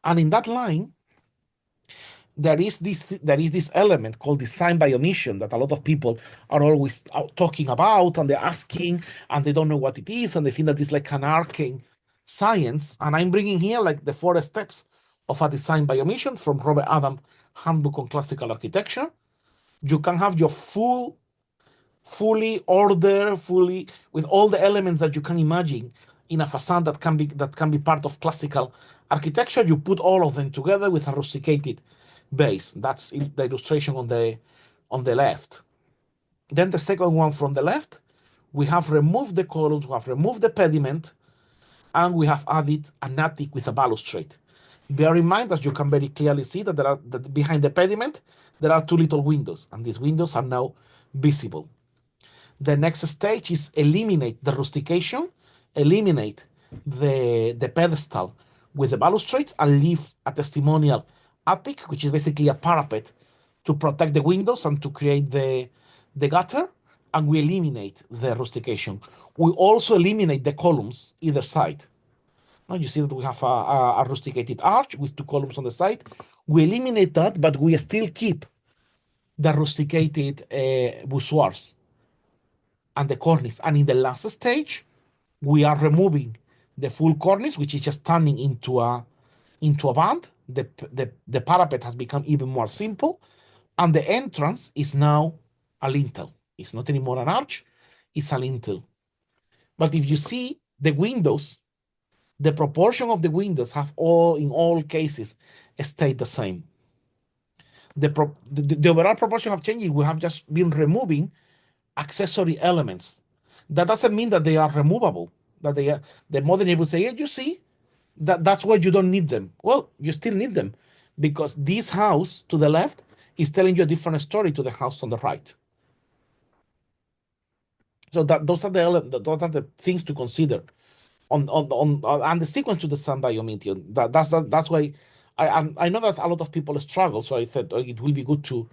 And in that line, there is this element called design by omission that a lot of people are always talking about, and they're asking, and they don't know what it is, and they think that it's like an arcane science. And I'm bringing here like the 4 steps of a design by omission from Robert Adam Handbook on Classical Architecture. You can have your fully ordered, fully with all the elements that you can imagine in a facade that can be part of classical architecture. You put all of them together with a rusticated base. That's the illustration on the left. Then the second one from the left, we have removed the columns, we have removed the pediment, and we have added an attic with a balustrade. Bear in mind, as you can very clearly see, that behind the pediment there are two little windows, and these windows are now visible. The next stage is eliminate the rustication, eliminate the pedestal with the balustrades, and leave a testimonial attic, which is basically a parapet to protect the windows and to create the gutter. And we eliminate the rustication. We also eliminate the columns either side. Now you see that we have a rusticated arch with two columns on the side. We eliminate that, but we still keep the rusticated voussoirs and the cornice. And in the last stage, we are removing the full cornice, which is just turning into a band. The parapet has become even more simple, and the entrance is now a lintel. It's not anymore an arch; it's a lintel. But if you see the windows, the proportion of the windows have all, in all cases, stayed the same. The overall proportion have changed. We have just been removing accessory elements. That doesn't mean that they are removable. That they are, the modern will say, yeah, you see, that's why you don't need them. Well, you still need them because this house to the left is telling you a different story to the house on the right. So that those are the things to consider and the sequence to the sun biometeor. That's why I know that a lot of people struggle. So I thought it will be good to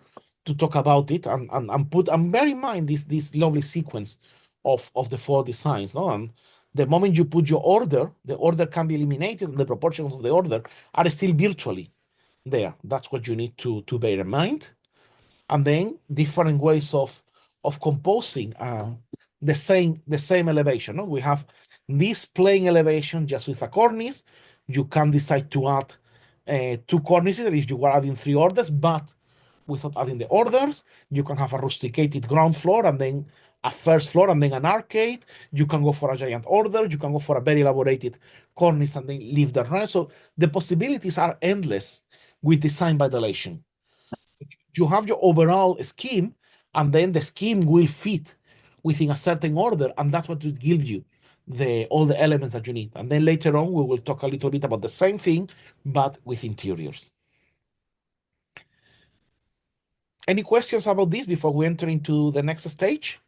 talk about it and bear in mind this lovely sequence of the four designs. No, and the moment you put your order, the order can be eliminated, and the proportions of the order are still virtually there. That's what you need to bear in mind. And then different ways of composing the same elevation. No? We have this plain elevation just with a cornice. You can decide to add two cornices if you are adding three orders, but without adding the orders, you can have a rusticated ground floor and then a first floor and then an arcade. You can go for a giant order. You can go for a very elaborated cornice and then leave the rest. So the possibilities are endless with design by dilation. You have your overall scheme, and then the scheme will fit within a certain order, and that's what will give you all the elements that you need. And then later on, we will talk a little bit about the same thing, but with interiors. Any questions about this before we enter into the next stage?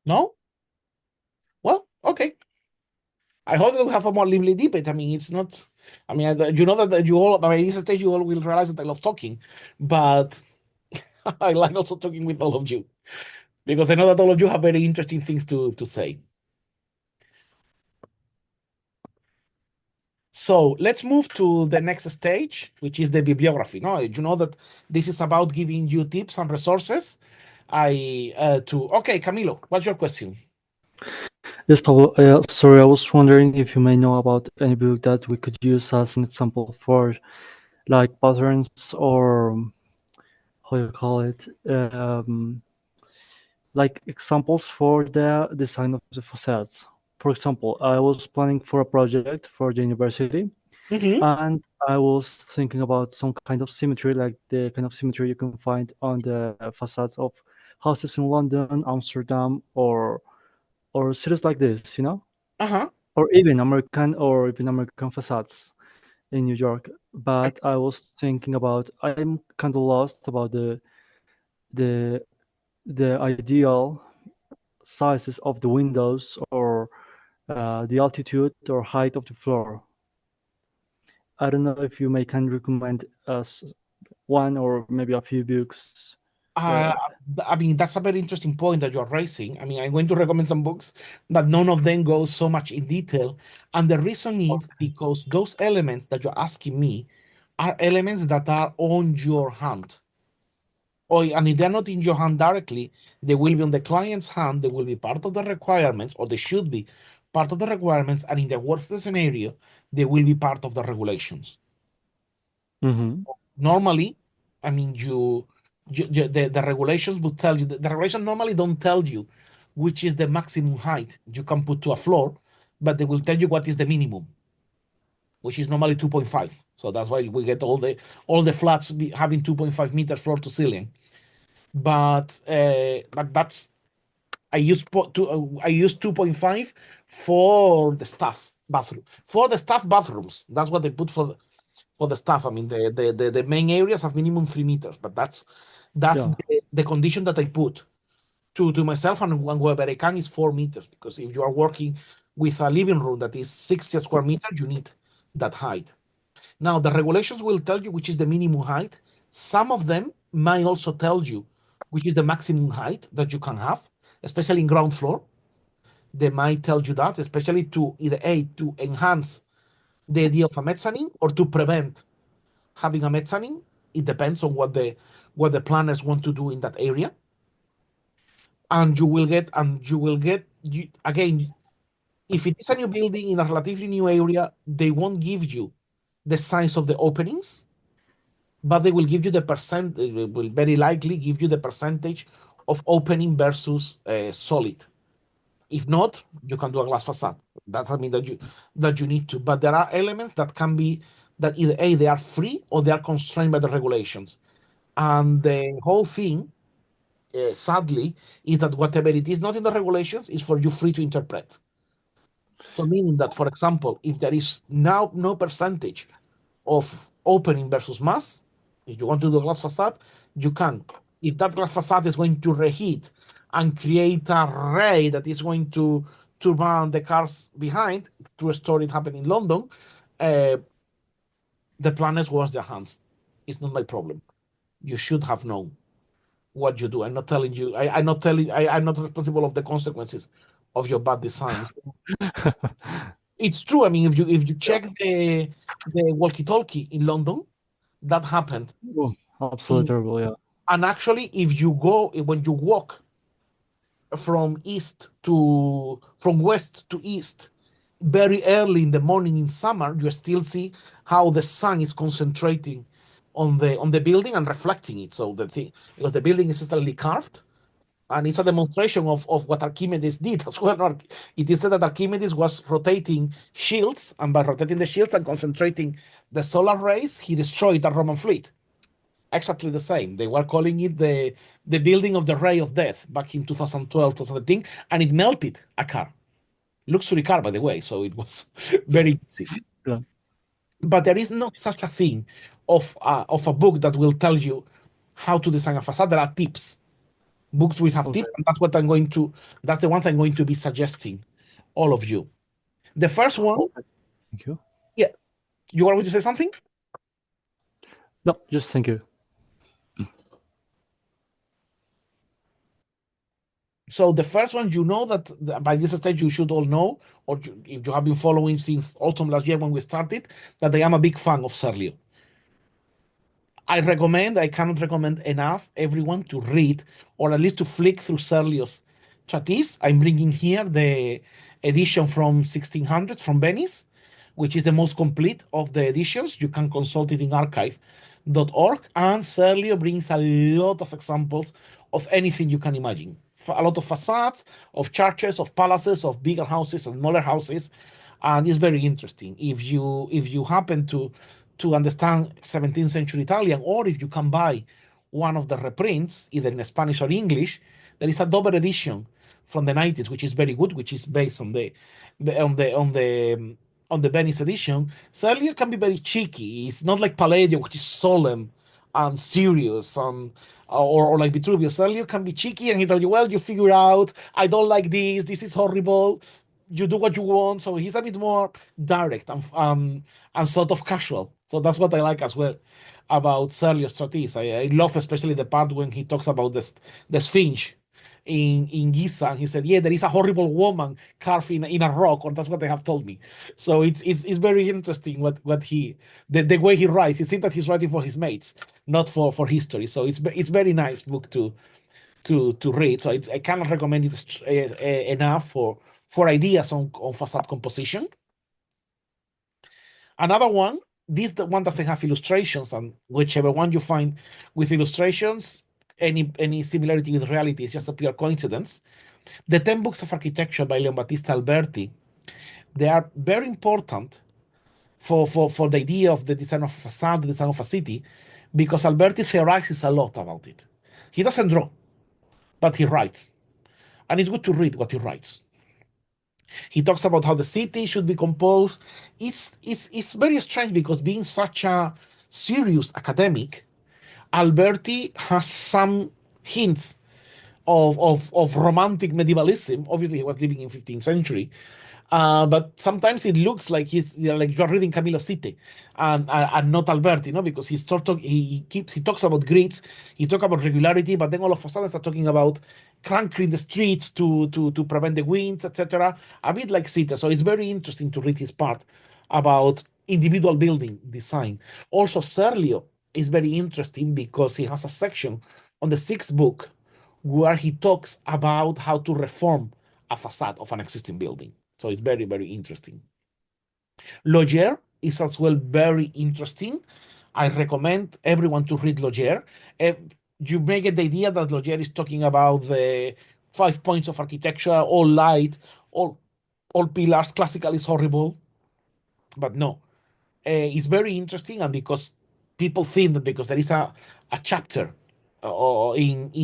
No? Well, okay. I hope that we have a more lively debate. I mean, it's not. I mean, you know that you all. I mean, this stage you all will realize that I love talking, but I like also talking with all of you because I know that all of you have very interesting things to say. So let's move to the next stage, which is the bibliography. No, you know that this is about giving you tips and resources. Okay, Camilo, what's your question? Yes, Pablo. Sorry, I was wondering if you may know about any book that we could use as an example for like patterns or how you call it, like examples for the design of the facades. For example, I was planning for a project for the university, Mm-hmm. and I was thinking about some kind of symmetry, like the kind of symmetry you can find on the facades of houses in London, Amsterdam, or cities like this, Uh-huh. or even American facades in New York. But I was thinking about I'm kind of lost about the the ideal sizes of the windows or the altitude or height of the floor. I don't know if you may can recommend us one or maybe a few books. Uh, Uh, I mean, that's a very interesting point that you're raising. I mean, I'm going to recommend some books, but none of them go so much in detail. And the reason is because those elements that you're asking me are elements that are on your hand. And if they're not in your hand directly, they will be on the client's hand. They will be part of the requirements, or they should be part of the requirements. And in the worst scenario, they will be part of the regulations. mhm. Normally, I mean, you The regulations would tell you, the regulation normally don't tell you which is the maximum height you can put to a floor, but they will tell you what is the minimum, which is normally 2.5. So that's why we get all the flats having 2.5 meters floor to ceiling. But that's I use 2.5 for the staff bathroom. For the staff bathrooms, that's what they put for the staff. I mean, the main areas have minimum 3 meters, but that's Yeah. the condition that I put to myself, and wherever I can is 4 meters, because if you are working with a living room that is 60 square meters, you need that height. Now, the regulations will tell you which is the minimum height. Some of them might also tell you which is the maximum height that you can have, especially in ground floor. They might tell you that, especially to either to enhance the idea of a mezzanine or to prevent having a mezzanine. It depends on what the planners want to do in that area. And again, if it is a new building in a relatively new area, they won't give you the size of the openings, but they will give you the percent. They will very likely give you the percentage of opening versus solid. If not, you can do a glass facade. That I mean that you need to. But there are elements that can be that either they are free or they are constrained by the regulations. And the whole thing, sadly, is that whatever it is not in the regulations is for you free to interpret. So meaning that, for example, if there is now no percentage of opening versus mass, if you want to do a glass facade, you can. If that glass facade is going to reheat and create a ray that is going to run the cars behind, true story, it happened in London, uh, the planners wash their hands. It's not my problem. You should have known what you do. I'm not telling you. I'm not telling. I'm not responsible of the consequences of your bad designs. It's true. I mean, if you check the walkie-talkie in London, that happened. Oh, absolutely In, terrible. Yeah. and actually, if you go when you walk from west to east, very early in the morning in summer, you still see how the sun is concentrating on the building and reflecting it. So the thing, because the building is slightly carved, and it's a demonstration of what Archimedes did as well. It is said that Archimedes was rotating shields, and by rotating the shields and concentrating the solar rays, he destroyed the Roman fleet. Exactly the same. They were calling it the building of the ray of death back in 2012, 2013, and it melted a car. Luxury car, by the way, so it was very easy. Yeah. But there is not such a thing of a book that will tell you how to design a facade. There are tips. Books will have Okay. tips, and that's the ones I'm going to be suggesting all of you. The first one, Okay. Thank you. yeah, you are going to say something? No, just thank you. So the first one, that by this stage you should all know, or if you have been following since autumn last year when we started, that I am a big fan of Serlio. I cannot recommend enough everyone to read or at least to flick through Serlio's treatise. I'm bringing here the edition from 1600 from Venice, which is the most complete of the editions. You can consult it in archive.org. And Serlio brings a lot of examples of anything you can imagine. A lot of facades, of churches, of palaces, of bigger houses and smaller houses, and it's very interesting. If you happen to understand 17th century Italian, or if you can buy one of the reprints, either in Spanish or English, there is a double edition from the 90s, which is very good, which is based on the Venice edition. Serlio can be very cheeky. It's not like Palladio, which is solemn and serious, or like Vitruvius. Serlio can be cheeky and he tell you, well, you figure out, I don't like this is horrible, you do what you want. So he's a bit more direct and sort of casual. So that's what I like as well about Serlio Stratis. I love especially the part when he talks about the Sphinx in Giza. He said, "Yeah, there is a horrible woman carved in a rock," or that's what they have told me. So it's very interesting the way he writes. It seems that he's writing for his mates, not for history. So it's very nice book to read. So I cannot recommend it enough for ideas on facade composition. Another one, the one doesn't have illustrations, and whichever one you find with illustrations, any similarity with reality is just a pure coincidence. The 10 books of architecture by Leon Alberti, they are very important for the idea of the design of a facade, the design of a city, because Alberti theorizes a lot about it. He doesn't draw, but he writes. And it's good to read what he writes. He talks about how the city should be composed. It's very strange because being such a serious academic, Alberti has some hints of romantic medievalism. Obviously, he was living in 15th century, but sometimes it looks like he's, you know, like you're reading Camilo Cite and not Alberti, because he talks about grids, he talks about regularity, but then all of a sudden start talking about cranking the streets to prevent the winds, etc. A bit like Cite. So it's very interesting to read his part about individual building design. Also, Serlio is very interesting because he has a section on the sixth book where he talks about how to reform a facade of an existing building. So it's very, very interesting. Logier is as well very interesting. I recommend everyone to read Logier. You may get the idea that Logier is talking about the 5 points of architecture, all light, all all pillars. Classical is horrible, but no, it's very interesting. And because people think that because there is a chapter or not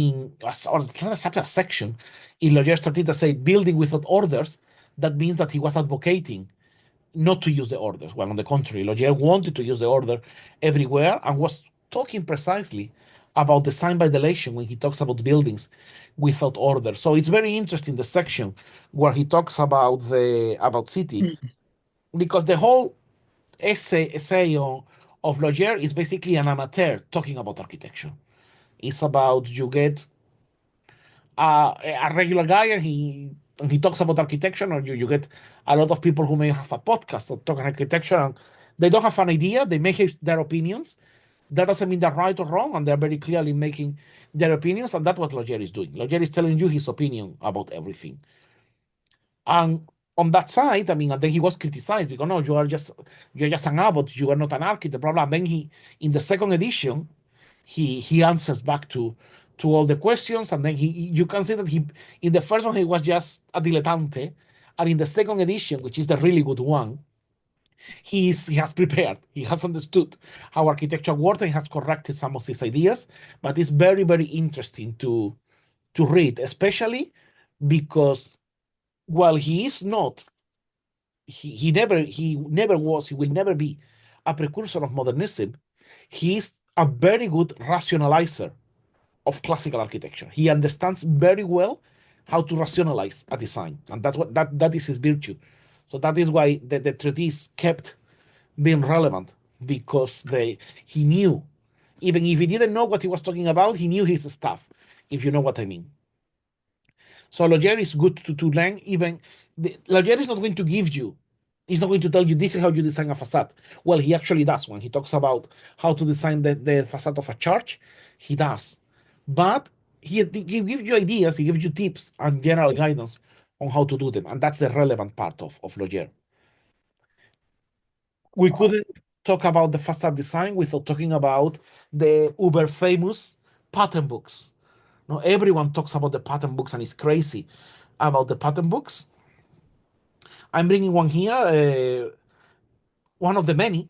a chapter, a section in Logier Statute that say building without orders, that means that he was advocating not to use the orders. Well, on the contrary, Logier wanted to use the order everywhere and was talking precisely about design by delation when he talks about buildings without order. So it's very interesting the section where he talks about city, because the whole essay of Logier is basically an amateur talking about architecture. It's about you get a regular guy and he talks about architecture, or you get a lot of people who may have a podcast that talk architecture and they don't have an idea. They make their opinions. That doesn't mean they're right or wrong, and they're very clearly making their opinions, and that's what Logier is doing. Logier is telling you his opinion about everything. And on that side, I mean, and then he was criticized because no, you're just an abbot, you are not an architect, blah blah. And then he, in the second edition, he answers back to all the questions, and then you can see that he, in the first one he was just a dilettante, and in the second edition, which is the really good one, he has prepared, he has understood how architecture works and has corrected some of his ideas. But it's very, very interesting to read, especially because while he is not, he never was, he will never be a precursor of modernism. He is a very good rationalizer of classical architecture. He understands very well how to rationalize a design, and that is his virtue. So that is why the treatise kept being relevant, because he knew, even if he didn't know what he was talking about, he knew his stuff, if you know what I mean. So Logier is good to learn. Even Logier is not going to give you, he's not going to tell you this is how you design a facade. Well, he actually does. When he talks about how to design the facade of a church, he does. But he gives you ideas, he gives you tips and general guidance on how to do them. And that's the relevant part of Logier. We couldn't talk about the facade design without talking about the uber famous pattern books. Now, everyone talks about the pattern books and is crazy about the pattern books. I'm bringing one here, one of the many.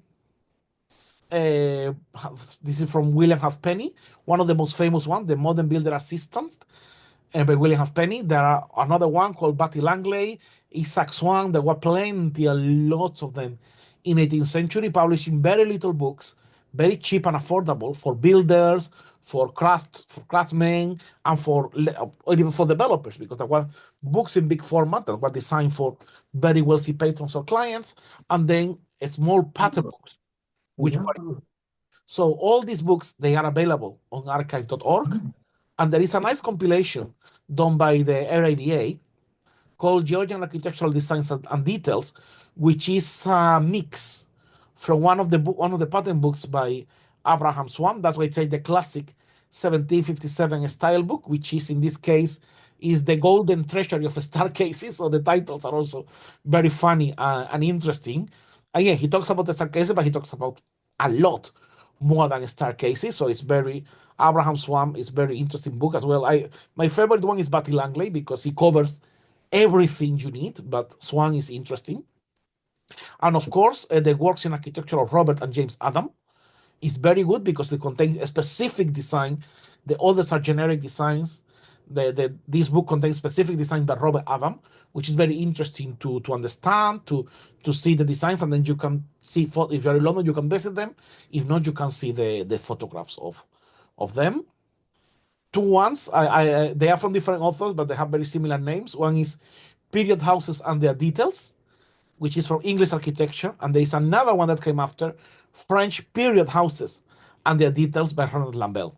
Uh, this is from William Halfpenny, one of the most famous ones, the Modern Builder Assistants by William Halfpenny. There are another one called Batty Langley, Isaac Swan. There were plenty, a lot of them in 18th century, publishing very little books, very cheap and affordable for builders, for craftsmen, and or even for developers, because there were books in big format that were designed for very wealthy patrons or clients, and then a small pattern books, which were, so all these books, they are available on archive.org. And there is a nice compilation done by the RIBA called Georgian Architectural Designs and Details, which is a mix from one of the pattern books by Abraham Swan. That's why it's the classic 1757 style book, which is in this case is the golden treasury of staircases. So the titles are also very funny and interesting. And yeah, he talks about the staircases, but he talks about a lot more than staircases. So it's very Abraham Swan is very interesting book as well. I My favorite one is Batty Langley because he covers everything you need, but Swan is interesting. And of course, the works in architecture of Robert and James Adam is very good because it contains a specific design. The others are generic designs. This book contains specific design by Robert Adam, which is very interesting to understand, to see the designs, and then you can see, if you're in London, you can visit them. If not, you can see the photographs of them. Two ones, they are from different authors, but they have very similar names. One is Period Houses and Their Details, which is from English architecture, and there is another one that came after, French Period Houses and Their Details by Ronald Lambert.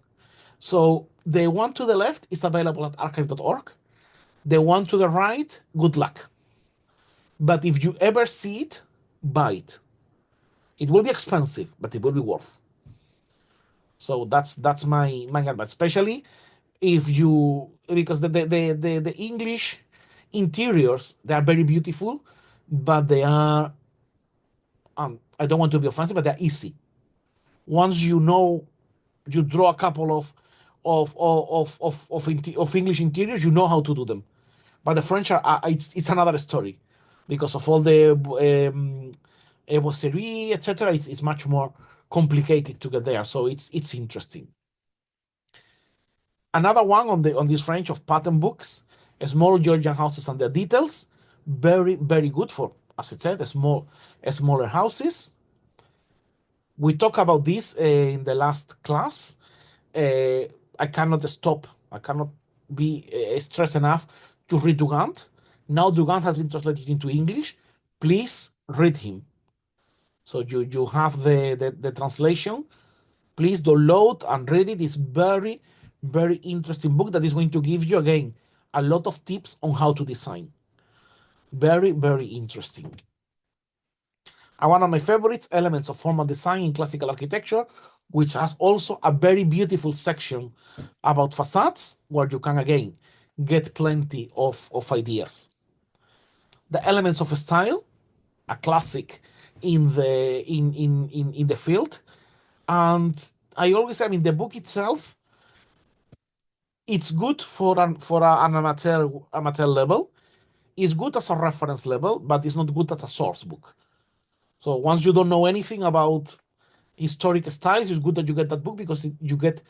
So the one to the left is available at archive.org. The one to the right, good luck. But if you ever see it, buy it. It will be expensive, but it will be worth. So that's my advice, especially if you, because the English interiors, they are very beautiful, but they are, I don't want to be offensive, but they're easy. Once you know, you draw a couple of English interiors, you know how to do them. But the French it's another story because of all the ébosserie, etc. It's much more complicated to get there. So it's interesting. Another one on this range of pattern books, small Georgian houses and their details, very very good for, as I said, smaller houses. We talked about this in the last class. uh, I cannot stop. I cannot be stressed enough to read Dugant. Now Dugant has been translated into English. Please read him. So you have the translation. Please download and read it. It's very very interesting book that is going to give you again a lot of tips on how to design. Very very interesting. And one of my favorites, Elements of Formal Design in Classical Architecture, which has also a very beautiful section about facades, where you can again get plenty of ideas. The Elements of Style, a classic in the field. And I always say, I mean, the book itself, it's good for an amateur level. It's good as a reference level, but it's not good as a source book. So once you don't know anything about historic styles, it's good that you get that book because you get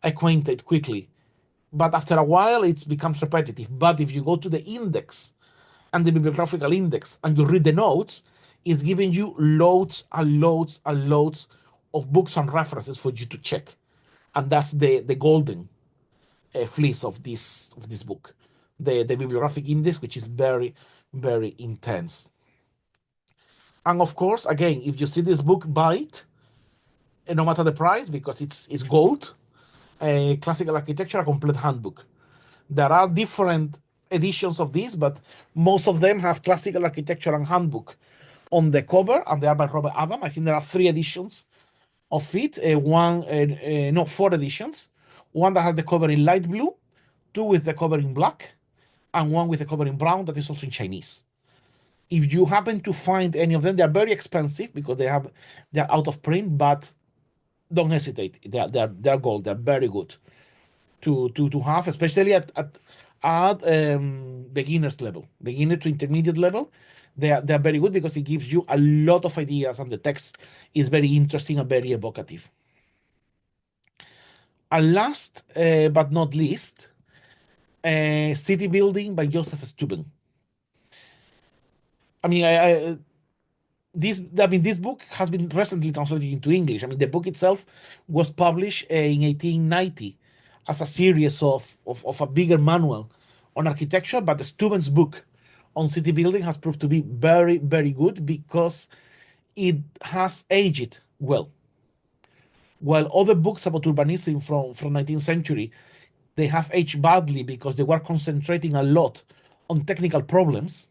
acquainted quickly. But after a while, it becomes repetitive. But if you go to the index and the bibliographical index and you read the notes, it's giving you loads and loads and loads of books and references for you to check. And that's the golden fleece of this book, the bibliographic index, which is very very intense. And of course, again, if you see this book, buy it, no matter the price, because it's gold. Classical Architecture, a complete handbook. There are different editions of this, but most of them have Classical Architecture and Handbook on the cover, and they are by Robert Adam. I think there are three editions of it. No, four editions. One that has the cover in light blue, two with the cover in black, and one with the cover in brown that is also in Chinese. If you happen to find any of them, they are very expensive because they're out of print, but don't hesitate. They're gold. They're very good to have, especially at beginners level, beginner to intermediate level. They're very good because it gives you a lot of ideas, and the text is very interesting and very evocative. And last but not least, City Building by Joseph Steuben. I mean, this book has been recently translated into English. I mean, the book itself was published in 1890 as a series of a bigger manual on architecture, but the student's book on city building has proved to be very, very good because it has aged well. While other books about urbanism from 19th century, they have aged badly because they were concentrating a lot on technical problems,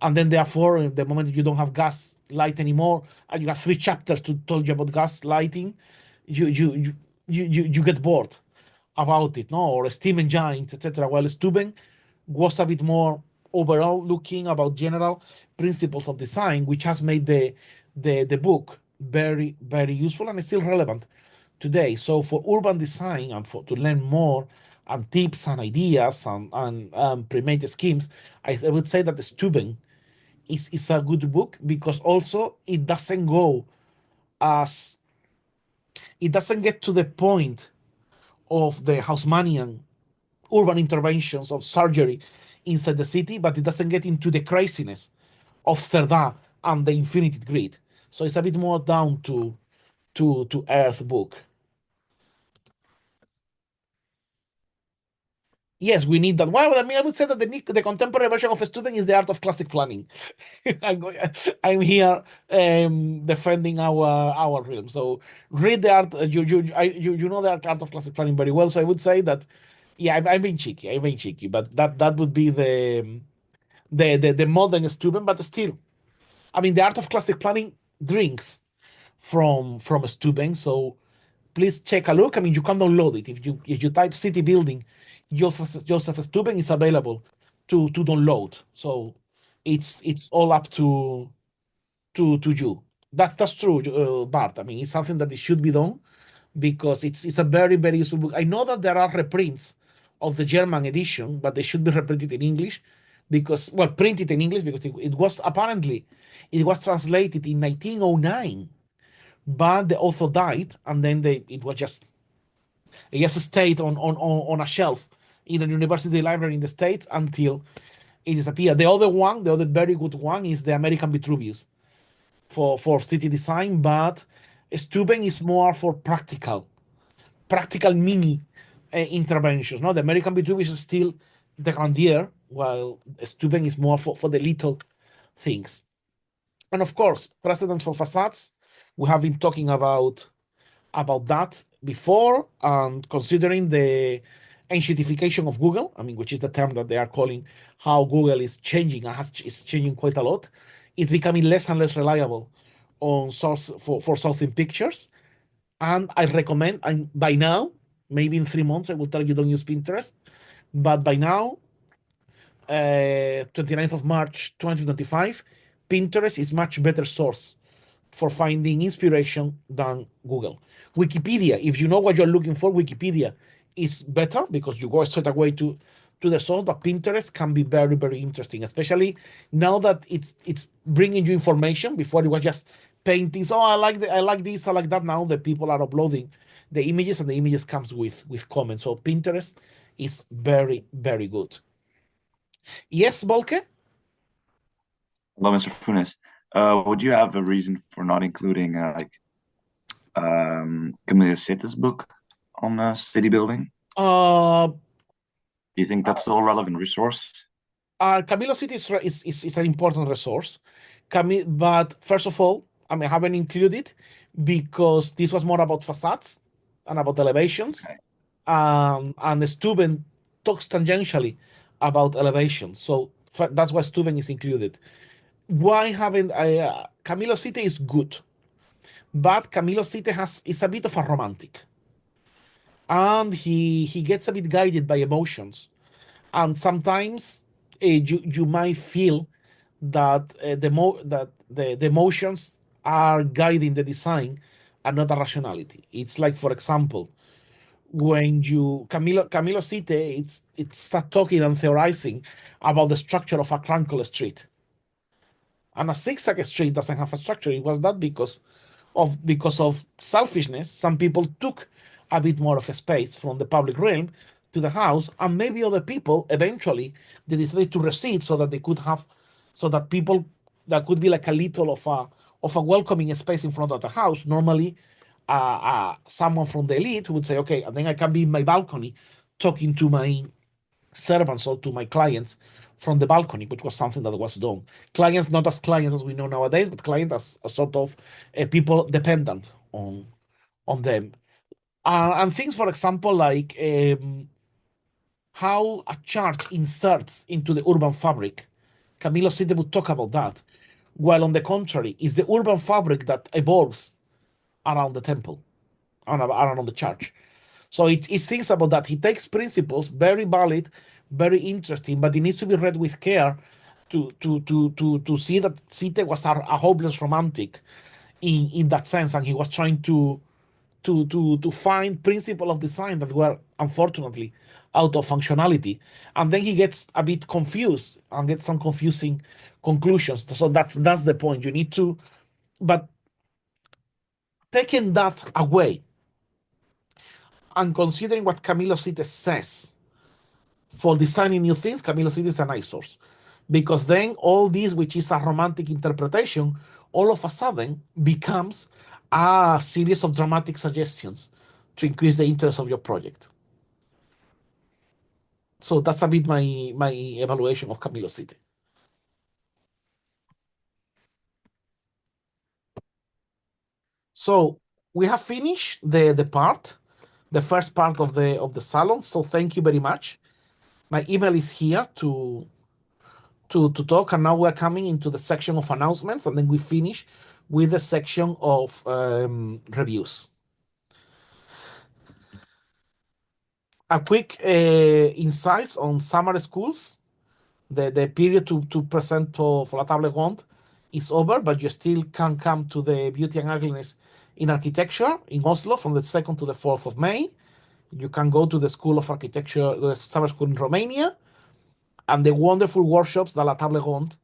and then therefore the moment you don't have gas light anymore and you have three chapters to tell you about gas lighting, you get bored about it, no, or steam engines, etc. While Steuben was a bit more overall looking about general principles of design, which has made the book very very useful and is still relevant today. So for urban design and for to learn more and tips and ideas and premade schemes, I would say that the Stuben is a good book because also as it doesn't get to the point of the Haussmannian urban interventions of surgery inside the city, but it doesn't get into the craziness of Sterdam and the infinity grid. So it's a bit more down to earth book. Yes, we need that. Well, I mean, I would say that the contemporary version of Stuben is the art of classic planning. I'm, going, I'm here defending our realm. So read the art. You know the art of classic planning very well. So I would say that, yeah, I'm being cheeky. I'm being cheeky, but that would be the modern Stuben. But still, I mean, the art of classic planning drinks from Stuben. So please check a look. I mean, you can download it if you type city building. Joseph Steuben is available to download. So it's all up to you. That's true, Bart. I mean, it's something that it should be done because it's a very useful book. I know that there are reprints of the German edition, but they should be reprinted in English because well, printed in English because it was apparently it was translated in 1909, but the author died, and then it just stayed on a shelf in a university library in the States until it disappeared. The other very good one, is the American Vitruvius for city design, but Steuben is more for practical mini interventions. No, the American Vitruvius is still the grandeur, while Steuben is more for the little things. And of course, precedents for facades. We have been talking about that before, and considering the ancientification of Google, I mean, which is the term that they are calling how Google is changing and is changing quite a lot, it's becoming less and less reliable on source for sourcing pictures. And I recommend, and by now, maybe in 3 months, I will tell you don't use Pinterest, but by now, 29th of March 2025, Pinterest is much better source for finding inspiration than Google. Wikipedia, if you know what you're looking for, Wikipedia is better because you go straight away to the source. But Pinterest can be very interesting, especially now that it's bringing you information. Before it was just paintings. Oh, I like this, I like that. Now the people are uploading the images, and the images comes with comments. So Pinterest is very good. Yes, Volke? Hello, Mr. Funes. Would you have a reason for not including Camille Sita's book on city building? Uh, Do you think that's still a relevant resource? Camilo City is an important resource. But first of all, I mean, I haven't included because this was more about facades and about elevations. Okay. And Stuben talks tangentially about elevations. So that's why Stuben is included. Why haven't I? Camilo City is good, but Camilo City is a bit of a romantic, and he gets a bit guided by emotions, and sometimes you might feel that the emotions are guiding the design and not a rationality. It's like, for example, when Camilo Cite, it's start talking and theorizing about the structure of a crankle street, and a zigzag street doesn't have a structure. It was that because of selfishness. Some people took a bit more of a space from the public realm to the house, and maybe other people eventually they decided to recede so that they could have, so that people that could be like a little of a welcoming space in front of the house. Normally, someone from the elite would say, okay, and then I can be in my balcony talking to my servants or to my clients from the balcony, which was something that was done. Clients, not as clients as we know nowadays, but clients as a sort of people dependent on them. And things, for example, like how a church inserts into the urban fabric. Camilo Cite would talk about that. While on the contrary, it's the urban fabric that evolves around the temple, around the church. So it thinks about that. He takes principles, very valid, very interesting, but it needs to be read with care to see that Cite was a hopeless romantic in that sense, and he was trying to find principle of design that were unfortunately out of functionality, and then he gets a bit confused and gets some confusing conclusions. So that's the point. You need to, but taking that away and considering what Camilo Cites says for designing new things, Camilo Cites is an eye source, because then all this, which is a romantic interpretation, all of a sudden becomes a series of dramatic suggestions to increase the interest of your project. So that's a bit my evaluation of Camilo City. So we have finished the first part of the salon. So thank you very much. My email is here to talk, and now we're coming into the section of announcements, and then we finish with the section of reviews. A quick insights on summer schools. The period to present for La Table Ronde is over, but you still can come to the Beauty and Ugliness in Architecture in Oslo from the 2nd to the 4th of May. You can go to the School of Architecture, the summer school in Romania, and the wonderful workshops that La Table Ronde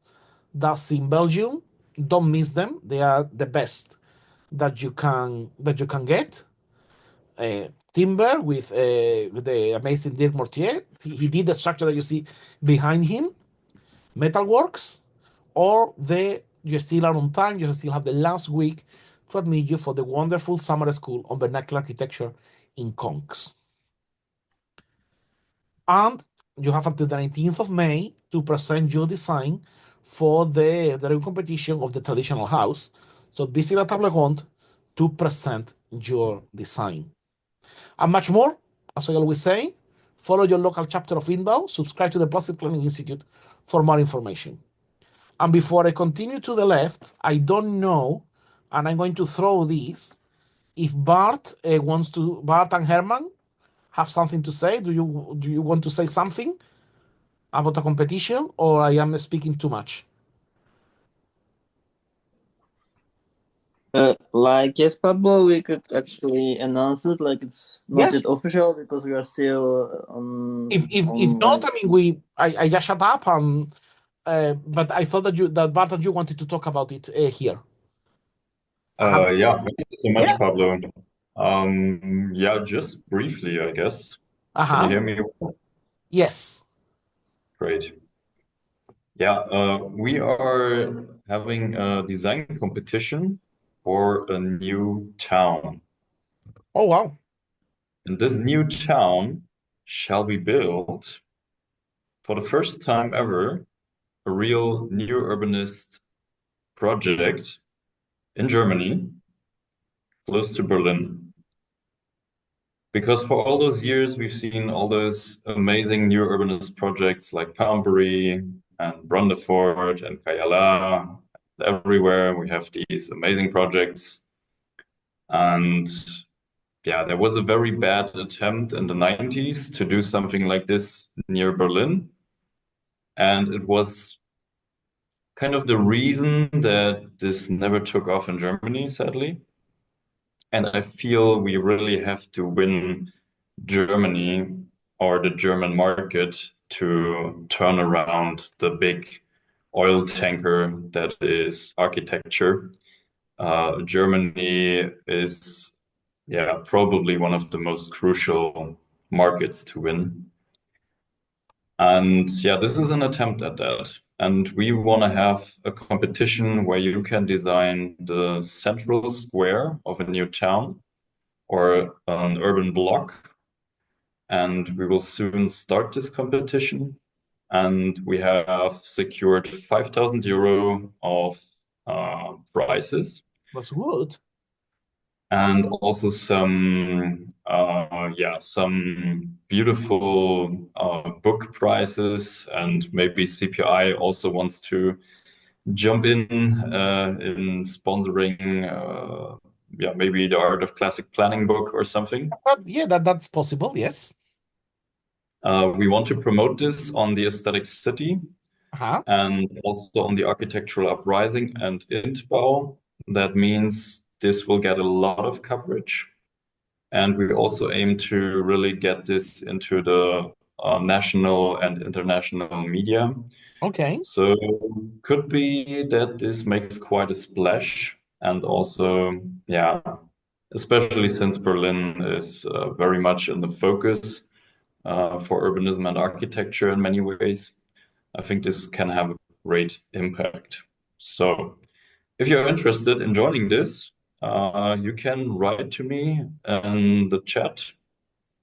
does in Belgium. Don't miss them; they are the best that you can get. Timber with the amazing Dirk Mortier. He did the structure that you see behind him. Metalworks, or you still are on time. You still have the last week to admit you for the wonderful summer school on vernacular architecture in Konks. And you have until the 19th of May to present your design for the competition of the traditional house. So visit La Table Ronde to present your design. And much more, as I always say, follow your local chapter of INBOW, subscribe to the Plastic Planning Institute for more information. And before I continue to the left, I don't know, and I'm going to throw this. If Bart and Herman have something to say. Do you want to say something about the competition, or I am speaking too much? Like, yes, Pablo, we could actually announce it. Like, it's not Yes. yet official because we are still on. If not, like, I mean, I just shut up, but I thought that Bart and you wanted to talk about it here. Yeah, thank you so much, Yeah. Pablo. Yeah, just briefly, I guess. Can you hear me? Yes. Great. Yeah, we are having a design competition for a new town. Oh, wow. And this new town shall be built for the first time ever, a real new urbanist project in Germany, close to Berlin. Because for all those years, we've seen all those amazing new urbanist projects like Palmbury and Brundefort and Kayala. Everywhere we have these amazing projects. And yeah, there was a very bad attempt in the 90s to do something like this near Berlin. And it was kind of the reason that this never took off in Germany, sadly. And I feel we really have to win Germany or the German market to turn around the big oil tanker that is architecture. Germany is, yeah, probably one of the most crucial markets to win. And yeah, this is an attempt at that. And we want to have a competition where you can design the central square of a new town or an urban block. And we will soon start this competition. And we have secured 5,000 euro of prizes. That's good. And also some beautiful book prizes, and maybe CPI also wants to jump in sponsoring maybe the Art of Classic Planning book or something. Yeah, that's possible. Yes. We want to promote this on the Aesthetic City and also on the Architectural Uprising and INTBAU. That means this will get a lot of coverage. And we also aim to really get this into the national and international media. Okay. So could be that this makes quite a splash. And also, yeah, especially since Berlin is very much in the focus for urbanism and architecture in many ways, I think this can have a great impact. So if you're interested in joining this, you can write to me in the chat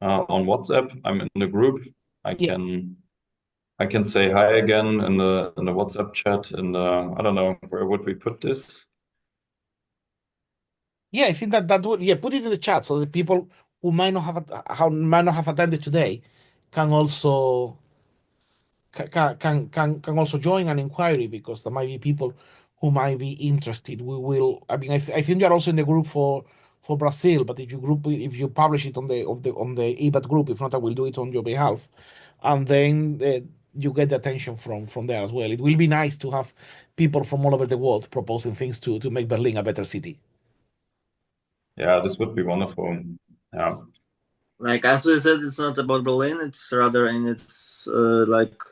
on WhatsApp. I'm in the group. I Yeah. can say hi again in the WhatsApp chat. And I don't know, where would we put this? Yeah, I think that would, yeah, put it in the chat so the people who might not have attended today can also can also join an inquiry, because there might be people who might be interested. We will. I mean, I think you're also in the group for Brazil, but if you publish it on the eBat group, if not, I will do it on your behalf, and then you get the attention from there as well. It will be nice to have people from all over the world proposing things to make Berlin a better city. Yeah, this would be wonderful. Yeah. Like as you said, it's not about Berlin. It's rather in its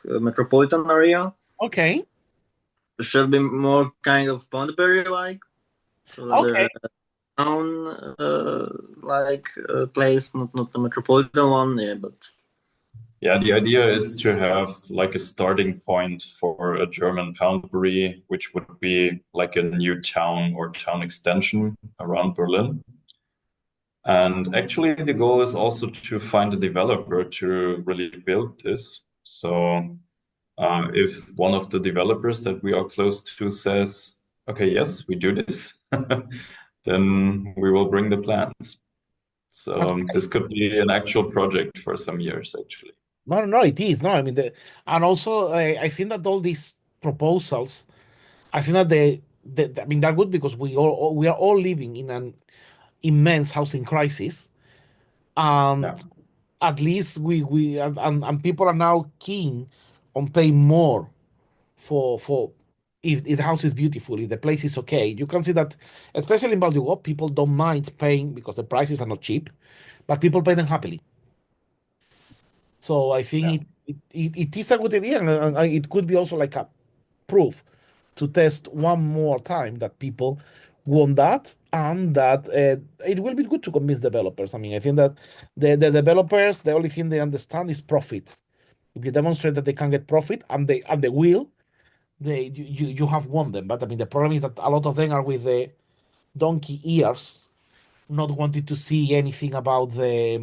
metropolitan area. Okay. It should be more kind of Pondberry like, so rather Okay. town place, not the metropolitan one. Yeah, but Yeah, the idea is to have like a starting point for a German boundary, which would be like a new town or town extension around Berlin. And actually, the goal is also to find a developer to really build this. So, if one of the developers that we are close to says, okay, yes, we do this, then we will bring the plans. So, this could be an actual project for some years, actually. No, no, no, it is. No, I mean, and also I think that all these proposals, I think that I mean, they're good because we are all living in an immense housing crisis, and Yeah. at least and people are now keen on paying more for if the house is beautiful, if the place is okay. You can see that, especially in Valdigo, people don't mind paying because the prices are not cheap, but people pay them happily. So I Yeah. think it is a good idea, and it could be also like a proof to test one more time that people want that, and that it will be good to convince developers. I mean, I think that the developers, the only thing they understand is profit. If you demonstrate that they can get profit, and they will, you have won them. But I mean, the problem is that a lot of them are with the donkey ears, not wanting to see anything about the.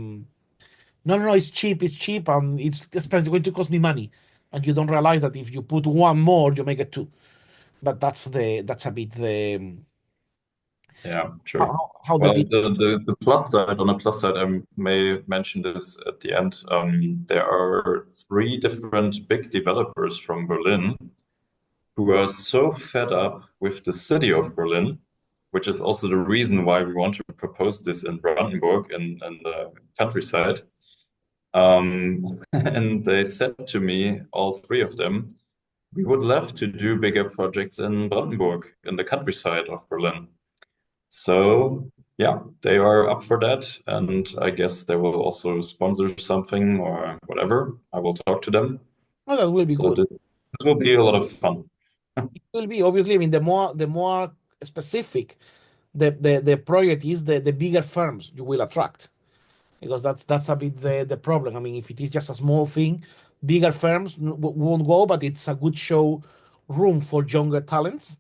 No, no, no, it's cheap, and it's expensive, going to cost me money. And you don't realize that if you put one more, you make it two. But that's a bit Yeah, true. how the Well, big. the plus side, on the plus side, I may mention this at the end. There are three different big developers from Berlin who are so fed up with the city of Berlin, which is also the reason why we want to propose this in Brandenburg and the countryside. And they said to me, all three of them, we would love to do bigger projects in Brandenburg, in the countryside of Berlin. So yeah, they are up for that, and I guess they will also sponsor something or whatever. I will talk to them. Oh, that will be So good. this will be a lot of fun. It will be, obviously. I mean, the more specific the project is, the bigger firms you will attract, because that's a bit the problem. I mean, if it is just a small thing, bigger firms won't go, but it's a good show room for younger talents.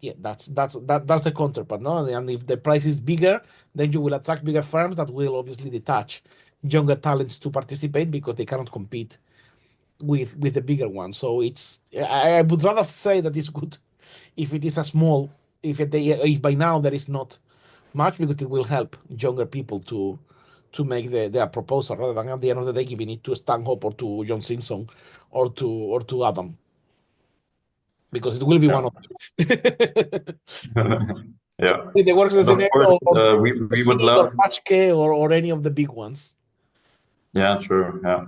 Yeah, that's the counterpart, no? And if the price is bigger, then you will attract bigger firms that will obviously detach younger talents to participate, because they cannot compete with the bigger one. So I would rather say that it's good if it is a small, if by now there is not much, because it will help younger people to make their proposal, rather than at the end of the day giving it to Stanhope or to John Simpson or to Adam, because it will be one Yeah. of them. Yeah. If it works as And an of course, or we would Sig or love. Patchke or any of the big ones. Yeah, true. Yeah.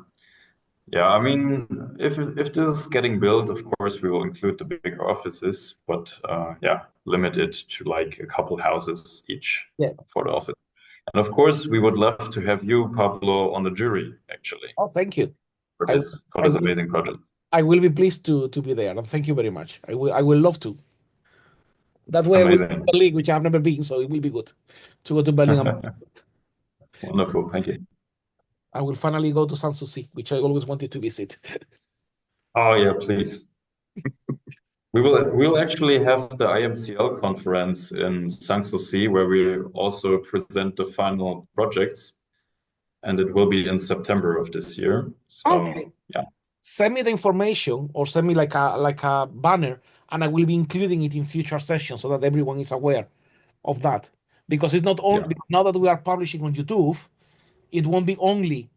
Yeah, I mean, if this is getting built, of course, we will include the bigger offices, but yeah, limit it to like a couple houses each Yeah. for the office. And of course, we would love to have you, Pablo, on the jury, actually, Oh, thank you. for I, this for I this will amazing project. I will be pleased to be there, and thank you very much. I will love to. That way I will go to Amazing. Berlin, which I have never been, so it will be good to go to Berlin. And Wonderful. Thank you. I will finally go to Sanssouci, which I always wanted to visit. Oh yeah, please. We'll actually have the IMCL conference in Sanssouci where we also present the final projects, and it will be in September of this year. Okay. So yeah. Send me the information or send me like a banner, and I will be including it in future sessions so that everyone is aware of that. Because it's not only Yeah. because now that we are publishing on YouTube, it won't be only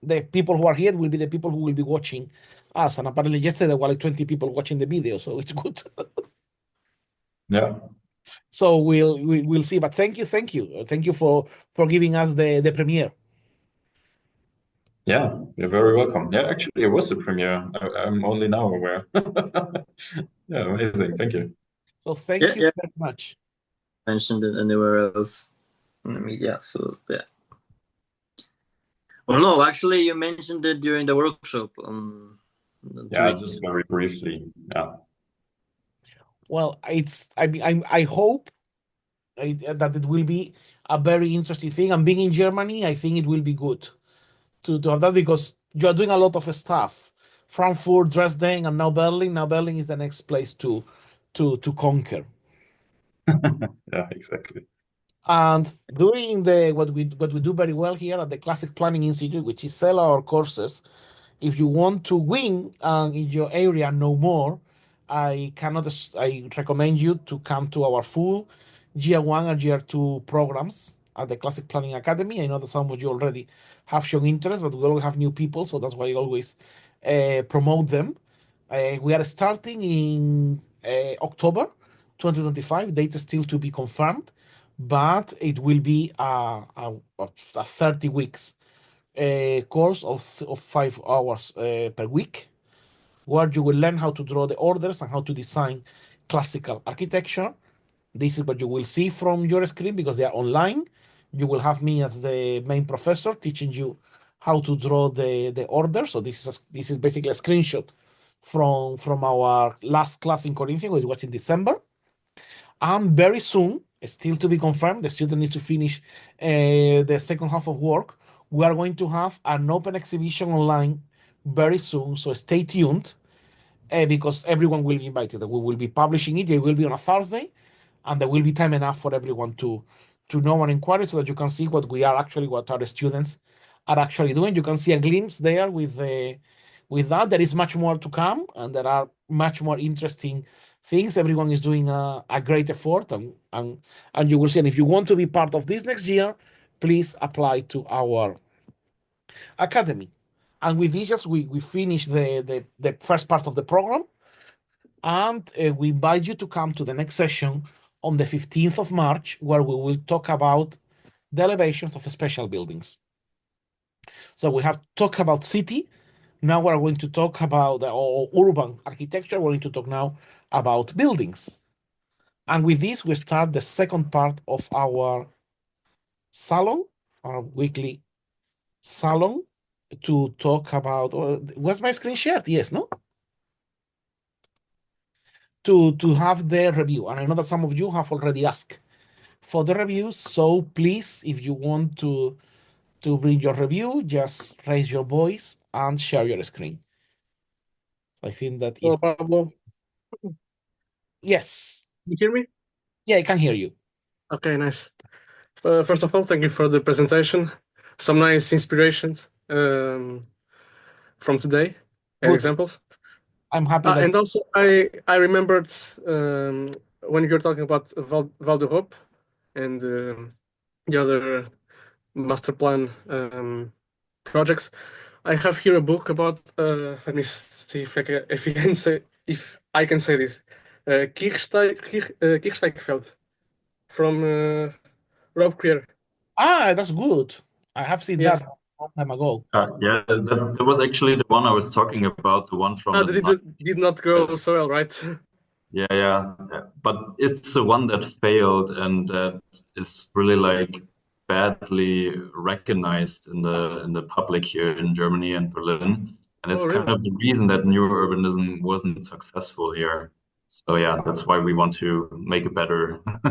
the people who are here, it will be the people who will be watching us. And apparently yesterday there were like 20 people watching the video, so it's good. Yeah. So we'll see. But thank you for giving us the premiere. Yeah, you're very welcome. Yeah, actually, it was a premiere. I'm only now aware. Yeah, amazing. Thank you. So thank Yeah, you yeah. very much. Mentioned it anywhere else in the media. So yeah. Well, no, actually, you mentioned it during the workshop on two Yeah, weeks. just very briefly. Yeah. Well, I hope that it will be a very interesting thing. And being in Germany, I think it will be good to have that because you're doing a lot of stuff. Frankfurt, Dresden, and now Berlin. Now Berlin is the next place to conquer. Yeah, exactly. And doing the what we do very well here at the Classic Planning Institute, which is sell our courses. If you want to win in your area know more, I recommend you to come to our full Year 1 and Year 2 programs at the Classic Planning Academy. I know that some of you already have shown interest, but we always have new people, so that's why I always promote them. We are starting in October 2025. Date is still to be confirmed, but it will be a 30 weeks course of 5 hours per week, where you will learn how to draw the orders and how to design classical architecture. This is what you will see from your screen because they are online. You will have me as the main professor teaching you how to draw the order. So this is basically a screenshot from our last class in Corinthians, which was in December. And very soon, still to be confirmed, the student needs to finish the second half of work. We are going to have an open exhibition online very soon, so stay tuned because everyone will be invited. We will be publishing it. It will be on a Thursday, and there will be time enough for everyone to know and inquire so that you can see what our students are actually doing. You can see a glimpse there with that. There is much more to come, and there are much more interesting things. Everyone is doing a great effort, and you will see. And if you want to be part of this next year, please apply to our academy. And with this, just we finish the first part of the program, and we invite you to come to the next session on the 15th of March, where we will talk about the elevations of special buildings. So we have talked about city. Now we're going to talk about urban architecture. We're going to talk now about buildings. And with this, we start the second part of our salon, our weekly salon, to talk about. Was my screen shared? Yes, no? To have the review. And I know that some of you have already asked for the reviews. So please, if you want to bring your review, just raise your voice and share your screen. I think that Hello, Pablo. yes, You hear me? yeah, I can hear you. Okay, nice. First of all, thank you for the presentation. Some nice inspirations from today and Good. examples. I'm happy that And also, I remembered when you were talking about Val d'Europe and the other master plan projects. I have here a book about. Let me see if I can say this. Kirchsteigfeld from Rob Creer. that's good. I have seen Yeah. that a long time ago. Yeah, that was actually the one I was talking about, the one from the Did not go so well, right? yeah. But it's the one that failed and that is really like badly recognized in the public here in Germany and Berlin. And it's Oh, kind really? of the reason that new urbanism wasn't successful here. So yeah, that's why we want to make a better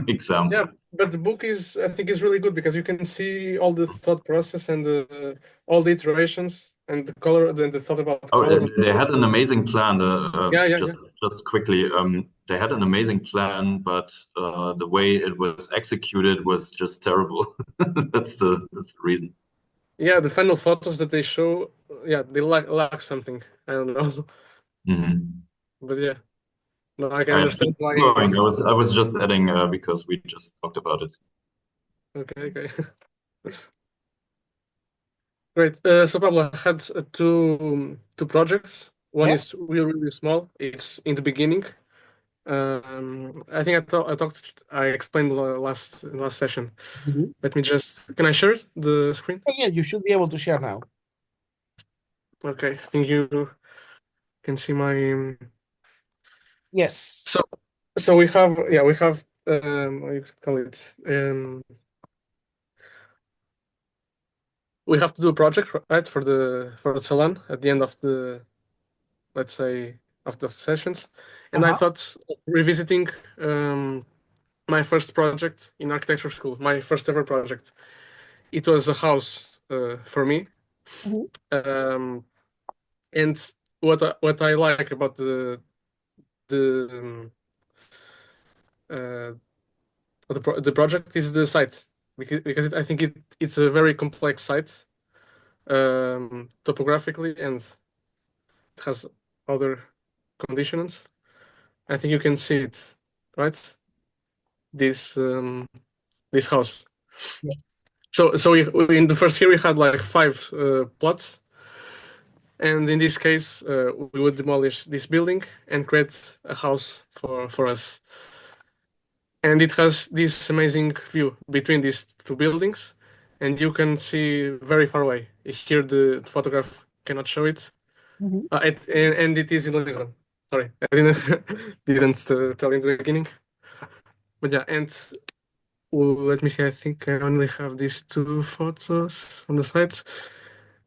example. Yeah, but the book is, I think, is really good because you can see all the thought process and all the iterations and the color, the thought about Oh, color. they had an amazing plan. Yeah. Just quickly, they had an amazing plan, but the way it was executed was just terrible. That's the reason. Yeah, the final photos that they show, yeah, they lack something. I don't know, Mhm. but yeah, no, I can All right, understand why keep going. it's I was just adding because we just talked about it. okay. Great. So Pablo, I had two projects. One Yeah. is really small. It's in the beginning. I think I explained last session. Mhm. Let me just, can I share the screen? Yeah, you should be able to share now. Okay, I think you can see my. Yes. So we have, yeah, we have what do you call it? We have to do a project, right, for the salon at the end of the, let's say, of the sessions, and I Uh-huh. thought revisiting my first project in architecture school, my first ever project. It was a house for me. Mhm. And what I like about the uh, the project is the site, because I think it's a very complex site, topographically, and it has other conditions. I think you can see it, right? This house. Yeah. So in the first year we had like five plots, and in this case we would demolish this building and create a house for us. And it has this amazing view between these two buildings, and you can see very far away. Here the photograph cannot show it, Mhm. and it is in Lisbon. Sorry, I didn't didn't tell in the beginning, but yeah. And let me see. I think I only have these two photos on the sides.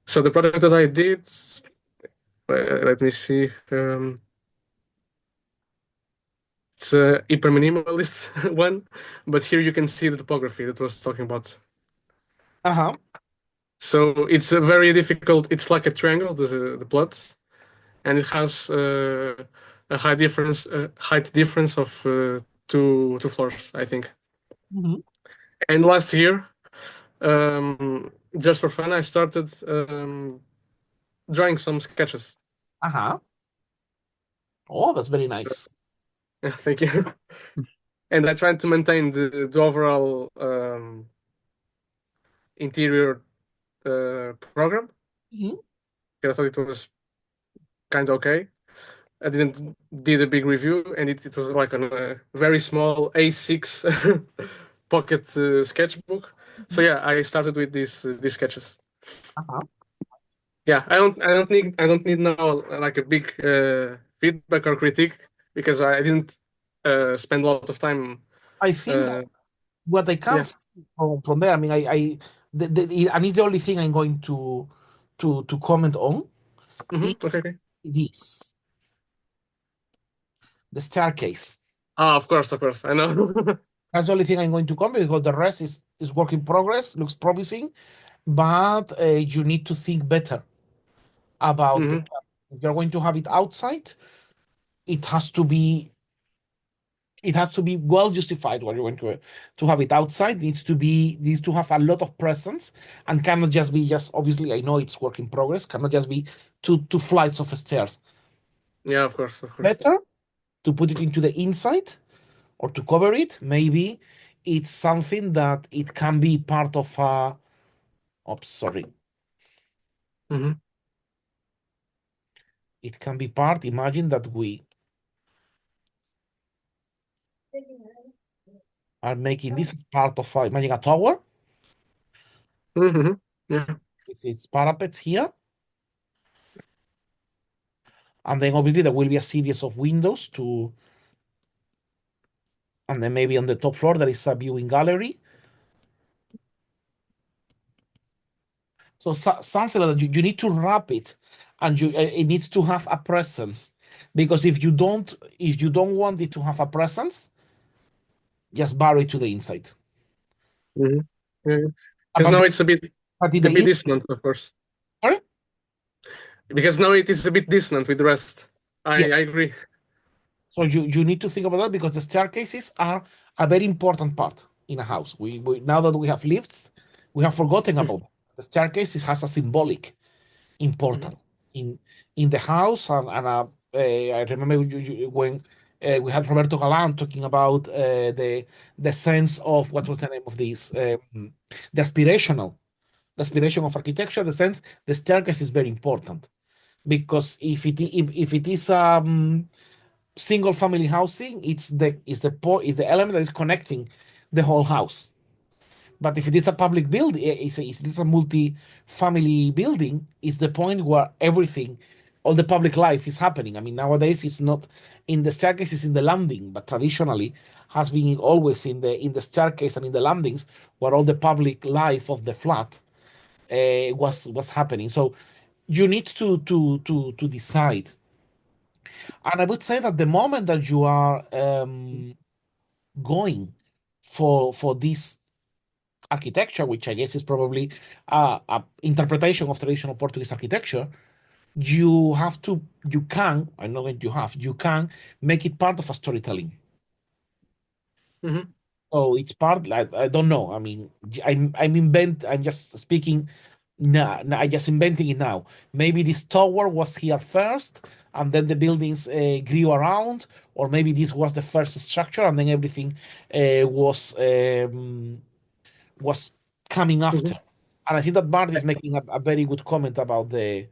So the project that I did, let me see. It's a hyper minimalist one, but here you can see the topography that I was talking about. Uh-huh. So it's a very difficult. It's like a triangle, the plot, and it has a height difference of two floors, I think. Mhm. And last year, just for fun, I started drawing some sketches. Uh-huh. Oh, that's very nice. Yeah, thank you. And I tried to maintain the overall interior program. Mhm. I thought it was kind of okay. I didn't did a big review, and it was like on a very small A6 pocket sketchbook. So yeah, I started with these sketches. Uh-huh. Yeah, I don't need now like a big feedback or critique, because I didn't spend a lot of time. I think Uh, what I can yeah. see from there, I mean, and it's the only thing I'm going to comment on is Okay. Okay. this, the staircase. Ah, of course, I know. That's the only thing I'm going to comment, because the rest is work in progress, looks promising, but you need to think better about the, hmm if you're going to have it outside, it has to be it has to be well justified what you're going to have it outside. Needs to have a lot of presence, and cannot just be, just obviously I know it's work in progress, cannot just be two flights of stairs. Yeah, of course, of course. Better to put it into the inside, or to cover it. Maybe it's something that it can be part of a, oh, sorry, hmm it can be part, imagine that we are making this as part of a, imagine a tower hmm Yeah. with its parapets here, and then obviously there will be a series of windows to, and then maybe on the top floor there is a viewing gallery, So, something like that, you need to wrap it, and it needs to have a presence. Because if you don't want it to have a presence, just bury it to the inside. Hmm. Yeah. Because But now the, it's a bit but in a the bit in, dissonant, of course. sorry? Because now it is a bit dissonant with the rest. Yeah. I agree. So you need to think about that because the staircases are a very important part in a house. We now that we have lifts, we have forgotten about the staircases has a symbolic Mhm. importance in the house. I remember when we had Roberto Galan talking about the sense of what was the name of this the aspiration of architecture. The sense the staircase is very important because if it is single family housing, it's the element that is connecting the whole house. But if it is a public building, it's a multi-family building, it's the point where everything, all the public life is happening. I mean, nowadays it's not in the staircase, it's in the landing, but traditionally has been always in the staircase and in the landings where all the public life of the flat was happening. So you need to decide. And I would say that the moment that you are going for this architecture, which I guess is probably a interpretation of traditional Portuguese architecture, I know that you can make it part of a storytelling. Mhm. So it's part, like, I don't know. I mean, I'm just speaking. No, I just inventing it now. Maybe this tower was here first, and then the buildings grew around, or maybe this was the first structure, and then everything was coming after. Mhm. And I think that Bart is making a very good comment about the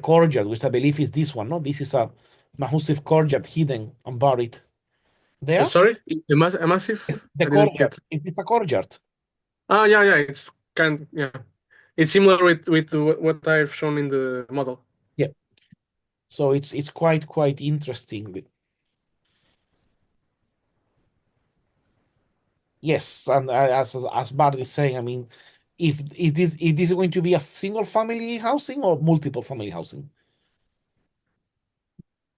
courtyard, which I believe is this one. No, this is a massive courtyard hidden and buried there. Sorry, a massive. The I didn't courtyard, get. it's a courtyard. Yeah, yeah. It's yeah. It's similar with what I've shown in the model. Yeah. So it's quite interesting. Yes, and as Bart is saying, I mean, if it is going to be a single family housing or multiple family housing,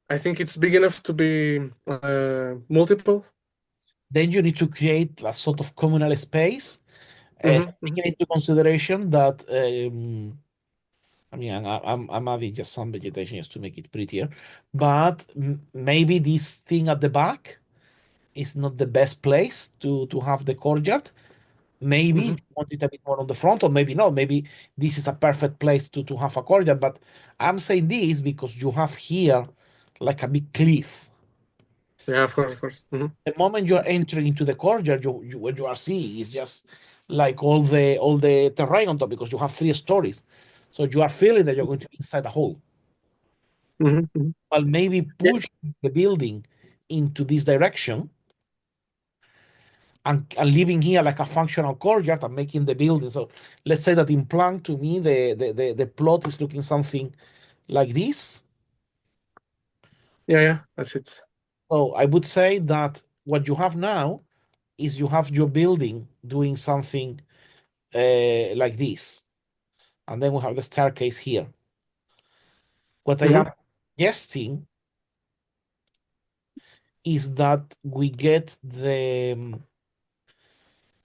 I think it's big enough to be multiple. then you need to create a sort of communal space, Hmm. taking into consideration that I mean, I'm adding just some vegetation just to make it prettier, but maybe this thing at the back is not the best place to have the courtyard. Maybe Hmm. you want it a bit more on the front, or maybe not. Maybe this is a perfect place to have a courtyard. But I'm saying this because you have here like a big cliff. Yeah, of course, of course. Hmm. The moment you are entering into the courtyard, what you are seeing is just like all the terrain on top because you have 3 stories. So you are feeling that you're going to be inside a hole. Hmm. Hmm. Well, maybe Yeah, push the building into this direction and leaving here like a functional courtyard and making the building. So let's say that in plan, to me, the plot is looking something like this. yeah, yeah. That's it. So I would say that what you have now is you have your building doing something like this. And then we have the staircase here. What I am Hmm. guessing is that we get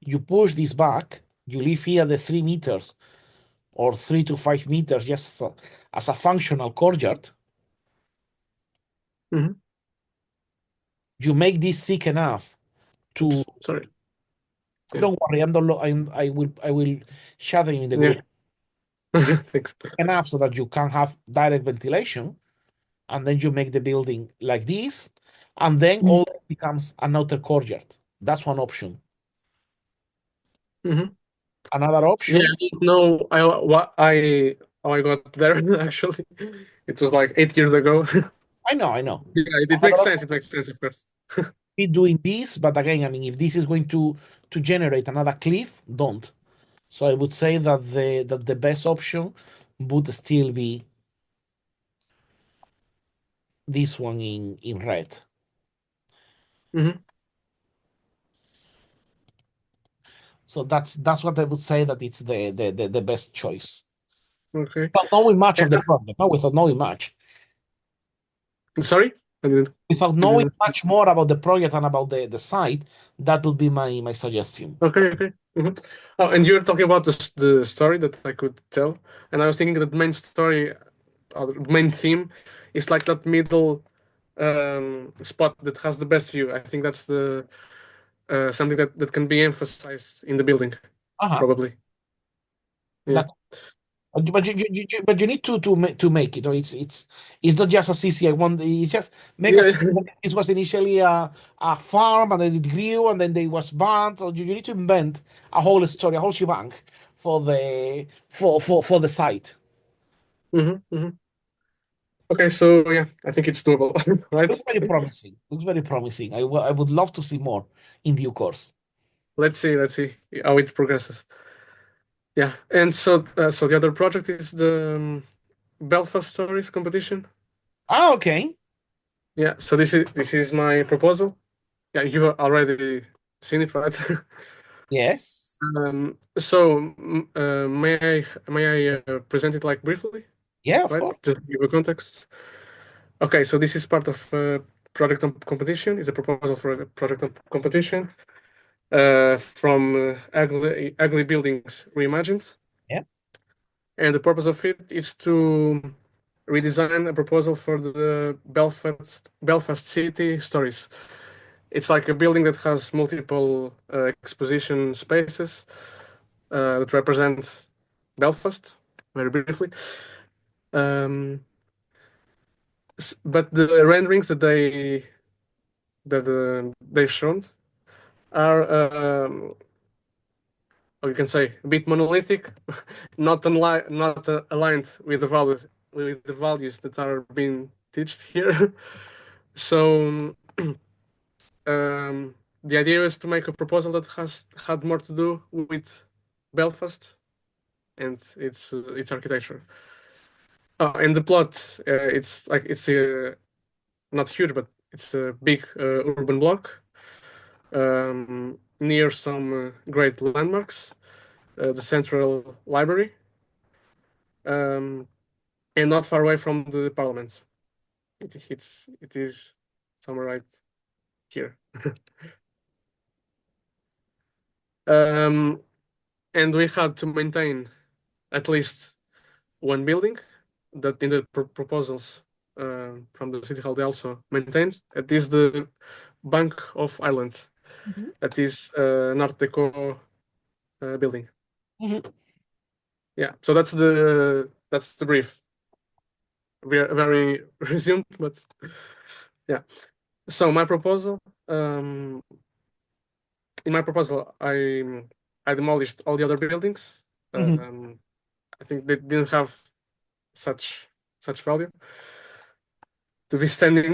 you push this back, you leave here the 3 meters or 3 to 5 meters just as a functional courtyard. Hmm. You make this thick enough to Oops, sorry. Yeah, don't worry, I will shut them in the yeah. group Thanks. enough so that you can have direct ventilation, and then you make the building like this, and then all becomes an outer courtyard. That's one option. Hmm. Another Yeah, option, I don't know. How I got there actually. It was like 8 years ago. I know. Yeah, it makes Another sense. option It makes sense, of course. be doing this, but again, I mean, if this is going to generate another cliff, don't. So I would say that the best option would still be this one in red. Hmm. So that's what I would say that it's the best choice. Okay. Without knowing much of the Uh, project, no, without knowing much. Sorry, I didn't. Without I knowing didn't. much more about the project and about the site, that would be my suggestion. Okay, okay. Oh, and you're talking about the story that I could tell, and I was thinking that the main story, or the main theme, is like that middle spot that has the best view. I think that's the something that can be emphasized in the building, Uh-huh. probably. Yeah. That, but you need to make it. You know, it's not just a CCI one. It's just make Yeah. a this was initially a farm and then it grew and then they was banned. So you need to invent a whole story, a whole shebang for for the site. Hmm. Okay, so yeah, I think it's doable, right? Looks very promising. Looks very promising. I would love to see more in due course. Let's see how it progresses. Yeah, and so the other project is the Belfast Stories competition. Ah, okay. Yeah, so this is my proposal. Yeah, you've already seen it, right? Yes. So may I present it like briefly, Yeah, of right? course. Just to give a context. Okay, so this is part of project competition. It's a proposal for a project competition from ugly buildings reimagined. Yeah. And the purpose of it is to redesign a proposal for the Belfast City Stories. It's like a building that has multiple exposition spaces that represent Belfast, very briefly. But the renderings they've shown are or you can say a bit monolithic, not aligned with the values that are being taught here. So the idea is to make a proposal that has had more to do with Belfast and its architecture. Oh, and the plot, it's like it's not huge, but it's a big urban block near some great landmarks, the Central Library, um, and not far away from the Parliament. It is somewhere right here. And we had to maintain at least one building that in the proposals from the City Hall they also maintains. It is the Bank of Ireland. Mhm. That is an Art Deco building. Mhm. Yeah, so that's the brief. Very resumed, but yeah. So my proposal, in my proposal, I demolished all the other buildings. Mhm. I think they didn't have such value to be standing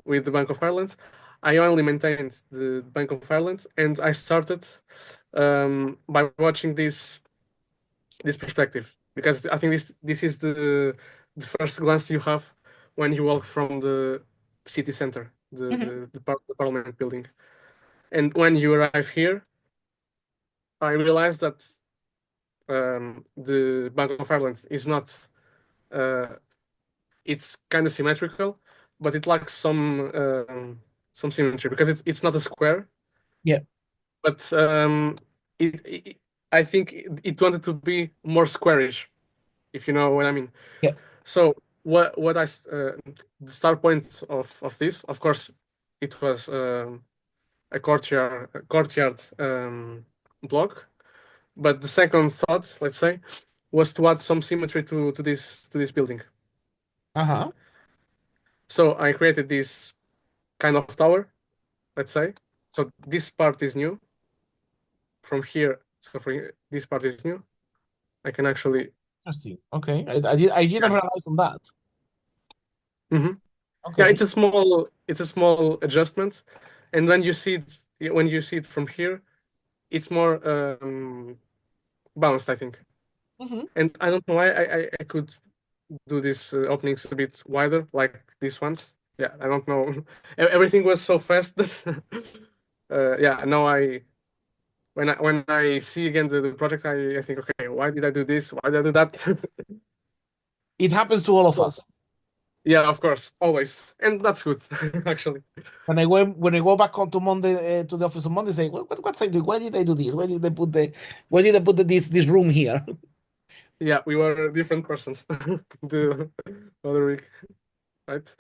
with the Bank of Ireland. I only maintained the Bank of Ireland, and I started by watching this perspective because I think this is the first glance you have when you walk from the city center, Mhm. the Parliament building, and when you arrive here, I realized that the Bank of Ireland is not. It's kind of symmetrical, but it lacks some symmetry because it's not a square, Yeah. but I think it wanted to be more squarish, if you know what I mean. Yeah. So the start point of this, of course, it was a courtyard block, but the second thought, let's say, was to add some symmetry to this building. Uh-huh. So I created this kind of tower, let's say. So this part is new. From here, so this part is new. I can actually. Interesting. Okay. I didn't realize on that. Mhm. Yeah, Okay. it's a small adjustment, and when you see it from here, it's more balanced, I think. Mhm. And I don't know why I could do these openings a bit wider, like these ones. Yeah, I don't know. Everything was so fast that yeah. Now when I see again the project, I think, okay, why did I do this? Why did I do that? It happens to all of us. Yeah, of course, always, and that's good, actually. When I go back on to Monday to the office on Monday, say, what's I do? Why did I do this? Why did I put this room here? Yeah, we were different persons the other week, right?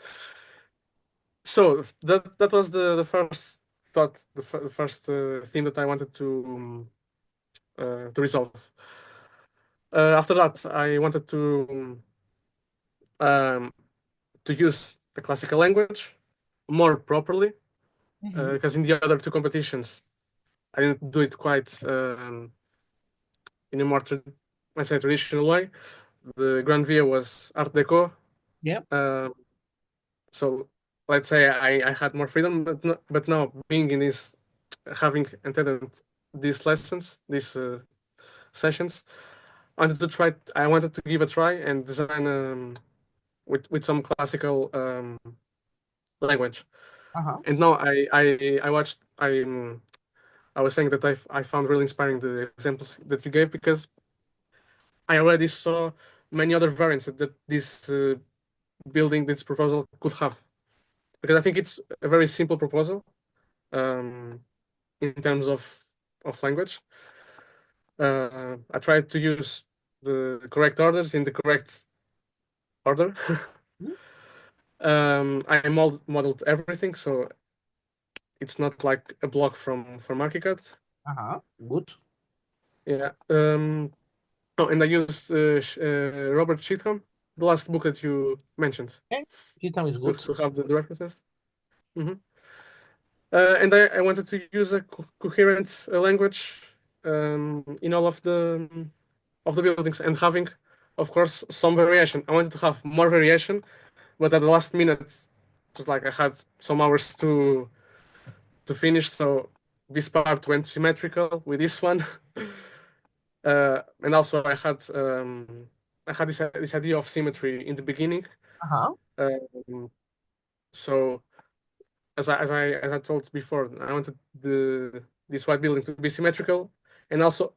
So that was the first thought, the first theme that I wanted to resolve. After that, I wanted um, to use the classical language more properly, because in the other two competitions, I didn't do it quite in a more, let's say, traditional way. The Grand Via was Art Deco. Yeah. So let's say I had more freedom, but now being in this, having attended these lessons, these sessions, I wanted to give a try and design with some classical language. And now I watched I was saying that I found really inspiring the examples that you gave, because I already saw many other variants that this building, this proposal could have, because I think it's a very simple proposal um, in terms of language. I tried to use the correct orders in the correct order. I modeled everything, so it's not like a block from ArchiCAD. Good. Yeah. Oh, and I used Robert Sheetham, the last book that you mentioned, Okay. System is good. to have the references. And I wanted to use a coherent language in all of the buildings, and having, of course, some variation. I wanted to have more variation, but at the last minute, it was like I had some hours to finish, so this part went symmetrical with this one. And also I had this idea of symmetry in the beginning. Um, so as I told before, I wanted this white building to be symmetrical, and also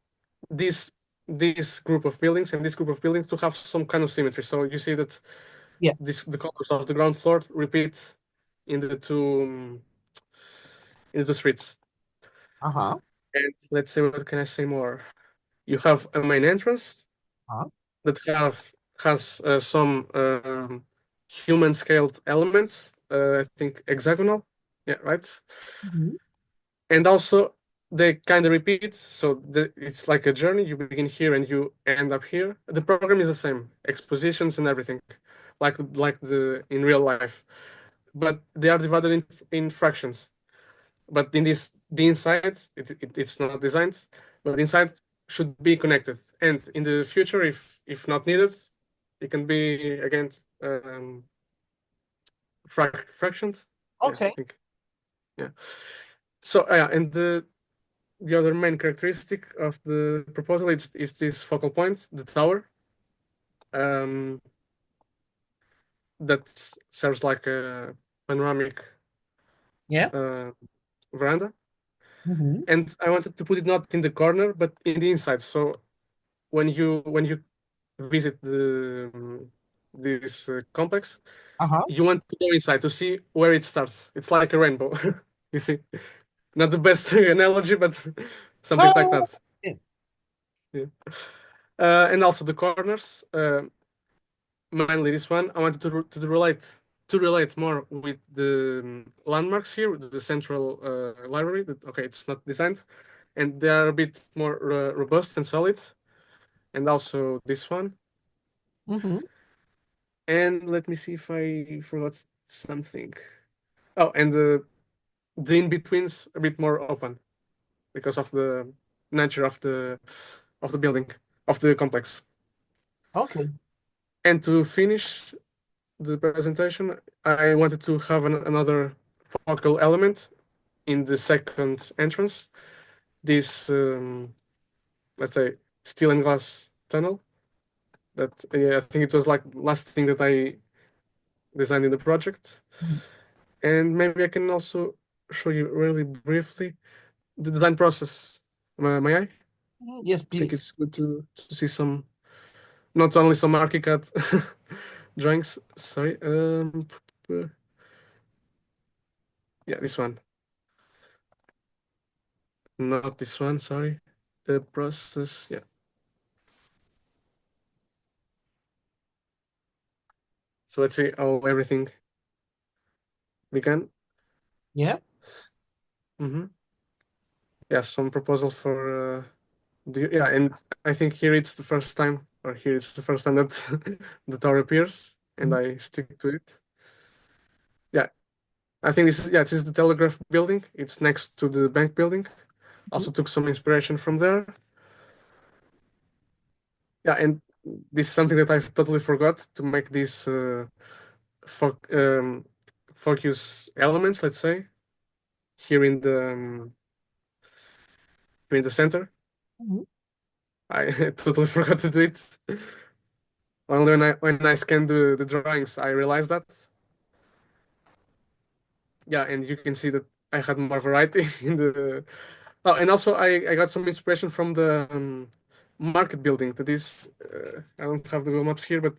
this this group of buildings and this group of buildings to have some kind of symmetry. So you see that Yeah. the colors of the ground floor repeat in the streets. And let's say, what can I say more? You have a main entrance that has some human scaled elements. I think hexagonal. Yeah, right. And also they kind of repeat, so it's like a journey. You begin here and you end up here. The program is the same, expositions and everything, like the in real life, but they are divided in fractions. But in the inside, it's not designed, but the inside should be connected. And in the future, if not needed, it can be again fractioned. Okay. I think. Yeah. So yeah, and the other main characteristic of the proposal is this focal point, the tower, that serves like a panoramic Yeah. veranda. And I wanted to put it not in the corner, but in the inside. So when you visit this complex, you want to go inside to see where it starts. It's like a rainbow, you see. Not the best analogy, but something like that. Yeah. Yeah. And also the corners, mainly this one, I wanted to relate more with the landmarks here, the central library. Okay, it's not designed, and they are a bit more robust and solid. And also this one. And let me see if I forgot something. Oh, and the in-betweens a bit more open because of the nature of the building, of the complex. Okay. And to finish the presentation, I wanted to have another focal element in the second entrance. This, let's say, steel and glass tunnel. That I think it was like last thing that I designed in the project. And maybe I can also show you really briefly the design process. May I? Yes, I think please. it's good to see some, not only some ArchiCAD drawings. Sorry. Yeah, this one. Not this one. Sorry. The process. Yeah. So let's see how everything began. Yeah. Mm-hmm. Yeah, some proposal for yeah, and I think here it's the first time, or here it's the first time that the tower appears, and I stick to it. Yeah, I think this is the Telegraph building. It's next to the bank building. Also took some inspiration from there. Yeah, and this is something that I totally forgot to make these fo focus elements, let's say, here in the center. Mhm. I totally forgot to do it. Only when I scanned the drawings, I realized that. Yeah, and you can see that I had more variety in the. Oh, and also I got some inspiration from the market building. That is, I don't have the Google Maps here, but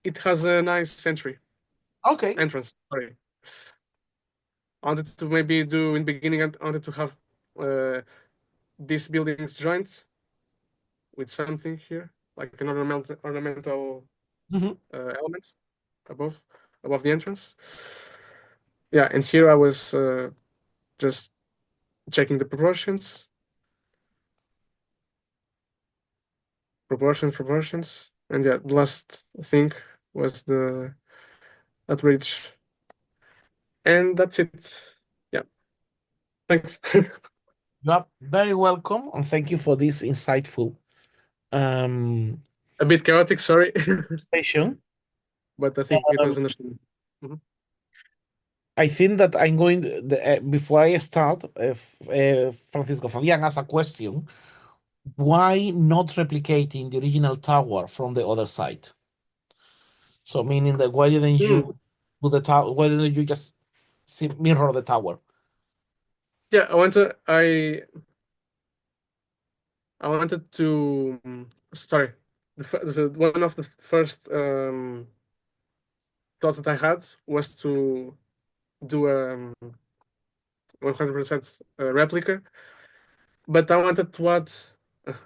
it has a nice entry Okay. entrance. Sorry, I wanted to maybe do in the beginning. I wanted to have uh, these buildings joined with something here, like an ornamental Mhm. element above above the entrance. Yeah, and here I was just checking the proportions, and yeah, the last thing was the outreach, and that's it. Yeah, thanks. You are very welcome, and thank you for this insightful um A bit chaotic, sorry, session. but I think it Um, was understandable. Mhm. I think that I'm going before I start, Francisco Fabian asked a question. Why not replicating the original tower from the other side? So meaning that why didn't Hmm. you do the tower? Why didn't you just mirror the tower? Yeah, I wanted to. Sorry, one of the first thoughts that I had was to do a 100% replica, but I wanted to add.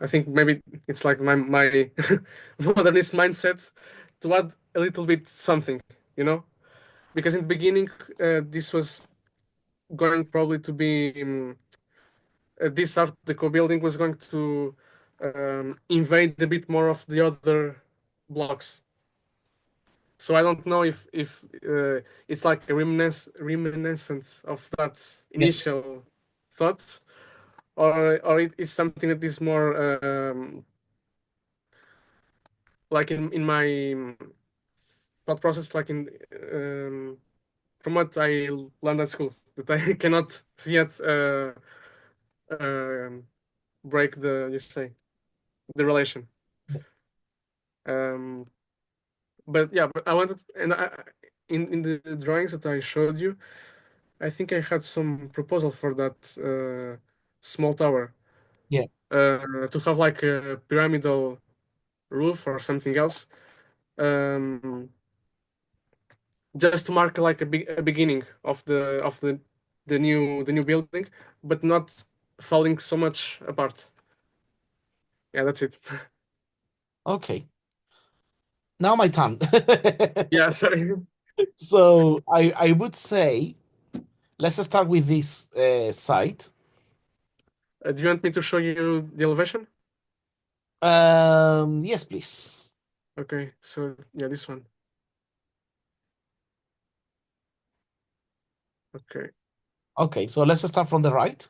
I think maybe it's like my modernist mindset to add a little bit something, you know, because in the beginning this was going probably to be this Art Deco building was going to invade a bit more of the other blocks. So I don't know if it's like a reminiscence of that Yeah, initial thought, or it is something that is more like in my thought process, like in from what I learned at school, that I cannot yet um break the you say the relation. Um, but yeah, but I wanted, and in the drawings that I showed you, I think I had some proposal for that small tower yeah. to have like a pyramidal roof or something else, um, just to mark like a beginning of the new building, but not falling so much apart. Yeah, that's it. Okay. Now my turn. Yeah, sorry. So I would say let's start with this site. Do you want me to show you the elevation? Yes, please. Okay, so yeah, this one. Okay. Okay, so let's start from the right.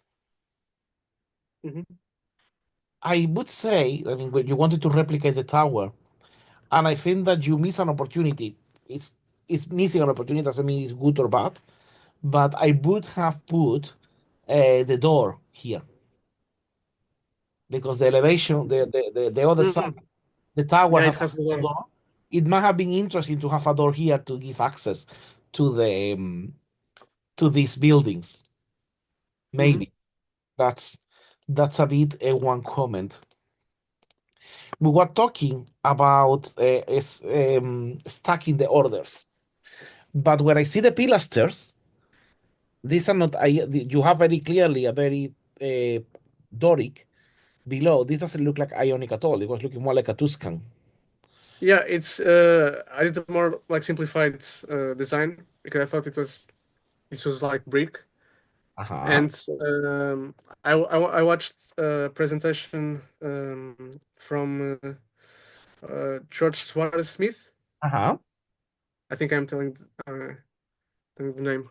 Hmm. I would say, I mean, when you wanted to replicate the tower, and I think that you miss an opportunity. It's it's missing an opportunity doesn't mean it's good or bad, but I would have put the door here because the elevation, the other side, Hmm. the tower Yeah, it has has the a door. door. It might have been interesting to have a door here to give access to the to these buildings. Hmm. Maybe that's That's a bit one comment. We were talking about stacking the orders, but when I see the pilasters, these are not. You have very clearly a very Doric below. This doesn't look like Ionic at all. It was looking more like a Tuscan. Yeah, it's I did a more like simplified design because I thought this was like brick. Uh-huh. And I watched a presentation from George Suarez Smith. Uh-huh. I think I'm telling the name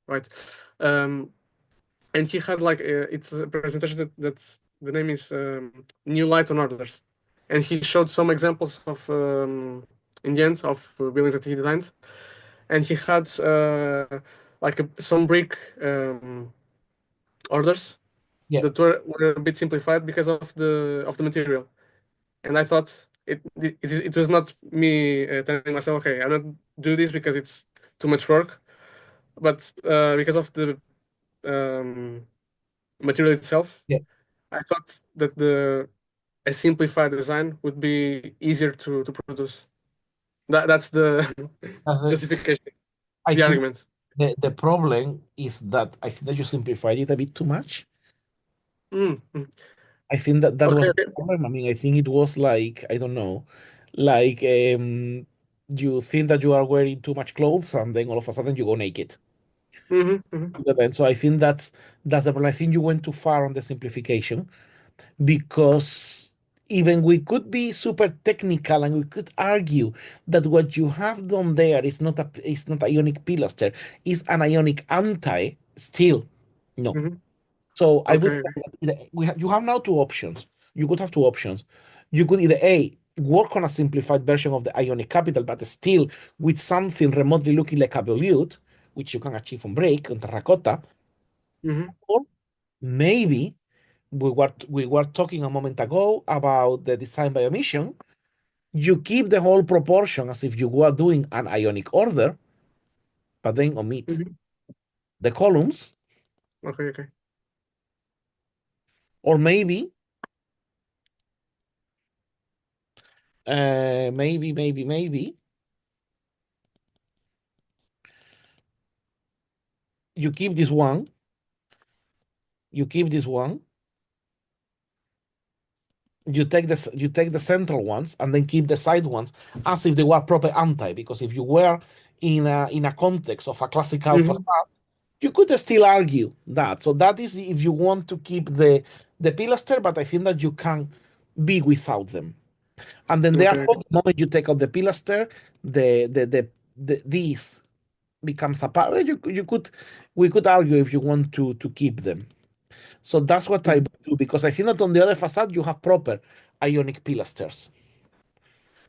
right. Um, and he had like it's a presentation that's the name is New Light on Orders, and he showed some examples of Indians of buildings that he designed, and he had like some brick orders Yeah. that were a bit simplified because of the material. And I thought it was not me telling myself, okay, I'm not do this because it's too much work, but because of the um, material itself, Yeah. I thought that the a simplified design would be easier to produce. That's the As a- justification, I the think argument. the problem is that I think that you simplified it a bit too much. Mm, mm. I think that that was Okay, the okay. problem. I mean, I think it was like, I don't know, like you think that you are wearing too much clothes and then all of a sudden you go naked. Hmm. So I think that's the problem. I think you went too far on the simplification because even we could be super technical and we could argue that what you have done there is not ionic pilaster, is an ionic anti still. No. Hmm. So I would Okay, say okay. that you have now two options. You could have two options. You could either A, work on a simplified version of the ionic capital, but still with something remotely looking like a volute, which you can achieve on break, on terracotta, Hmm. or maybe we were talking a moment ago about the design by omission. You keep the whole proportion as if you were doing an ionic order, but then omit Hmm. the columns, Okay, okay. or maybe you keep this one, you keep this one, you take the central ones and then keep the side ones as if they were proper anti. Because if you were in a context of a classical Hmm. facade, you could still argue that. So that is if you want to keep the pilaster, but I think that you can be without them. And then Okay, therefore, okay. the moment you take out the pilaster, these becomes a part. Well, you could we could argue if you want to keep them. So that's what I Mhm. do because I think that on the other facade you have proper ionic pilasters.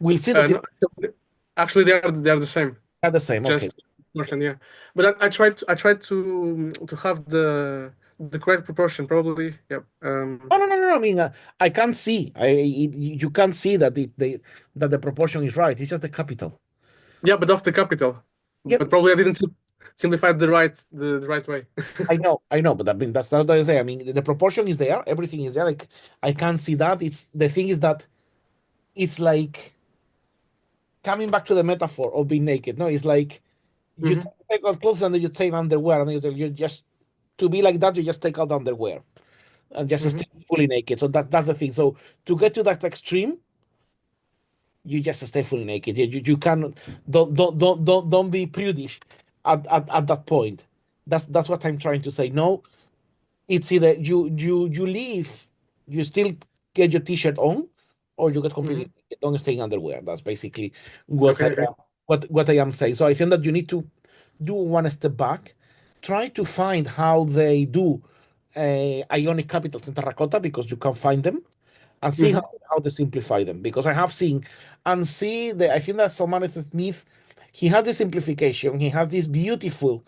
We'll see that No, actually, they are the same. they're the same. Okay. Just proportion, yeah. But I tried to have the correct proportion, probably. Yeah. No. I mean, I can't see. You can't see that that the proportion is right. It's just the capital. Yeah, but of the capital. Yep, But probably I didn't simplify it the right way. I know, but I mean that's what I say. I mean, the proportion is there, everything is there. Like I can't see that. It's the thing is that it's like coming back to the metaphor of being naked. No, it's like you Hmm. take out clothes and then you take underwear, and then you just to be like that, you just take out underwear and just Hmm. stay fully naked. So that's the thing. So to get to that extreme, you just stay fully naked. You cannot don't be prudish at that point. That's what I'm trying to say. No, it's either you leave, you still get your t-shirt on, or you get completely Hmm. naked. Don't stay in underwear. That's basically what Okay, okay. what I am saying. So I think that you need to do one step back, try to find how they do ionic capitals in terracotta because you can find them, and see Hmm. how they simplify them. Because I have seen and see the I think that Salman Smith, he has the simplification. He has this beautiful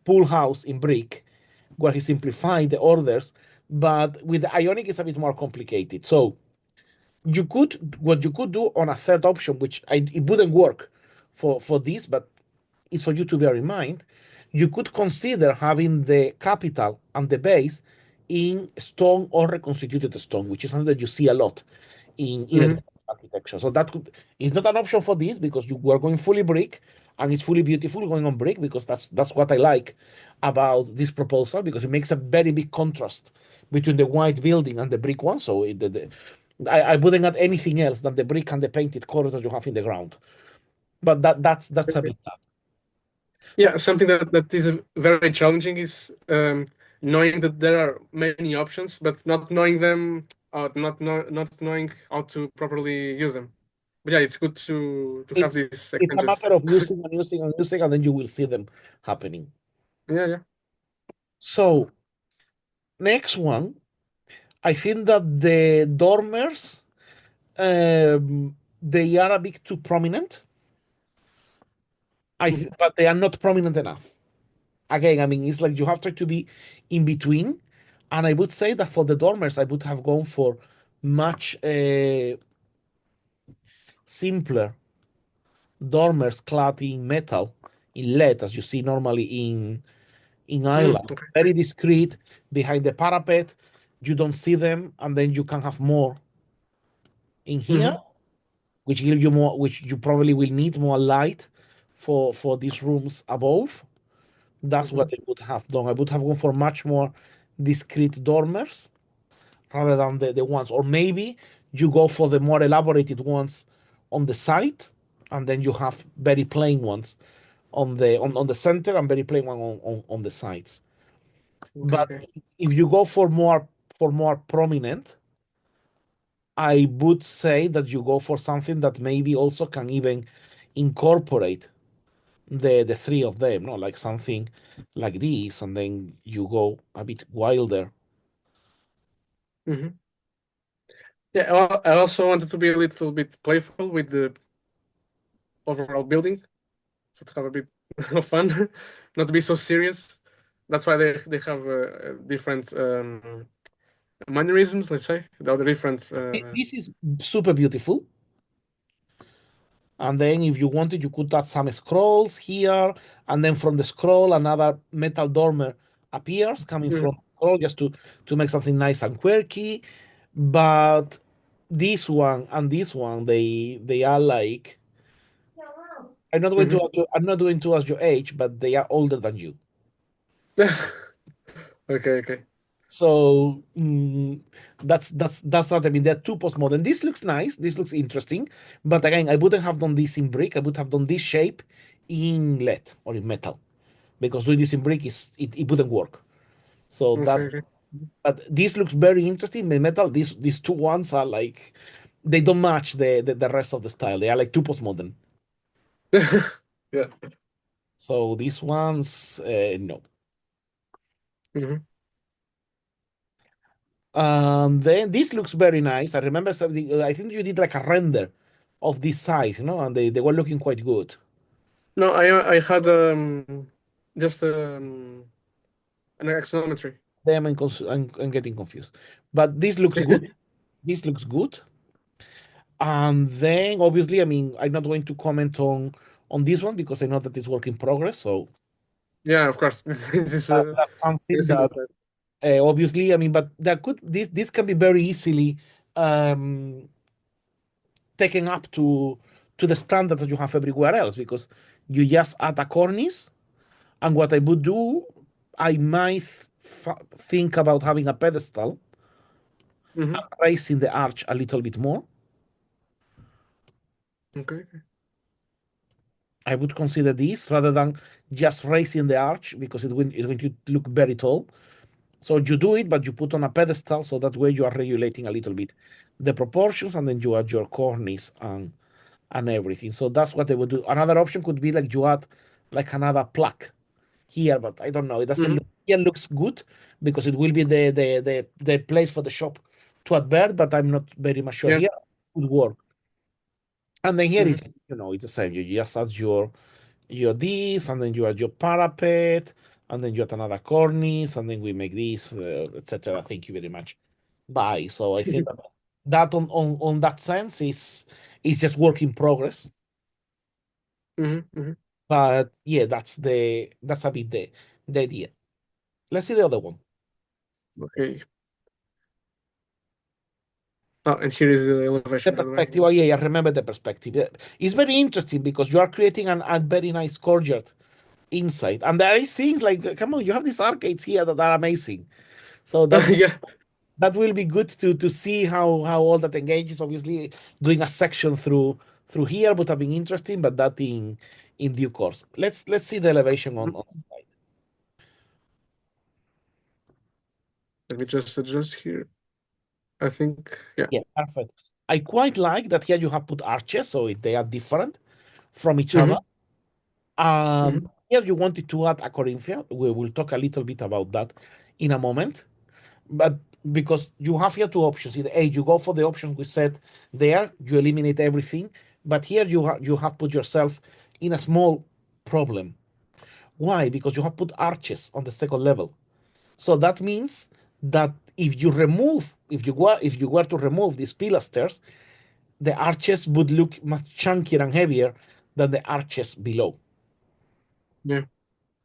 pool house in brick where he simplified the orders, but with the Ionic it's a bit more complicated. So you could what you could do on a third option, which it wouldn't work for this, but it's for you to bear in mind. You could consider having the capital and the base in stone or reconstituted stone, which is something that you see a lot in Hmm. architecture. So that could is not an option for this because you were going fully brick and it's fully beautiful going on brick because that's what I like about this proposal because it makes a very big contrast between the white building and the brick one. So I wouldn't add anything else than the brick and the painted colors that you have in the ground. But that's a bit that. Yeah, something that is very challenging is knowing that there are many options, but not knowing them, or not knowing how to properly use them. But yeah, it's good to have It's these it's a exchanges. matter of using and using and using, and then you will see them happening. Yeah, yeah. So next one, I think that the dormers they are a bit too prominent. Mhm. But they are not prominent enough. Again, I mean, it's like you have to be in between. And I would say that for the dormers, I would have gone for much simpler dormers clad in metal, in lead, as you see normally in Mm, Ireland. okay. Very discreet behind the parapet. You don't see them, and then you can have more in here, Hmm. which give you more, which you probably will need more light for these rooms above. That's Hmm. what I would have done. I would have gone for much more discreet dormers rather than the ones, or maybe you go for the more elaborated ones on the side, and then you have very plain ones on the center and very plain one on the sides. Okay, But okay. if you go for more prominent, I would say that you go for something that maybe also can even incorporate the three of them, no, like something like this, and then you go a bit wilder. Hmm. Yeah, I also wanted to be a little bit playful with the overall building, so to have a bit of fun, not to be so serious. That's why they have different mannerisms, let's say, the other different. This is super beautiful. And then if you wanted, you could add some scrolls here, and then from the scroll, another metal dormer appears coming Mhm, from the scroll just to make something nice and quirky. But this one and this one, they are like mhm. I'm not doing to as your age, but they are older than you. Okay, okay. So that's what I mean. They're two postmodern. This looks nice. This looks interesting. But again, I wouldn't have done this in brick. I would have done this shape in lead or in metal because doing this in brick it wouldn't work. So Okay, that okay. but this looks very interesting. The metal, these two ones are like they don't match the rest of the style. They are like too postmodern. Yeah. So these ones, no. Mhm. Then this looks very nice. I remember something. I think you did like a render of this size, and they were looking quite good. No, I had just an axonometry. Then I'm getting confused. But this looks good. This looks good. And then obviously, I mean, I'm not going to comment on this one because I know that it's work in progress. So Yeah, of course. This is that's a something simple that plan. obviously, I mean, but that could this can be very easily um, taken up to the standard that you have everywhere else because you just add a cornice. And what I would do, I might think about having a pedestal, Hmm. raising the arch a little bit more. Okay, okay. I would consider this rather than just raising the arch because it's going to look very tall. So you do it, but you put on a pedestal, so that way you are regulating a little bit the proportions, and then you add your cornice and everything. So that's what they would do. Another option could be like you add like another plaque here, but I don't know. It doesn't Hmm. look here looks good because it will be the place for the shop to advert, but I'm not very much sure Yeah. here it would work. And then here Hmm. is it's the same. You just add your this, and then you add your parapet, and then you add another cornice, and then we make this, etc. Thank you very much. Bye. So I think that on that sense is just work in progress. Hmm. Hmm. But yeah, that's a bit the idea. Let's see the other one. Okay. Oh, and here is the The elevation, by the way. perspective. Oh, yeah, I remember the perspective. It's very interesting because you are creating a very nice courtyard inside, and there is things like, come on, you have these arcades here that are amazing. So Yeah. that will be good to see how all that engages. Obviously, doing a section through here would have been interesting, but that in due course. Let's see the elevation on the side. Let me just adjust here. I think, yeah. Yeah, perfect. I quite like that here you have put arches, so they are different from each Mhm. other. Here you wanted to add a Corinthian. We will talk a little bit about that in a moment. But because you have here two options, either A, you go for the option we said there, you eliminate everything. But here you have put yourself in a small problem. Why? Because you have put arches on the second level. So that means that if you were to remove these pilasters, the arches would look much chunkier and heavier than the arches below. Yeah.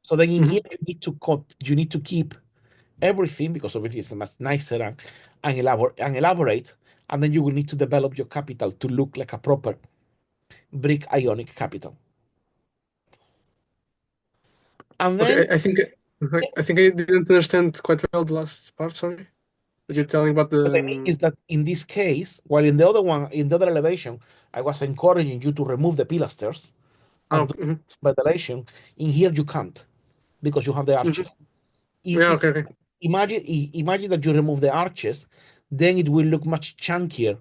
So then in Mhm. here you need to keep everything because obviously it's much nicer and elaborate, and then you will need to develop your capital to look like a proper brick ionic capital. And then Okay, I think I didn't understand quite well the last part, sorry. That you're telling about what I mean is that in this case, while in the other one, in the other elevation, I was encouraging you to remove the pilasters and do mhm. ventilation. In here you can't because you have the arches. Yeah, okay. Imagine that you remove the arches, then it will look much chunkier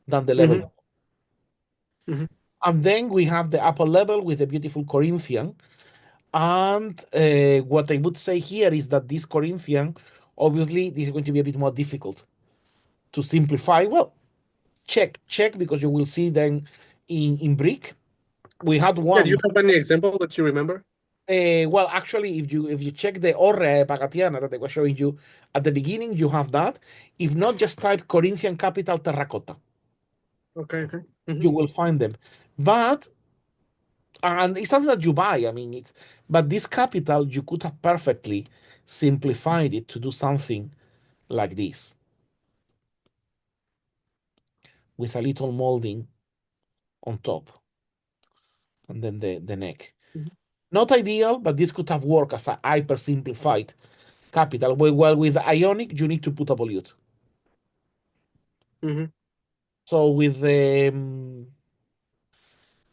than the Mhm. level. Mhm. And then we have the upper level with the beautiful Corinthian. And what I would say here is that this Corinthian, obviously, this is going to be a bit more difficult to simplify. Well, check, because you will see then in brick. We had Yeah, do you one. have any example that you remember? Well, actually, if you check the Orre Pagatiana that I was showing you at the beginning, you have that. If not, just type Corinthian capital terracotta. Okay. Mhm. You will find them. But and it's something that you buy. I mean, but this capital you could have perfectly simplified it to do something like this with a little molding on top and then the neck. Mhm. Not ideal, but this could have worked as a hyper simplified capital. Well, with the ionic, you need to put a volute. Mhm. So with the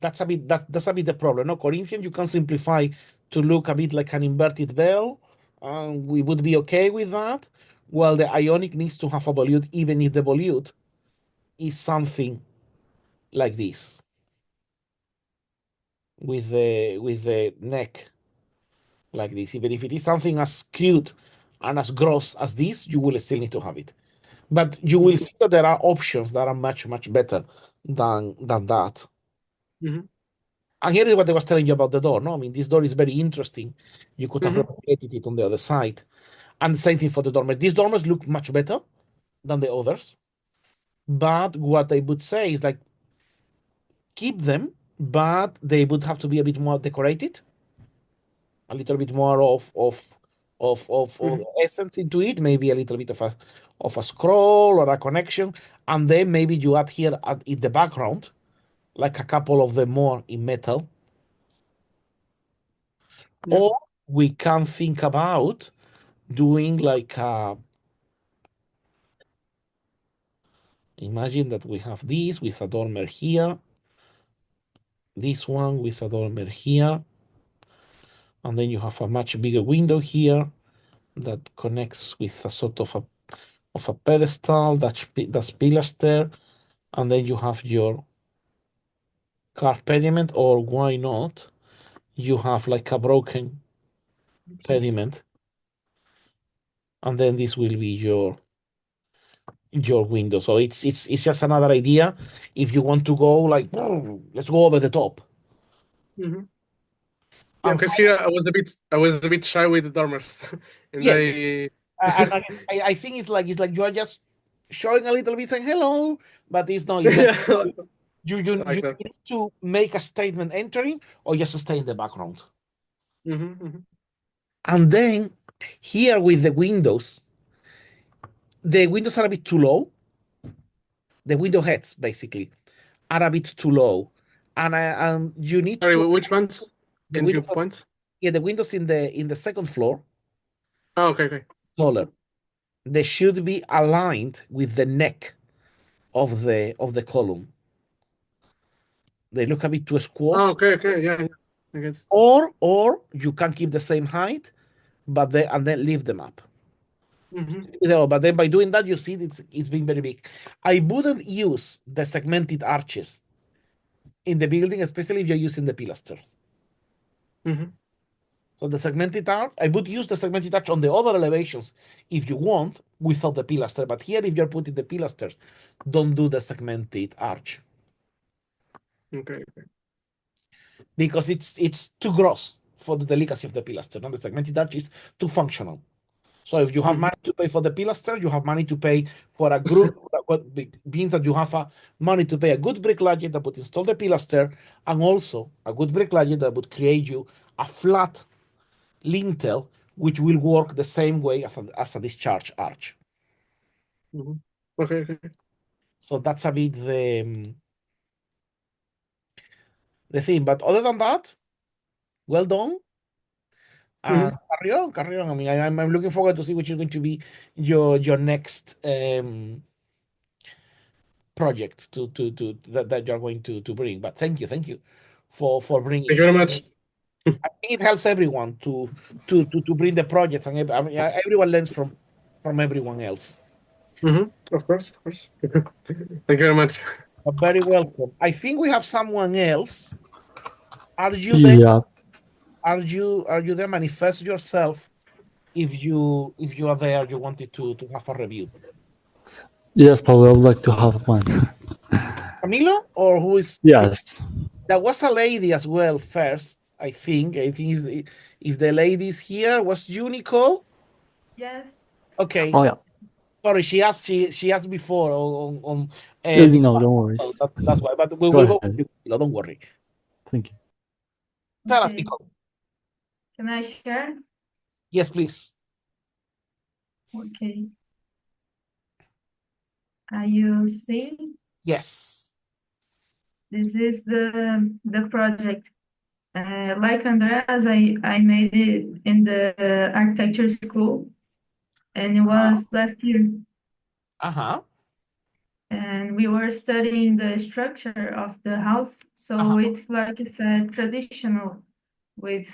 that's a bit the problem. No, Corinthian you can simplify to look a bit like an inverted bell. We would be okay with that. Well, the ionic needs to have a volute, even if the volute is something like this with the neck like this. Even if it is something as cute and as gross as this, you will still need to have it. But you will see that there are options that are much better than that. Mhm. And here is what I was telling you about the door. No, I mean this door is very interesting. You could have Mhm. replicated it on the other side, and the same thing for the dormers. These dormers look much better than the others. But what I would say is like keep them, but they would have to be a bit more decorated, a little bit more of Mhm. essence into it, maybe a little bit of a scroll or a connection, and then maybe you add here in the background like a couple of them more in metal. Yeah. Or we can think about doing like imagine that we have this with a dormer here, this one with a dormer here, and then you have a much bigger window here that connects with a sort of a pedestal that's pilaster, and then you have your carved pediment, or why not? You have like a broken pediment, and then this will be your window. So it's just another idea if you want to go like let's go over the top. Mhm. Yeah, And because here I was a bit shy with the dormers, and yeah, I. and I think it's like you are just showing a little bit saying hello, but it's not Yeah, you like that. need to make a statement entering or just stay in the background. Mhm. And then here with the windows, the windows are a bit too low. The window heads basically are a bit too low, and you need Sorry, to which ones? the Can you windows point? yeah, the windows in the second floor Oh, okay. taller. They should be aligned with the neck of the column. They look a bit too Oh, squat. okay, yeah. I get it. Or you can keep the same height, but then lift them up. But then by doing that, you see it's being very big. I wouldn't use the segmented arches in the building, especially if you're using the pilasters. So the segmented arch, I would use the segmented arch on the other elevations if you want without the pilaster. But here, if you're putting the pilasters, don't do the segmented arch. Okay. Because it's too gross for the delicacy of the pilaster. And the segmented arch is too functional. So if you have money to pay for the pilaster, you have money to pay for a group. What means that you have money to pay a good bricklayer that would install the pilaster, and also a good bricklayer that would create you a flat lintel, which will work the same way as a discharge arch. Okay. So that's a bit the thing. But other than that, well done. Carry on. I mean, I'm looking forward to see which is going to be your next project that you're going to bring. But thank you for bringing Thank you it. very much. I think it helps everyone to bring the projects, and I mean, everyone learns from everyone else. Of course. Thank you very much. Very welcome. I think we have someone else. Are you there? Yeah. Are you there? Manifest yourself if you are there. You wanted to have a review. Yes, Paul, I would like to have one. Camilo, or who is? Yes. There was a lady as well first. I think if the ladies here was you, Nicole. Yes. Okay. Oh yeah. Sorry, she asked before on No, don't worry. oh, that's why. But we Go will go. ahead. Don't worry. Thank you. Tell us, Okay. Nicole. Can I share? Yes, please. Okay. Are you seeing? Yes. This is the project. Like Andreas, I made it in the architecture school, and it was last year. And we were studying the structure of the house. So it's like I said, traditional with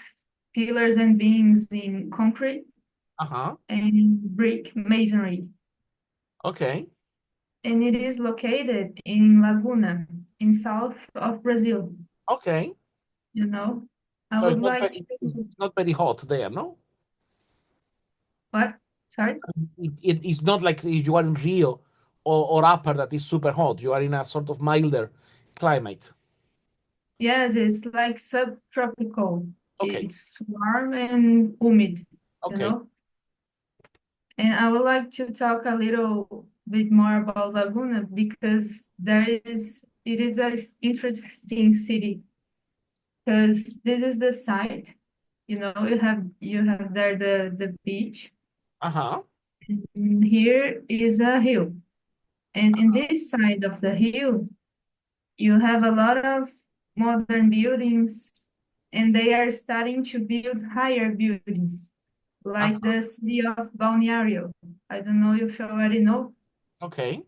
pillars and beams in concrete and brick masonry. Okay. And it is located in Laguna, in south of Brazil. Okay. You know, I So would like to. it's not very hot there, no? What? Sorry? It's not like if you are in Rio or upper that is super hot. You are in a sort of milder climate. Yes, it's like subtropical. Okay. It's warm and humid, you Okay. know. And I would like to talk a little bit more about Laguna because it is an interesting city because this is the site. You know, you have there the beach. And here is a hill. And in this side of the hill, you have a lot of modern buildings, and they are starting to build higher buildings, like the city of Balneario. I don't know if you already know, Okay.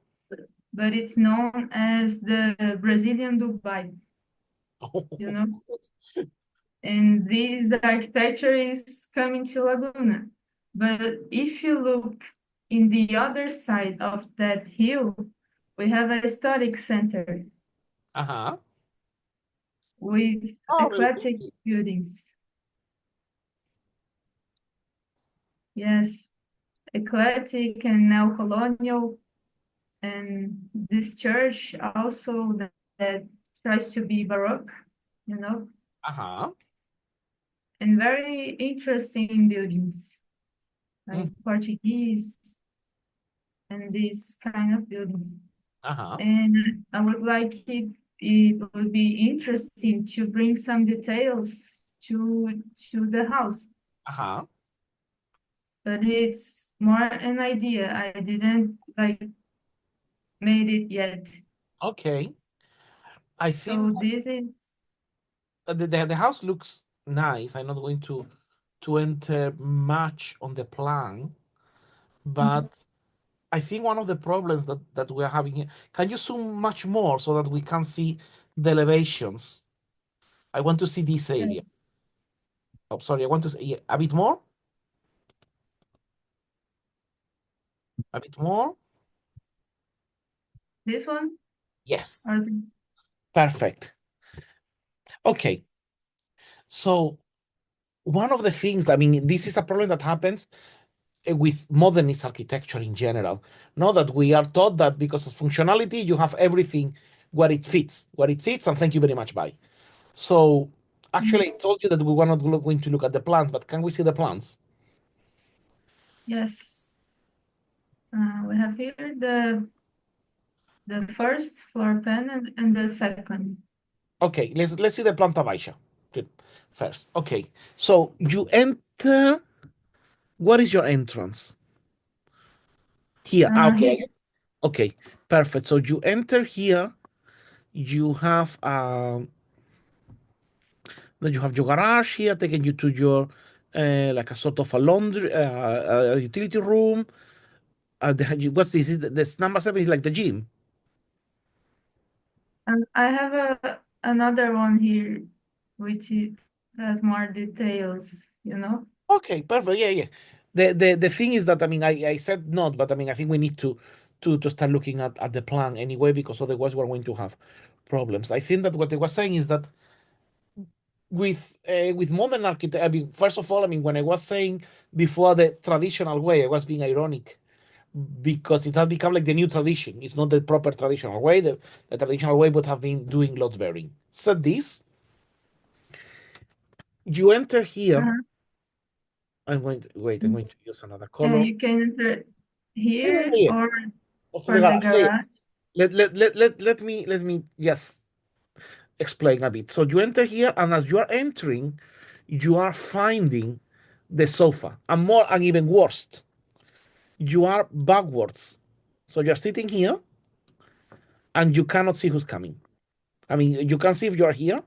but it's known as the Brazilian Dubai, you know? And this architecture is coming to Laguna. But if you look in the other side of that hill, we have a historic center with eclectic buildings. Yes, eclectic and neo-colonial, and this church also that tries to be Baroque, you know, and very interesting buildings, like Portuguese and these kind of buildings. And I would like it would be interesting to bring some details to the house. but it's more an idea. I didn't like made it yet. Okay. I So think this is the house looks nice. I'm not going to enter much on the plan, but I think one of the problems that we're having here. Can you zoom much more so that we can see the elevations? I want to see this area. yes. Oh, sorry, I want to see a bit more. A bit more. This one Yes, or perfect. Okay, so one of the things, I mean, this is a problem that happens with modernist architecture in general. Know that we are taught that because of functionality, you have everything where it fits, where it sits, and thank you very much, bye. So actually, I told you that we were not going to look at the plans, but can we see the plans? yes. We have here the first floor plan and the second. Okay, let's see the planta baixa first. Okay, so you enter. What is your entrance? Here. Here, Okay. Okay. Perfect. So you enter here. You have then you have your garage here, taking you to your like a sort of a laundry, a utility room. What's this? Is this number seven is like the gym. and I have another one here, which has more details. You know. Okay, perfect. Yeah, yeah. The thing is that I mean I said not, but I mean I think we need to start looking at the plan anyway because otherwise we're going to have problems. I think that what I was saying is that with modern architecture, I mean, first of all, I mean when I was saying before the traditional way, I was being ironic because it has become like the new tradition. It's not the proper traditional way. The traditional way would have been doing load bearing. So this, you enter here. Uh-huh. I'm going to wait. I'm going to use another Yeah, color. you can enter Yeah, yeah, here yeah. or Also the for the garage. Yeah, yeah. garage. Let me just explain a bit. So you enter here, and as you are entering, you are finding the sofa, and more, and even worse, you are backwards. So you're sitting here, and you cannot see who's coming. I mean, you can see if you are here,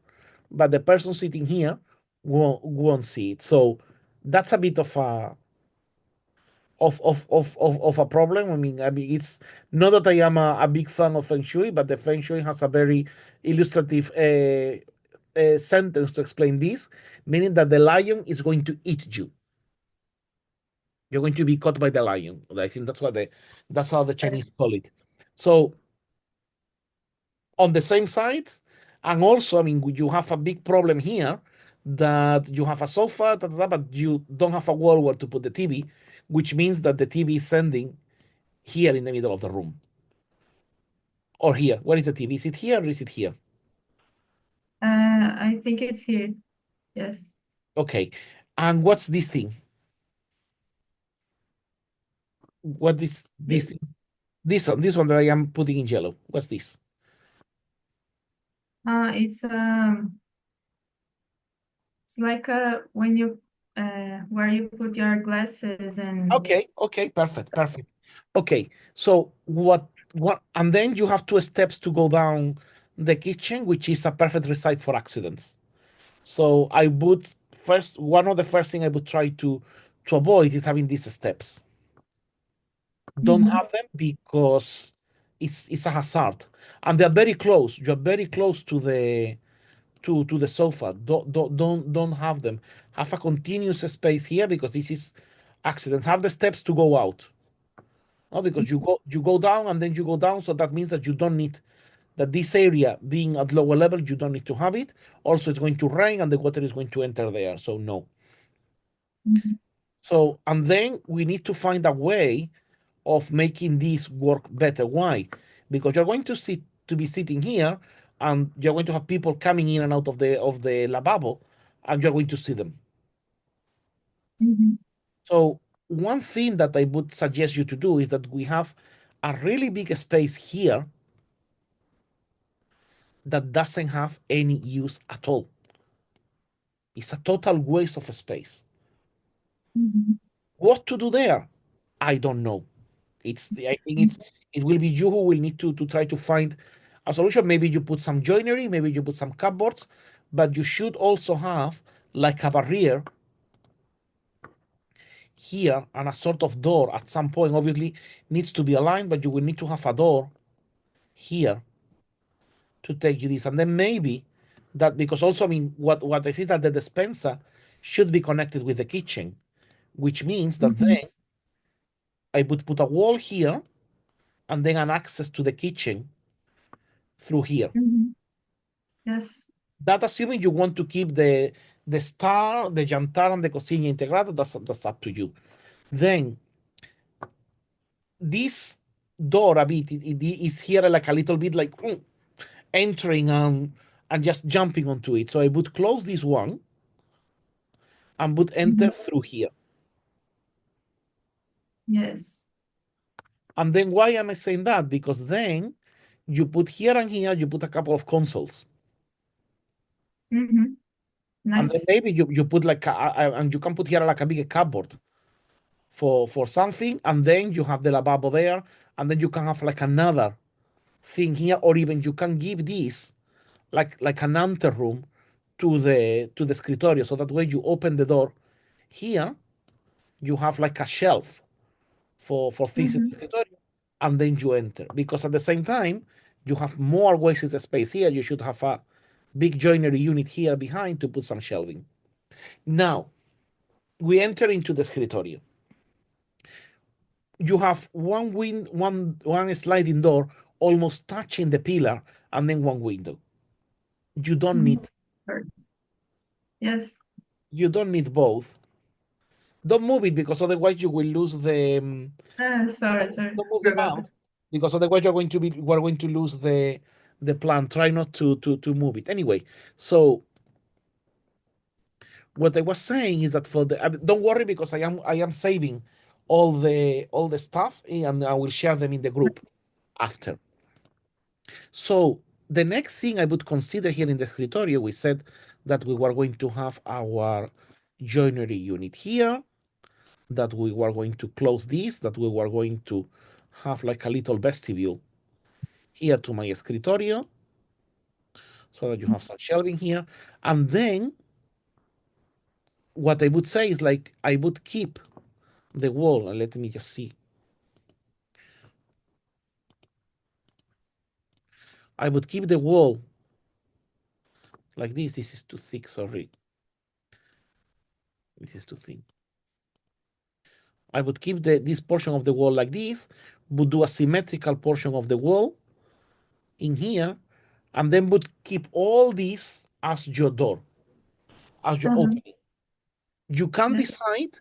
but the person sitting here won't see it. So that's a bit of a problem. I mean, it's not that I am a big fan of Feng Shui, but the Feng Shui has a very illustrative sentence to explain this, meaning that the lion is going to eat you. You're going to be caught by the lion. I think that's how the Chinese call it. So on the same side, and also, I mean, you have a big problem here that you have a sofa, but you don't have a wall where to put the TV, which means that the TV is sending here in the middle of the room. Or here. Where is the TV? Is it here or is it here? I think it's here. Yes. Okay. And what's this thing? What is this This, thing? This one that I am putting in yellow. What's this? it's like when you where you put your glasses and Okay, perfect. Okay, so what and then you have two steps to go down the kitchen, which is a perfect recipe for accidents. So I would first one of the first thing I would try to avoid is having these steps. Don't Mhm, have them because it's a hazard. And they're very close. You're very close to the sofa. Don't have them. Have a continuous space here because this is accidents. Have the steps to go out. No, because you go down and then you go down, so that means that you don't need that this area being at lower level, you don't need to have it. Also, it's going to rain and the water is going to enter there. So no. mhm, So and then we need to find a way of making this work better. Why? Because you're going to be sitting here and you're going to have people coming in and out of the lavabo and you're going to see them. mhm, So one thing that I would suggest you to do is that we have a really big space here that doesn't have any use at all. It's a total waste of space. mhm. What to do there? I don't know. I think it will be you who will need to try to find a solution. Maybe you put some joinery, maybe you put some cupboards, but you should also have like a barrier here and a sort of door at some point. Obviously needs to be aligned, but you will need to have a door here to take you this. And then maybe that, because also, I mean, what I see that the dispenser should be connected with the kitchen, which means that Mhm. then I would put a wall here and then an access to the kitchen through here. Mhm. Yes. That assuming you want to keep the star, the jantar, and the cocina integrado, that's up to you. Then this door a bit it is here like a little bit like entering and just jumping onto it. So I would close this one and would enter Mhm. through here. Yes. And then why am I saying that? Because then you put here and here, you put a couple of consoles. Mhm. And then Nice. maybe you put like and you can put here like a big cupboard for something, and then you have the lavabo there, and then you can have like another thing here, or even you can give this like an anteroom to the escritorio, so that way you open the door here, you have like a shelf for things in the Mhm. escritorio, and then you enter. Because at the same time, you have more wasted space here. You should have a big joinery unit here behind to put some shelving. Now we enter into the escritorio. You have one sliding door almost touching the pillar, and then one window. You don't Mhm. need Sure. Yes. you don't need both. Don't move it, because otherwise you will lose the Sorry, sorry. don't move the Forgot that. mouse, because otherwise we're going to lose the plan. Try not to move it anyway. So what I was saying is that for the don't worry, because I am saving all the stuff, and I will share them in the group after. So the next thing I would consider here in the escritorio, we said that we were going to have our joinery unit here, that we were going to close this, that we were going to have like a little vestibule here to my escritorio, so that you have some shelving here. And then what I would say is like I would keep the wall, and let me just see. I would keep the wall like this. This is too thick, sorry. This is too thin. I would keep this portion of the wall like this, would do a symmetrical portion of the wall in here, and then would keep all this as your door, as your Uh-huh. opening. You can Yes. decide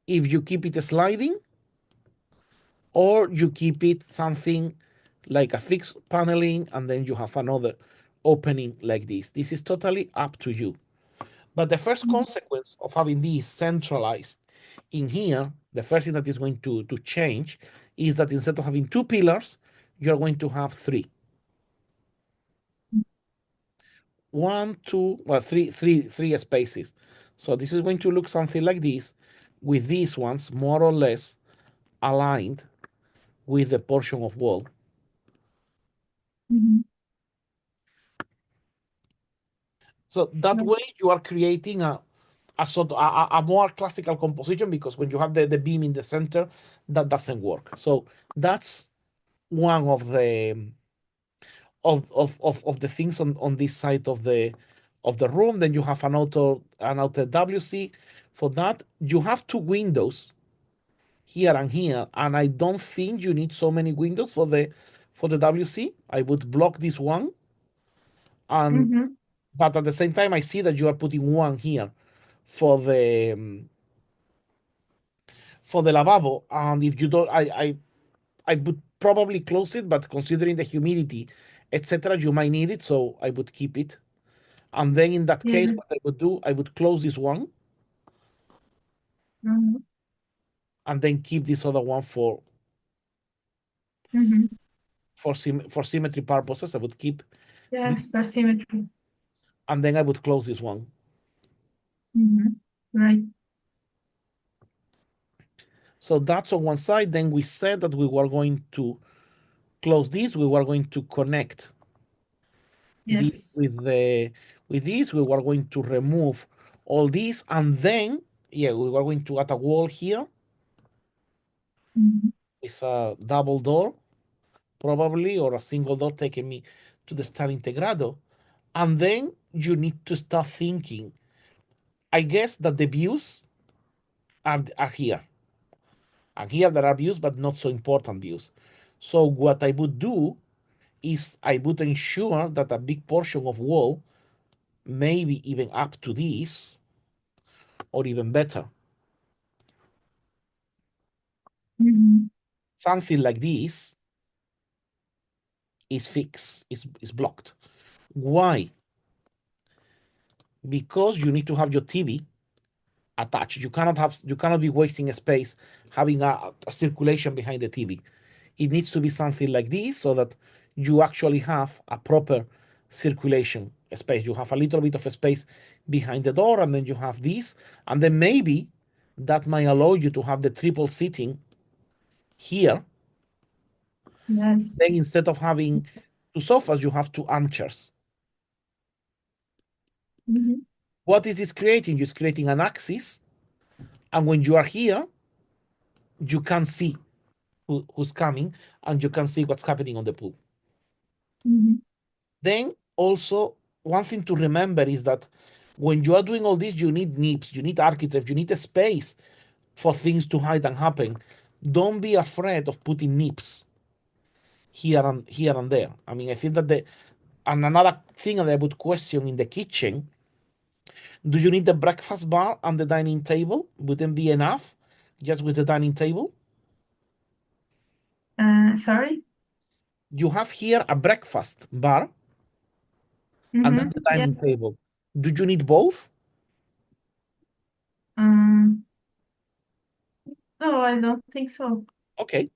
if you keep it sliding or you keep it something like a fixed paneling, and then you have another opening like this. This is totally up to you. But the first Mhm. consequence of having this centralized in here, the first thing that is going to change is that instead of having two pillars, you're going to have three. One, two, well, three spaces. So this is going to look something like this, with these ones more or less aligned with the portion of wall. Mhm. So that Right. way you are creating a sort of a more classical composition, because when you have the beam in the center, that doesn't work. So that's one of the things on this side of the room. Then you have an outer WC. For that, you have two windows here and here, and I don't think you need so many windows for the WC. I would block this one, and Mhm. but at the same time, I see that you are putting one here for the lavabo. And if you don't, I would probably close it, but considering the humidity, etc., you might need it, so I would keep it. And then in that case, Yeah. what I would do, I would close this one Mhm. and then keep this other one for Mhm. for symmetry purposes. I would keep Yes, this, for symmetry. and then I would close this one. Mhm. Right. So that's on one side. Then we said that we were going to close this. We were going to connect this Yes. with this. We were going to remove all this, and then yeah, we were going to add a wall here Mhm. with a double door, probably, or a single door taking me to the Star Integrado. And then you need to start thinking. I guess that the views are here. And here there are views, but not so important views. So what I would do is I would ensure that a big portion of wall, maybe even up to this, or even better, Mhm. something like this is fixed, is blocked. Why? Because you need to have your TV attached. You cannot be wasting space having a circulation behind the TV. It needs to be something like this so that you actually have a proper circulation space. You have a little bit of a space behind the door, and then you have this, and then maybe that might allow you to have the triple seating here. Yes. Then instead of having two sofas, you have two armchairs. Mhm. What is this creating? It's creating an axis, and when you are here, you can see who's coming, and you can see what's happening on the pool. Mhm. Then also, one thing to remember is that when you are doing all this, you need nips, you need architects, you need a space for things to hide and happen. Don't be afraid of putting nips here and there. I mean, I think that and another thing that I would question in the kitchen: do you need the breakfast bar and the dining table? Wouldn't be enough just with the dining table? Sorry? You have here a breakfast bar and then Mm-hmm. the dining Yes. table. Do you need both? Um, no, I don't think so. Okay.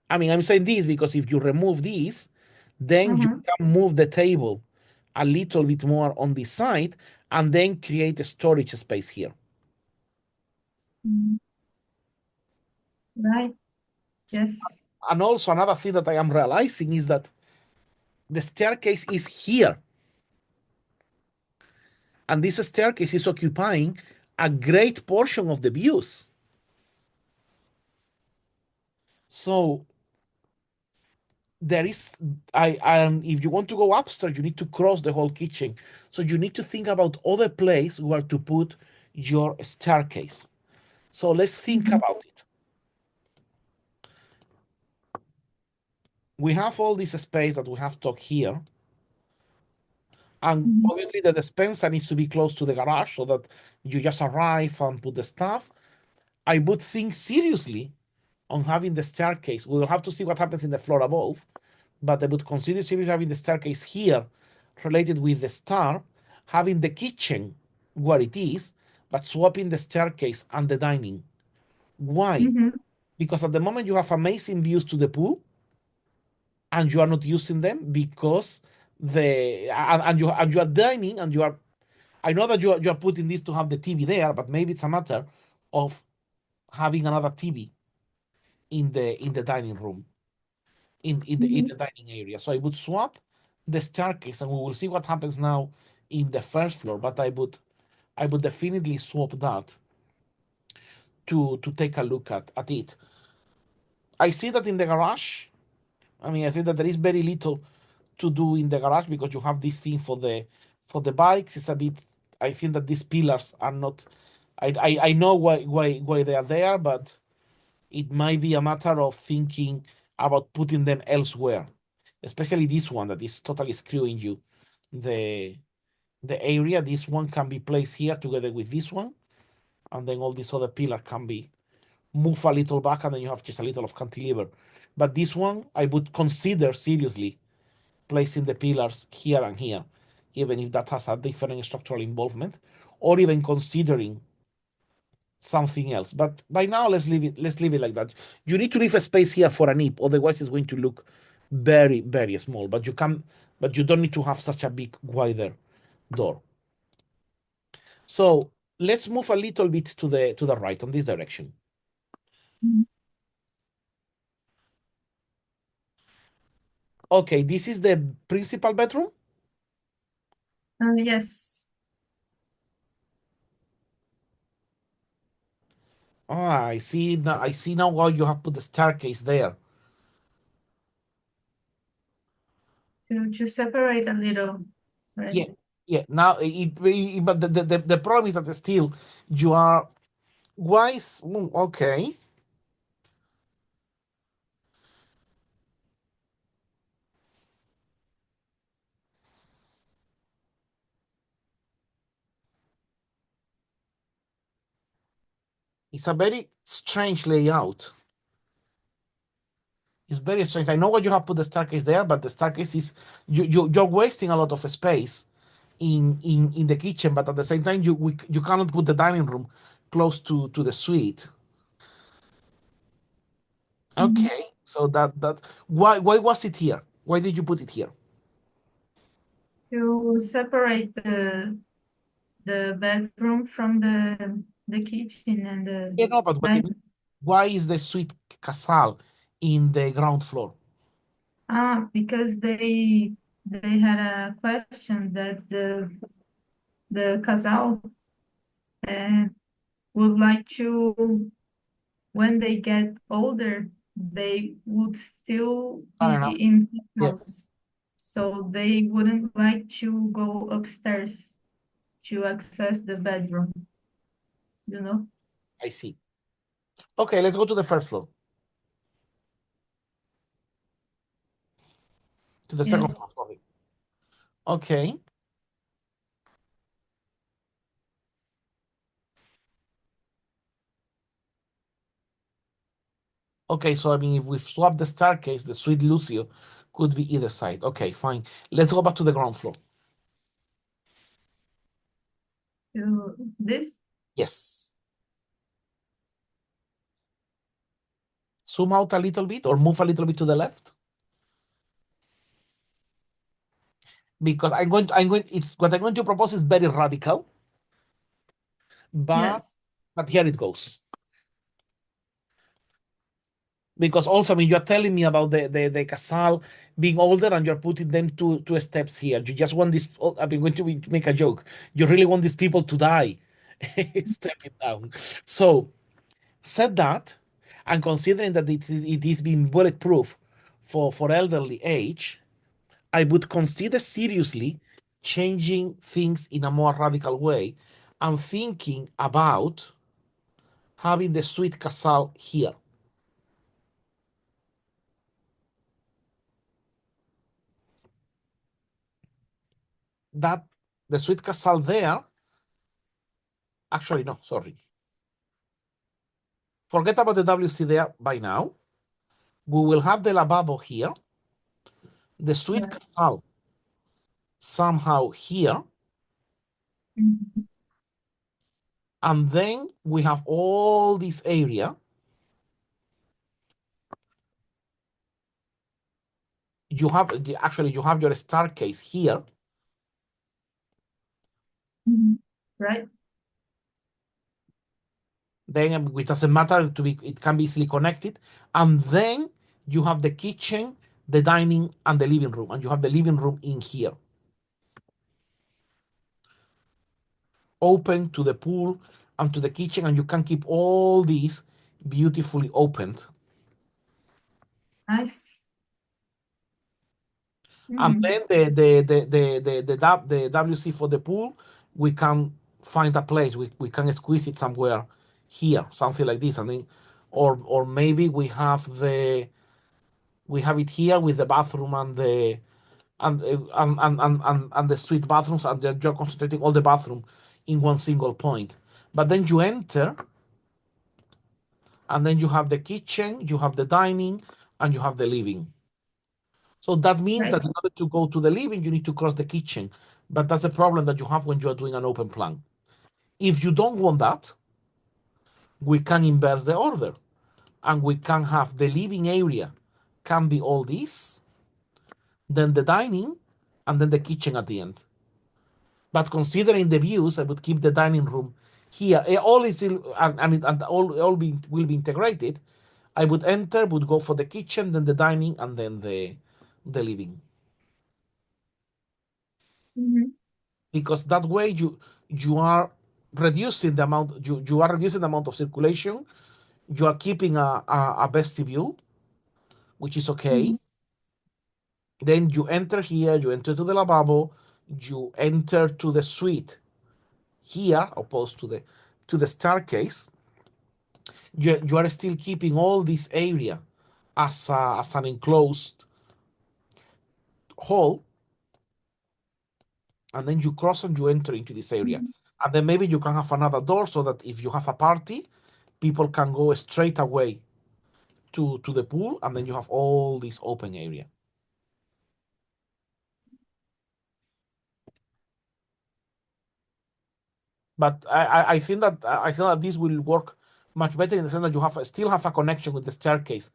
I mean, I'm saying this because if you remove these, then you Uh-huh. can move the table a little bit more on this side and then create a storage space here. Mm, right. Yes. And also another thing that I am realizing is that the staircase is here. And this staircase is occupying a great portion of the views. So there is if you want to go upstairs, you need to cross the whole kitchen. So you need to think about other place where to put your staircase. So let's think Mm-hmm. about it. We have all this space that we have talked here. And Mm-hmm. obviously the dispenser needs to be close to the garage so that you just arrive and put the stuff. I would think seriously on having the staircase. We'll have to see what happens in the floor above, but I would consider seriously having the staircase here related with the star, having the kitchen where it is, but swapping the staircase and the dining. Why? Mm-hmm. Because at the moment you have amazing views to the pool and you are not using them because and you are dining and you are. I know that you are putting this to have the TV there, but maybe it's a matter of having another TV in the dining room, in Mm-hmm. the dining area. So I would swap the staircase, and we will see what happens now in the first floor. But I would definitely swap that to take a look at it. I see that in the garage. I mean, I think that there is very little to do in the garage because you have this thing for the bikes. It's a bit. I think that these pillars are not. I know why they are there, but it might be a matter of thinking about putting them elsewhere, especially this one that is totally screwing you. The the area. This one can be placed here together with this one, and then all these other pillar can be moved a little back, and then you have just a little of cantilever. But this one, I would consider seriously placing the pillars here and here, even if that has a different structural involvement, or even considering something else. But by now, let's leave it like that. You need to leave a space here for a nip, otherwise it's going to look very small. But you don't need to have such a big wider door. So let's move a little bit to the right on this direction. Mhm. Okay, this is the principal bedroom. Yes. Oh, I see now. I see now why you have put the staircase there. To separate a little, right? Yeah, yeah. Now but the problem is that still you are wise. Okay, it's a very strange layout. It's very strange. I know why you have put the staircase there, but the staircase is you're wasting a lot of space in the kitchen. But at the same time, you cannot put the dining room close to the suite. Mhm. Okay, so that why was it here? Why did you put it here? To separate the bedroom from the kitchen and the Yeah, no, but what I dining. mean, why is the suite casal in the ground floor? Because they had a question that the casal uh, would like to, when they get older, they would still Fair be enough. in the Yeah, house. So they wouldn't like to go upstairs to access the bedroom, you know? I see. Okay, let's go to the first floor, to the second floor. Yes. Sorry. Okay. Okay, so I mean, if we swap the staircase, the suite Lucio could be either side. Okay, fine. Let's go back to the ground floor. To this? Yes. Zoom out a little bit or move a little bit to the left because it's what I'm going to propose is very radical, but Yes. here it goes. Because also, I mean, you're telling me about the casal being older and you're putting them two steps here. You just want this. I've been going to make a joke. You really want these people to die stepping down. So, said that, and considering that it is being bulletproof for elderly age, I would consider seriously changing things in a more radical way. I'm thinking about having the suite casal here. That the suite casal there. Actually, no, sorry. Forget about the WC there by now. We will have the lavabo here, the suite Right. casal somehow here, Mhm. and then we have all this area. You have actually you have your staircase here. Mhm. Right. Then it doesn't matter to be, it can be easily connected, and then you have the kitchen, the dining, and the living room, and you have the living room in here, open to the pool and to the kitchen, and you can keep all these beautifully opened. Nice. And Mhm. then the WC for the pool, we can find a place. We can squeeze it somewhere here, something like this. And then, or maybe we have it here with the bathroom and the and the suite bathrooms, and then you're concentrating all the bathroom in one single point. But then you enter, and then you have the kitchen, you have the dining, and you have the living. So that means Right. that in order to go to the living, you need to cross the kitchen. But that's a problem that you have when you are doing an open plan. If you don't want that, we can inverse the order and we can have the living area can be all this, then the dining, and then the kitchen at the end. But considering the views, I would keep the dining room here, all is and all will be integrated. I would enter, would go for the kitchen, then the dining, and then the living. Mhm. Because that way you are reducing the amount you are reducing the amount of circulation. You are keeping a vestibule, which is okay. Mhm. Then you enter here, you enter to the lavabo, you enter to the suite here, opposed to the staircase. You are still keeping all this area as an enclosed hall, and then you cross and you enter into this area. Mhm. And then maybe you can have another door so that if you have a party, people can go straight away to the pool, and then you have all this open area. But I think that this will work much better in the sense that you have still have a connection with the staircase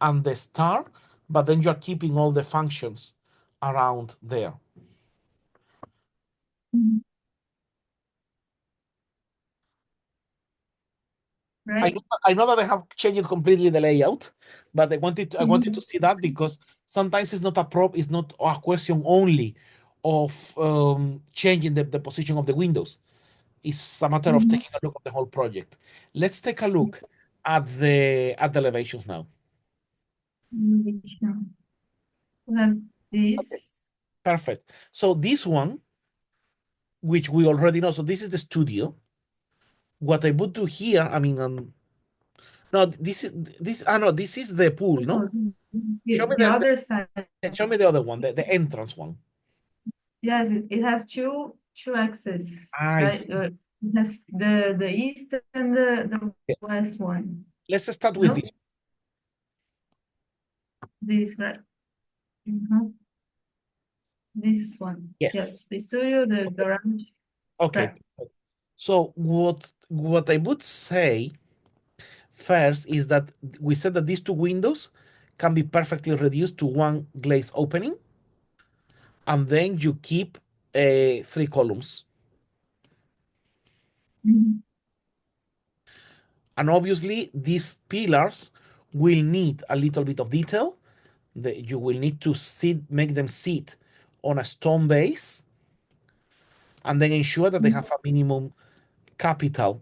and the star, but then you are keeping all the functions around there. Mhm. Right. I know that I have changed completely the layout, but I wanted to Mhm. see that because sometimes it's not a prop, it's not a question only of changing the position of the windows. It's a matter of Mhm. taking a look at the whole project. Let's take a look at the elevations now. Innovation. We have Okay, this. perfect. So this one, which we already know, so this is the studio. What I would do here, I mean, no, this is the pool, no? Oh, Show me the other side. show me the other one, the entrance one. Yes, it has two axes, I right? see. It has the east and the west one. Let's start with No, this. this right. Mhm. This one. Yes. Yes, the studio, the Okay. garage. Okay. Right. So what I would say first is that we said that these two windows can be perfectly reduced to one glaze opening, and then you keep three columns. Mhm. And obviously, these pillars will need a little bit of detail. You will need to make them sit on a stone base, and then ensure that they have a minimum capital.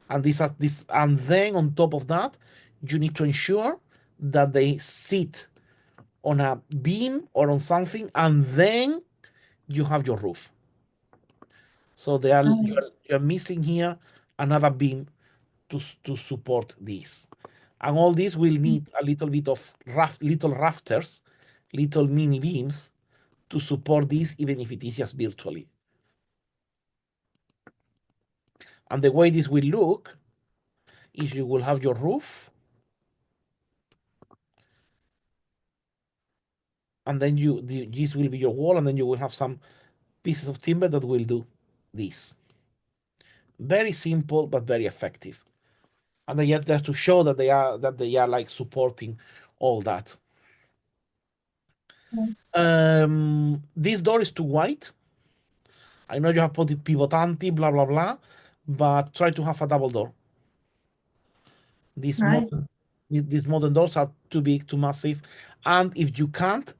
And then on top of that, you need to ensure that they sit on a beam or on something, and then you have your roof. So you're missing here another beam to support this. And all this will need a little bit of little rafters, little mini beams to support this, even if it is just virtually. And the way this will look is you will have your roof, and then this will be your wall, and then you will have some pieces of timber that will do this. Very simple, but very effective. And then you have to show that they are like supporting all that. This door is too wide. I know you have put it pivotanti, blah blah blah, but try to have a double door. These Right. modern these modern doors are too big, too massive, and if you can't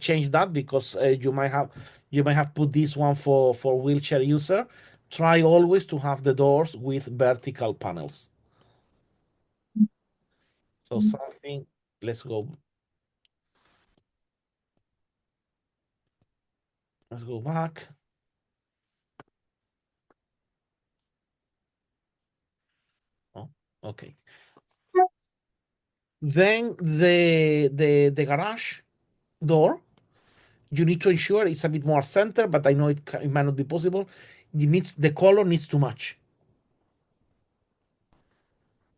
change that because you might have put this one for wheelchair user, try always to have the doors with vertical panels. So something. Let's go. Let's go back. Oh, okay. Then the garage door, you need to ensure it's a bit more center, but I know it might not be possible. The color needs to match.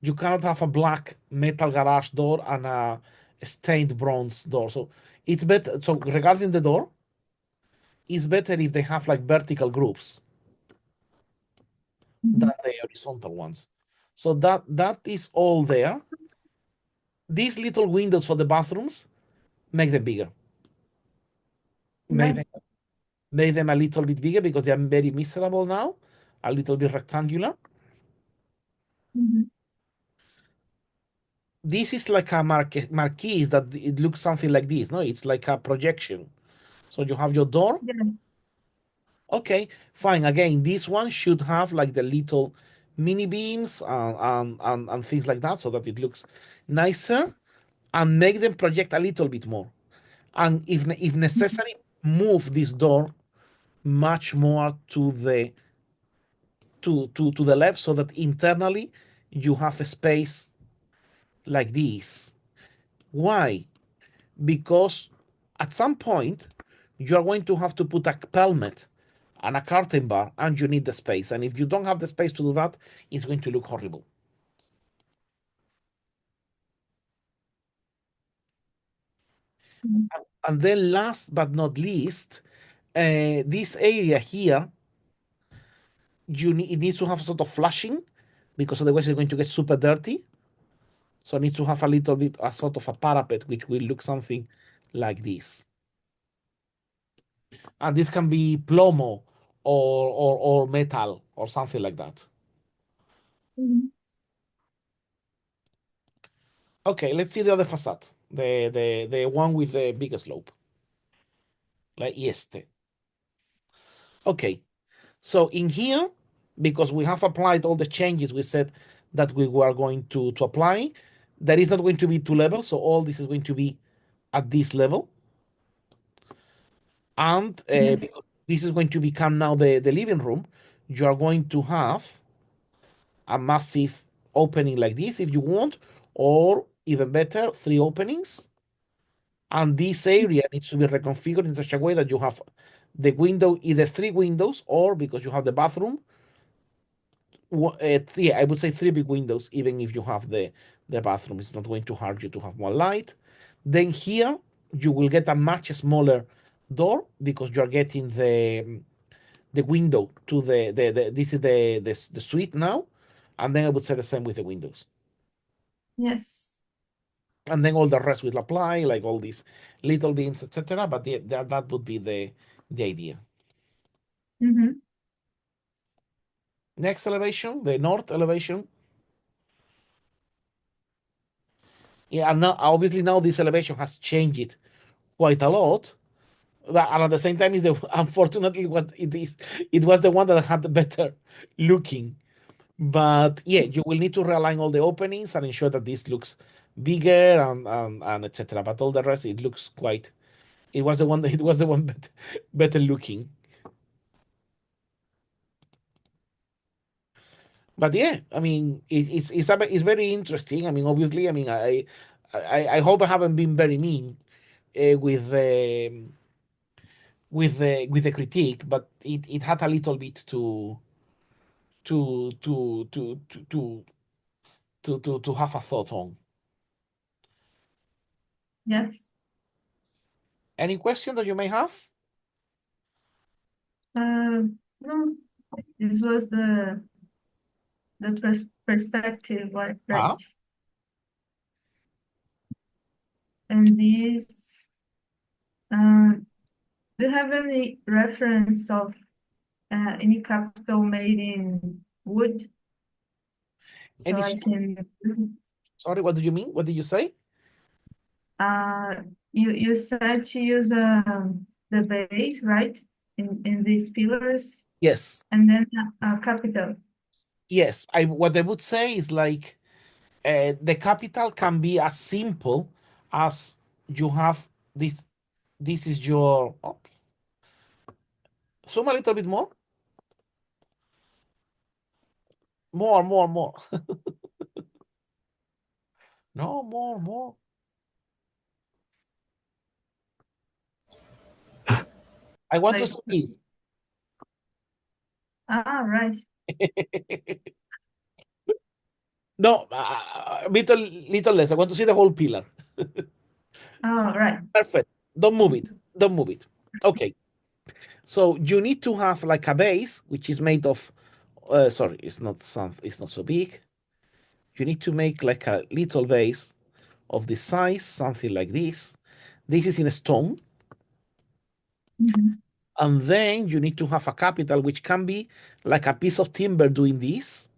You cannot have a black metal garage door and a stained bronze door. So it's better. So regarding the door, it's better if they have like vertical groups than Mhm. the horizontal ones. So that is all there. These little windows for the bathrooms, make them bigger. Make Right. them, make them a little bit bigger because they are very miserable now. a little bit rectangular. Mhm. This is like a marquee that it looks something like this. No, it's like a projection. So you have your door. Yes. Okay, fine. Again, this one should have like the little mini beams and things like that so that it looks nicer and make them project a little bit more. And if necessary, move this door much more to the left so that internally you have a space like this. Why? Because at some point you are going to have to put a pelmet and a curtain bar and you need the space. And if you don't have the space to do that, it's going to look horrible. Mhm. And then last but not least, this area here, it needs to have sort of flashing because otherwise it's going to get super dirty. So it needs to have a little bit, a sort of a parapet, which will look something like this. And this can be plomo or metal or something like that. Mhm. Okay, let's see the other facade, the one with the biggest slope, like este. Okay, so in here, because we have applied all the changes we said that we were going to apply, there is not going to be two levels, so all this is going to be at this level. And Yes. because this is going to become now the living room, you are going to have a massive opening like this if you want, or even better, three openings. And this area needs to be reconfigured in such a way that you have the window, either three windows, or because you have the bathroom, yeah, I would say three big windows, even if you have the bathroom. It's not going to hurt you to have more light. Then here you will get a much smaller door because you're getting the window to the this is the suite now, and then I would say the same with the windows, Yes. and then all the rest will apply, like all these little beams, etc. But that would be the idea. Mhm. Next elevation, the north elevation. Yeah, and now obviously now this elevation has changed quite a lot. But and at the same time, is the unfortunately it was the one that had the better looking. But yeah, you will need to realign all the openings and ensure that this looks bigger and etc. But all the rest, it looks quite. It was the one that it was the one better looking. But yeah, I mean, it's very interesting. I mean, obviously, I mean, I hope I haven't been very mean with the critique, but it had a little bit to to to to to to have a thought on. Yes. Any question that you may have? No, this was the perspective, right? Ah, And this, do you have any reference of any capital made in wood? So any I can, sorry, what do you mean? What did you say? uh, you said to use the base, right? In these pillars, Yes, and then a capital. yes. I what I would say is like the capital can be as simple as you have this. This is your. Oh, zoom a little bit more, more. No, more. I want to Like, see right. this. No, little less. I want to see the whole pillar. Oh, right. Perfect. Don't move it. Don't move it. Okay. So you need to have like a base which is made of. Sorry, it's not so big. You need to make like a little base of this size, something like this. This is in stone, Mhm. And then you need to have a capital, which can be like a piece of timber doing this,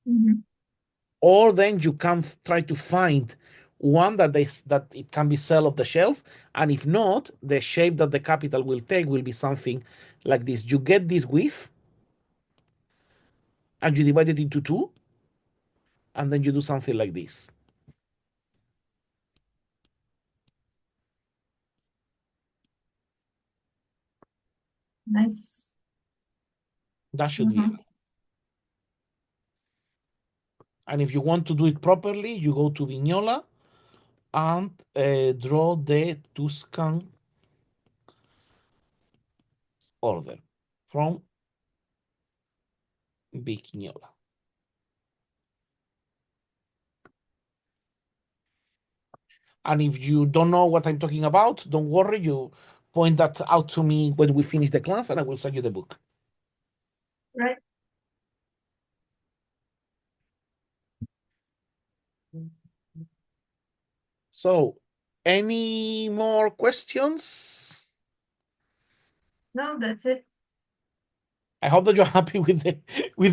Mhm. or then you can try to find one that it can be sell off the shelf. And if not, the shape that the capital will take will be something like this. You get this width and you divide it into two, and then you do something like this. Nice. That should be it. And if you want to do it properly, you go to Vignola and draw the Tuscan order from Vignola. And if you don't know what I'm talking about, don't worry. You point that out to me when we finish the class, and I will send you the book. Right. So, any more questions? No, that's it. I hope that you're happy with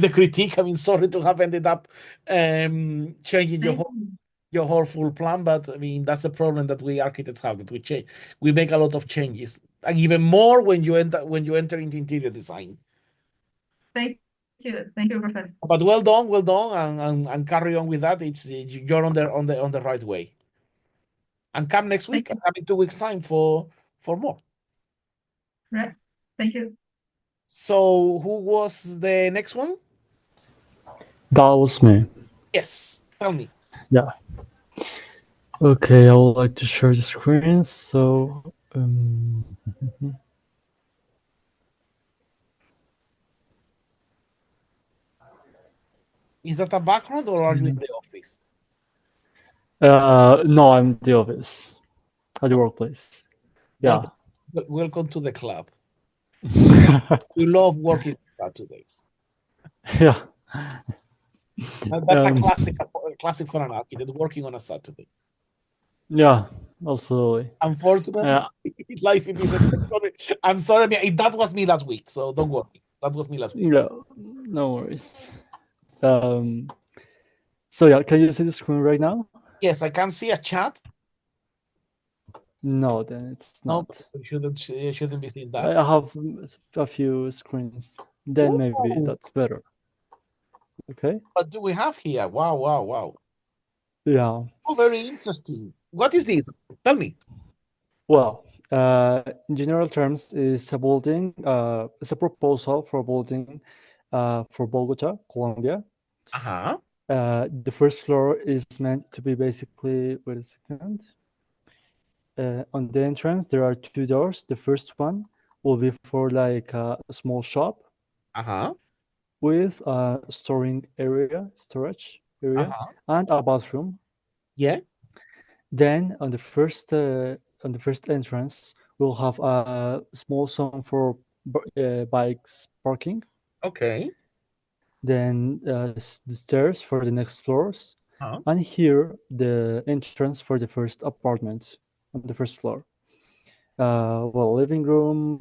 the critique. I mean, sorry to have ended up changing Thank you. your whole full plan, but I mean that's a problem that we architects have, that we make a lot of changes, and even more when you enter into interior design. Thank you, Professor. But well done, and carry on with that. You're on the right way. And come next Thank week, and come in 2 weeks' time for more. Right. Thank you. So who was the next one? That was me. Yes, tell me. Yeah. Okay, I would like to share the screen. So, Is that a background, or are you in the office? no, I'm at the office, at the workplace. Yeah. Welcome to the club. We love working on Saturdays. Yeah. That's a classic for an architect, working on a Saturday. Yeah, absolutely. Unfortunately, life it isn't. I'm sorry. That was me last week, so don't worry. That was me last week. Yeah, no worries. So yeah, can you see the screen right now? Yes, I can see a chat. No, then it's No, not. you shouldn't be seeing I that. have a few screens. Then maybe Ooh. that's better. Okay. What do we have here? Wow. Yeah. Oh, very interesting. What is this? Tell me. Well, in general terms, is a building. It's a proposal for a building for Bogota, Colombia. Uh-huh. The first floor is meant to be basically. Wait a second. On the entrance, there are two doors. The first one will be for like a small shop Uh-huh. with a storage area, Uh-huh. and a bathroom. Yeah. Then on the first entrance, we'll have a small zone for bikes parking. Okay. Then the stairs for the next floors, Uh-huh. and here the entrance for the first apartment on the first floor. Well, living room,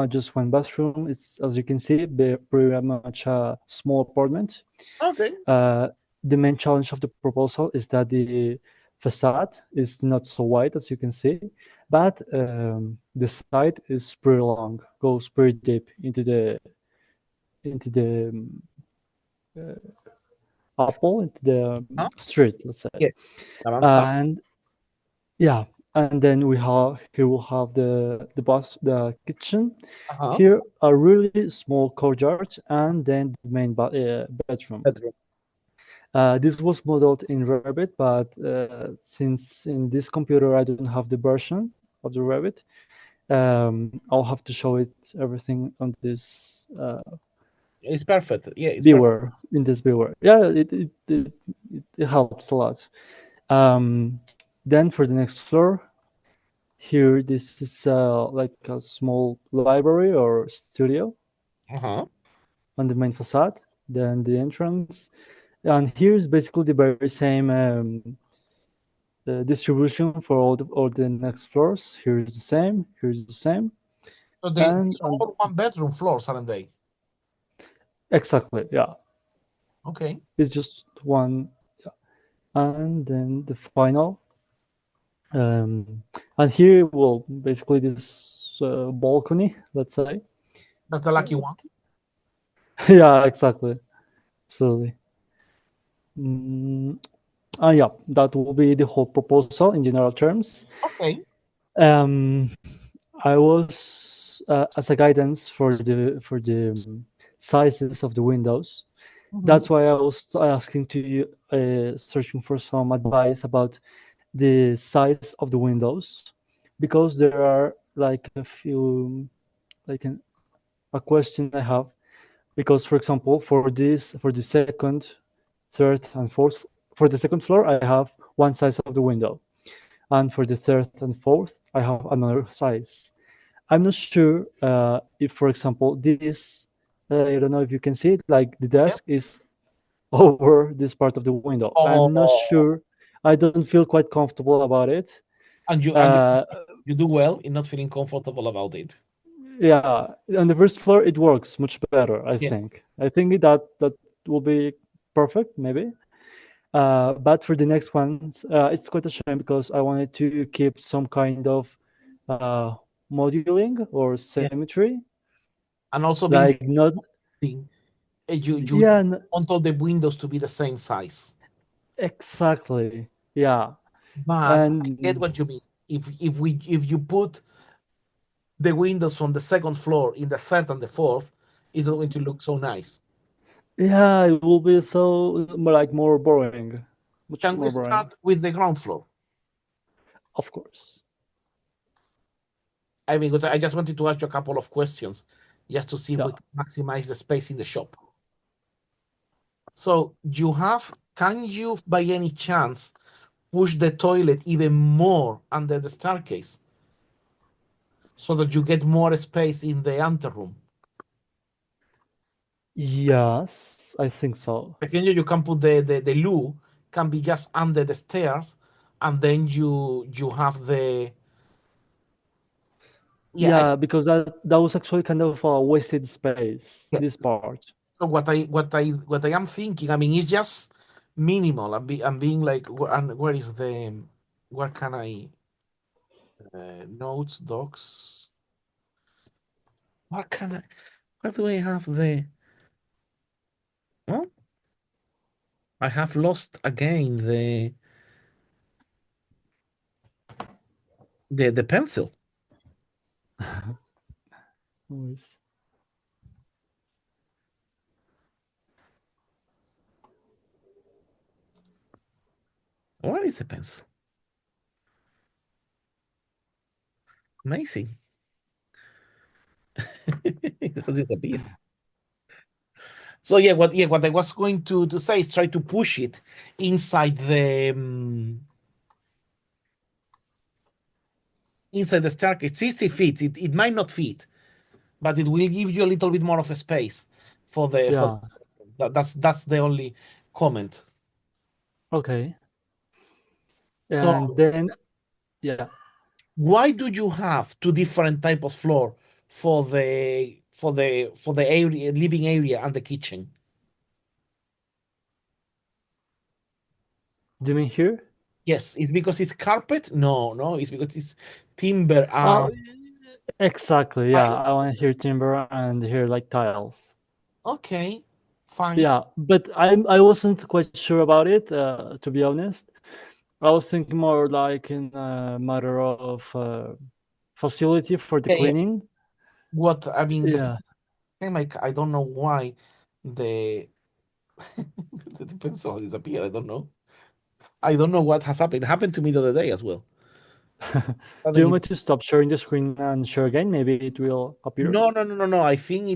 just one bathroom. It's, as you can see, very much a small apartment. Okay. The main challenge of the proposal is that the facade is not so wide, as you can see, but the side is pretty long, goes pretty deep into the into the Huh? street, let's say. Yeah. Avanza. And yeah, and then we'll have the kitchen. Uh-huh. Here a really small courtyard, and then the main bedroom. Bedroom. This was modeled in Revit, but since in this computer I don't have the version of the Revit, I'll have to show it everything on this It's perfect. Yeah, it's viewer in this viewer. Yeah, it helps a lot. Then for the next floor, here this is like a small library or studio perfect. Uh-huh. on the main facade. Then the entrance, and here is basically the very same distribution for all the next floors. Here's the same. Here's the same. So And they're all one bedroom floors, aren't they? exactly, yeah. Okay. It's just one. Yeah. And then the final. Um, and here, well, basically this balcony, let's say. That's the lucky one. Yeah, exactly. Absolutely. Mm, and yeah, that will be the whole proposal in general terms. Okay. Um, I was as a guidance for the sizes of the windows. Mhm. That's why I was asking to you, searching for some advice about the size of the windows, because there are like a few, like a question I have. Because, for example, for the second, third, and fourth, for the second floor, I have one size of the window, and for the third and fourth, I have another size. I'm not sure if, for example, this, I don't know if you can see it, like the Yep. desk is over this part of the window. I'm not Oh, sure. I don't feel quite comfortable about it. and Uh, you do well in not feeling comfortable about it. yeah, on the first floor, it works much better, I Yeah. think. I think that will be perfect, maybe. But for the next ones, it's quite a shame because I wanted to keep some kind of uh, moduling or Yeah. symmetry. And also being Like not, thing, you yeah, want all the windows to be the same size. exactly. Yeah. But I get And what you mean. If you put the windows from the second floor in the third and the fourth, it's going to look so nice. yeah, it will be so like more boring, much Can we more boring, start with the ground floor? of course. I mean, because I just wanted to ask you a couple of questions just to see if Yeah. we can maximize the space in the shop. So can you by any chance push the toilet even more under the staircase so that you get more space in the anteroom? Yes, I think so. I think you can put the loo can be just under the stairs, and then you have the yeah. Yeah, because that was actually kind of a wasted space, Yeah. this part. So what I am thinking, I mean, it's just minimal. I'm being like, and where is the where can I notes docs? Where do I have the? Oh, I have lost again the pencil. Always. Where is the pencil? Amazing. It has disappeared. So what I was going to say is try to push it inside the staircase. 60 feet. It might not fit, but it will give you a little bit more of a space for Yeah. that's the only comment. Okay. And So then, yeah. why do you have two different type of floor for the area living area and the kitchen? Do you mean here? Yes, it's because it's carpet. No, it's because it's timber Oh, exactly. Yeah, tile. I want to hear timber and hear like tiles. Okay, fine. Yeah, but I wasn't quite sure about it, to be honest. I was thinking more like in a matter of facility for the Yeah. cleaning. What I mean, the Yeah. thing like I don't know why the the pencil disappeared. I don't know what has happened. It happened to me the other day as well. Do you Suddenly, want me to stop sharing the screen and share again? Maybe it will appear. no. I think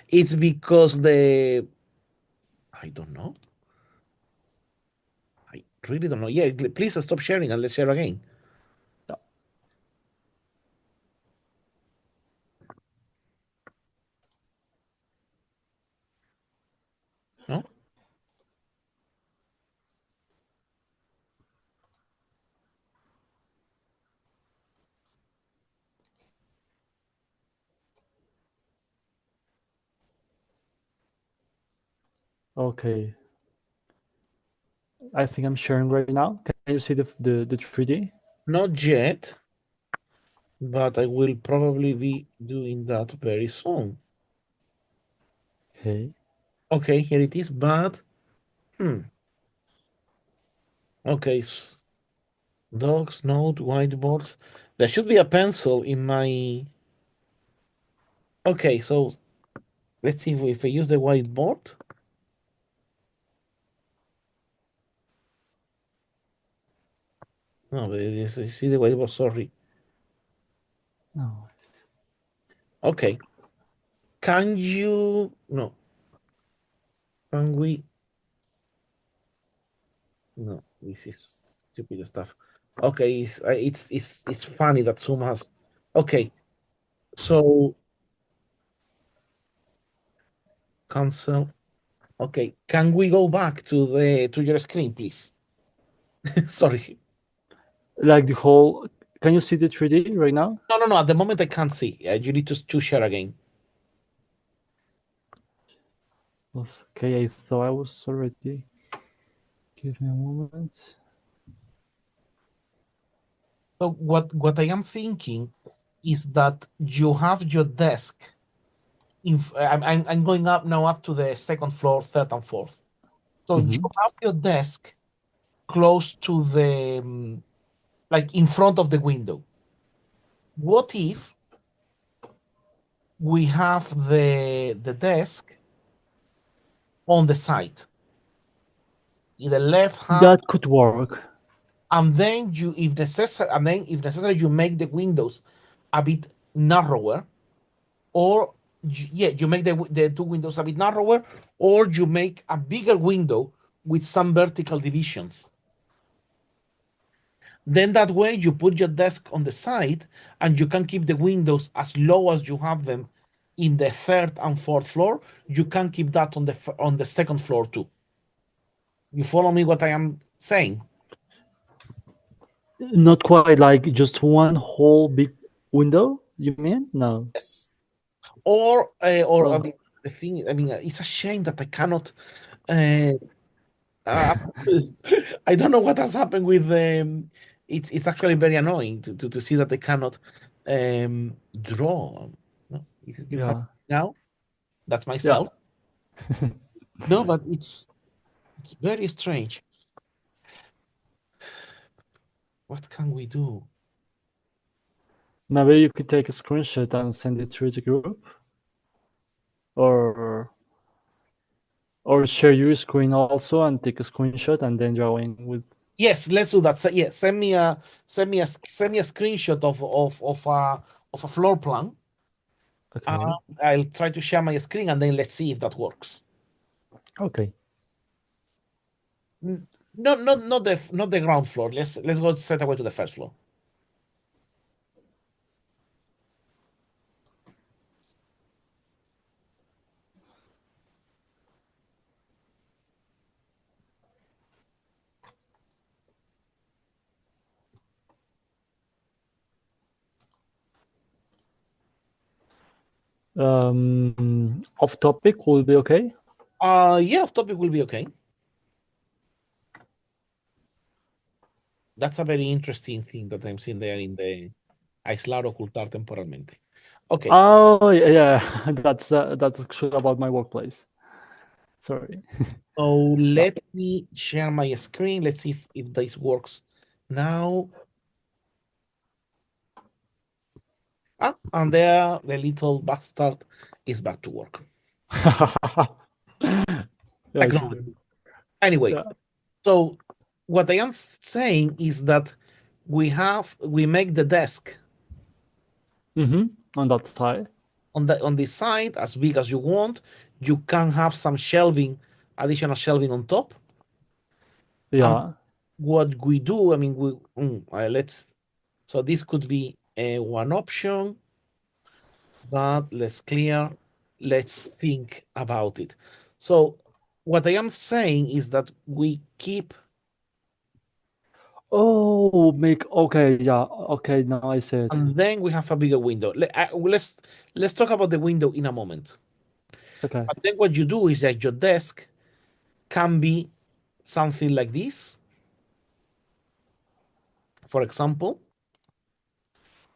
it's because the I don't know. I really don't know. Yeah, please stop sharing and let's share again. Yeah. No. Okay. I think I'm sharing right now. Can you see the 3D? Not yet, but I will probably be doing that very soon. Okay. Okay, here it is, but hmm. Okay, dogs, note, whiteboards. There should be a pencil in my. Okay, so let's see if I use the whiteboard. No, but see the whiteboard, sorry. No. Okay. Can you no? Can we no? This is stupid stuff. Okay, it's funny that Zoom has. Okay, so cancel. Okay, can we go back to your screen, please? Sorry. Like the whole. Can you see the 3D right now? No, no, no. At the moment, I can't see. You need to share again. Okay, I thought I was already. Give me a moment. So what I am thinking is that you have your desk. I'm going up now up to the second floor, third and fourth. So you Mm-hmm. have your desk close to the like in front of the window. What if we have the desk on the side, in the left hand, That could work. and then if necessary, you make the windows a bit narrower, or yeah, you make the two windows a bit narrower, or you make a bigger window with some vertical divisions. Then that way you put your desk on the side and you can keep the windows as low as you have them in the third and fourth floor. You can keep that on the second floor too. You follow me what I am saying? Not quite like just one whole big window, you mean? No. Yes. Or I Oh, mean the thing, I mean it's a shame that I cannot uh, uh I don't know what has happened with it's actually very annoying to see that they cannot draw. No, you can yeah. see now that's Yeah. myself. No, but it's very strange. What can we do? Maybe you could take a screenshot and send it through the group, or share your screen also and take a screenshot and then drawing with. Yes, let's do that. So, yeah, send me a screenshot of a floor plan. Okay. I'll try to share my screen and then let's see if that works. Okay. Not the ground floor. Let's go straight away to the first floor. Off topic will be okay. Yeah, off topic will be okay. That's a very interesting thing that I'm seeing there in the aislar ocultar temporalmente. Okay. Oh yeah, that's actually about my workplace. Sorry. So let me share my screen. Let's see if this works now. And there the little bastard is back to work. Yeah, Technology. Anyway, yeah. so what I am saying is that we make the desk On that side. on the side as big as you want. You can have some shelving, additional shelving on top. And Yeah. what we do, I mean, let's. So this could be one option, but let's clear. Let's think about it. So what I am saying is that we keep. Oh, make okay. Yeah. Okay. Now I see it. And then we have a bigger window. Let's talk about the window in a moment. Okay. But then what you do is that your desk can be something like this, for example,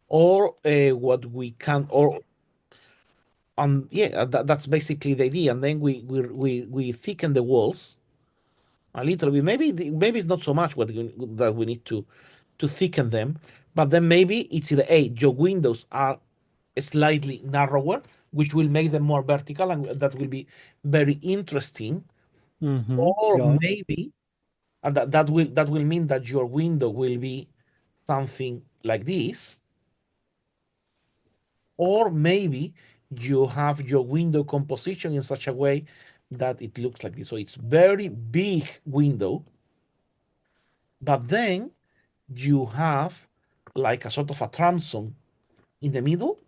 or what we can, or yeah, that's basically the idea. And then we thicken the walls a little bit. Maybe it's not so much that we need to thicken them, but then maybe it's the your windows are slightly narrower, which will make them more vertical, and that will be very interesting. Or Yeah. maybe, and that will mean that your window will be something like this, or maybe you have your window composition in such a way that it looks like this. So it's very big window, but then you have like a sort of a transom in the middle,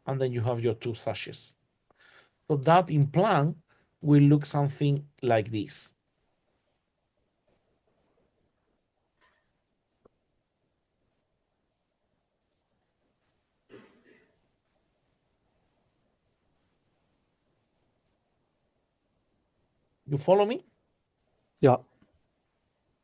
and then you have your two sashes. So that in plan will look something like this. You follow me? Yeah.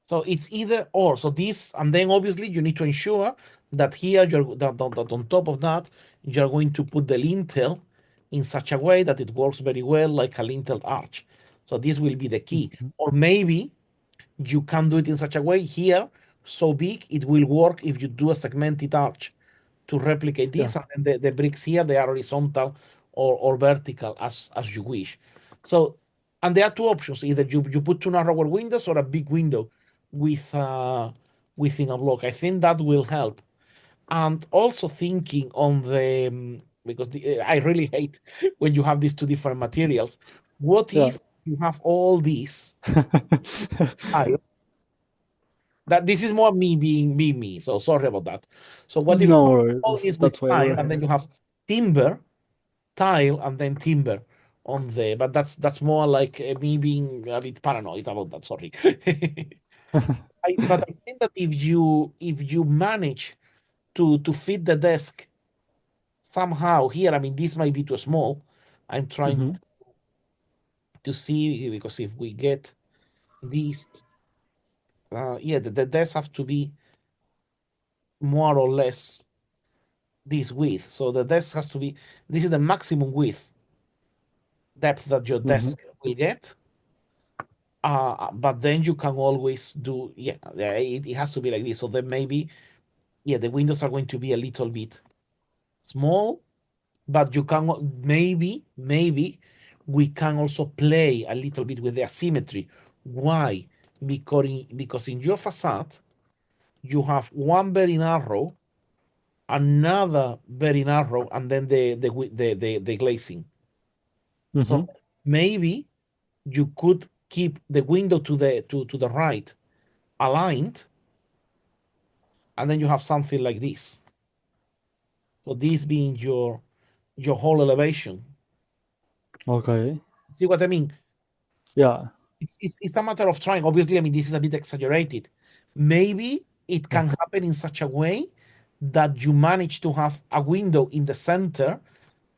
So it's either or. So this, and then obviously you need to ensure that here that on top of that you're going to put the lintel in such a way that it works very well like a lintel arch. So this will be the key. Or maybe you can do it in such a way here so big it will work if you do a segmented arch to replicate this, Yeah. and then the bricks here they are horizontal or vertical as you wish. So, and there are two options: either you put two narrower windows or a big window with within a block. I think that will help. And also thinking on the because I really hate when you have these two different materials. What Yeah. if you have all these tile? That this is more me being me. So sorry about that. So what if you No have all worries. this with That's why tile, we're and then you here. have timber, tile, and then timber on the? But that's more like me being a bit paranoid about that. Sorry. But I think that if you manage to fit the desk somehow here, I mean this might be too small. I'm trying Mm-hmm. to see, because if we get these, yeah, the desk have to be more or less this width. So the desk has to be, this is the maximum width depth that your Mm-hmm. desk will get. But then you can always do, yeah, it has to be like this. So then maybe, yeah, the windows are going to be a little bit small, but you can maybe we can also play a little bit with the asymmetry. Why? Because in your facade, you have one very narrow, another very narrow, and then the glazing. Mm-hmm. So maybe you could keep the window to the right aligned, and then you have something like this. So this being your whole elevation. Okay. See what I mean? Yeah. It's a matter of trying. Obviously, I mean this is a bit exaggerated. Maybe it Yeah. can happen in such a way that you manage to have a window in the center.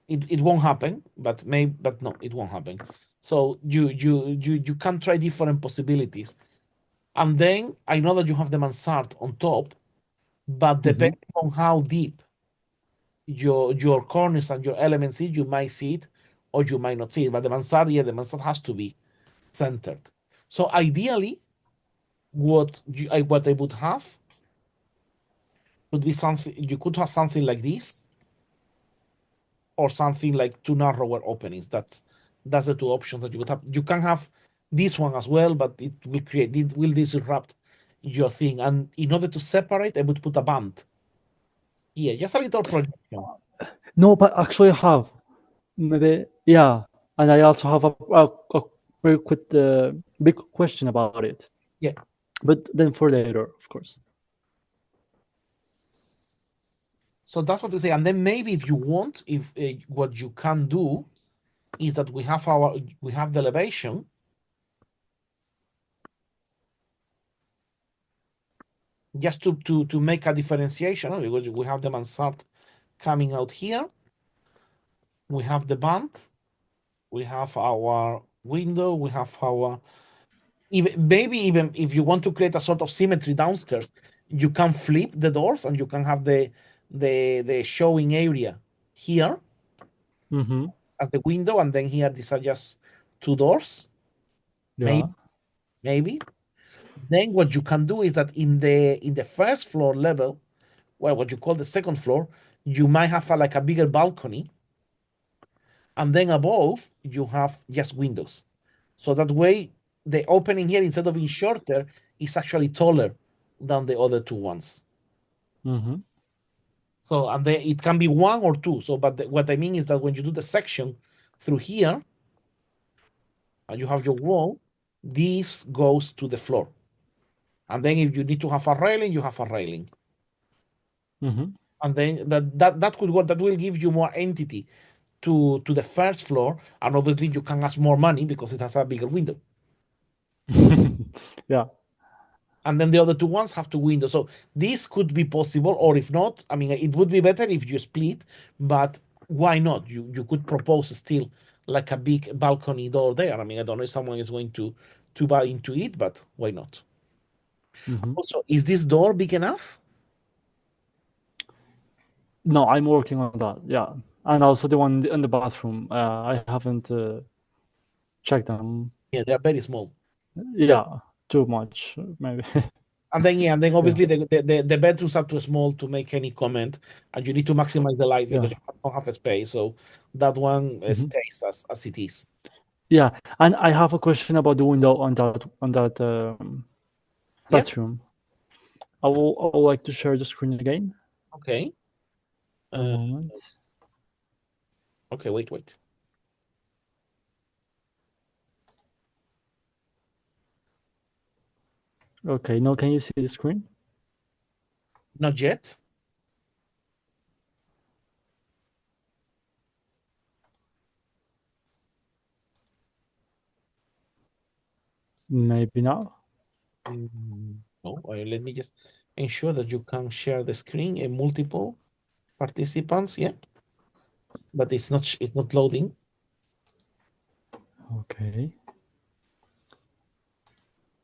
It won't happen, but no, it won't happen. So you can try different possibilities. And then I know that you have the mansard on top, but Mm-hmm. depending on how deep your cornice and your elements is, you might see it or you might not see it. But the mansard, yeah, the mansard has to be centered. So ideally, what I would have would be something, you could have something like this, or something like two narrower openings. That's the two options that you would have. You can have this one as well, but it will disrupt your thing. And in order to separate, I would put a band here, just a little projection. No, but actually I have. Maybe, yeah. And I also have a very quick, big question about it. Yeah. But then for later, of course. So that's what we say. And then maybe if you want, if what you can do is that we have the elevation. Just to make a differentiation, because we have the mansard coming out here, we have the band, we have our window. We have our even maybe even if you want to create a sort of symmetry downstairs, you can flip the doors and you can have the showing area here Mm-hmm. as the window, and then here these are just two doors. Yeah. Maybe. Then what you can do is that in the first floor level, well, what you call the second floor, you might have like a bigger balcony, and then above you have just windows. So that way, the opening here, instead of being shorter, is actually taller than the other two ones. Mm-hmm. So, and then it can be one or two. So, but what I mean is that when you do the section through here, and you have your wall, this goes to the floor. And then if you need to have a railing, you have a railing. Mm-hmm. And then that could work. That will give you more entity to the first floor, and obviously you can ask more money because it has a bigger window. Yeah. And then the other two ones have two windows. So this could be possible, or if not, I mean, it would be better if you split, but why not? You could propose still like a big balcony door there. I mean, I don't know if someone is going to buy into it, but why not? Mm-hmm. Also, is this door big enough? No, I'm working on that. Yeah, and also the one in the bathroom. I haven't checked them. Yeah, they are very small. Yeah, too much maybe. And then yeah, and then Yeah. obviously the bedrooms are too small to make any comment, and you need to maximize the light Yeah. because you don't have a space. So that one Mm-hmm. stays as it is. Yeah, and I have a question about the window on that Yeah. bathroom. I would like to share the screen again. Okay. A moment. Okay. Wait. Okay, now can you see the screen? Not yet. Maybe now. No. Let me just ensure that you can share the screen and multiple participants. Yeah, but it's not loading. Okay.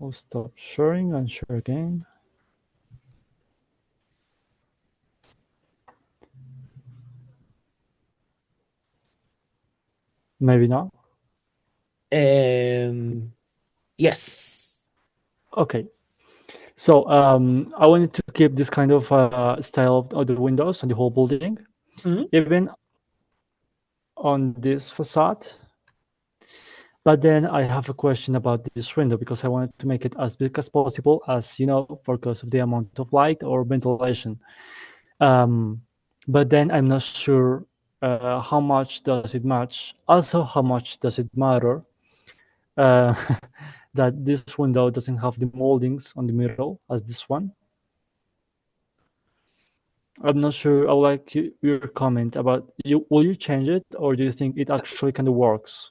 I'll stop sharing and share again. Maybe now. Yes. Okay. So I wanted to keep this kind of style of the windows and the whole building, Mhm. even on this facade. But then I have a question about this window because I wanted to make it as big as possible, as you know, because of the amount of light or ventilation. Um, but then I'm not sure how much does it match. Also, how much does it matter uh, that this window doesn't have the moldings on the middle as this one? I'm not sure. I would like your comment about you. Will you change it, or do you think it actually kind of works?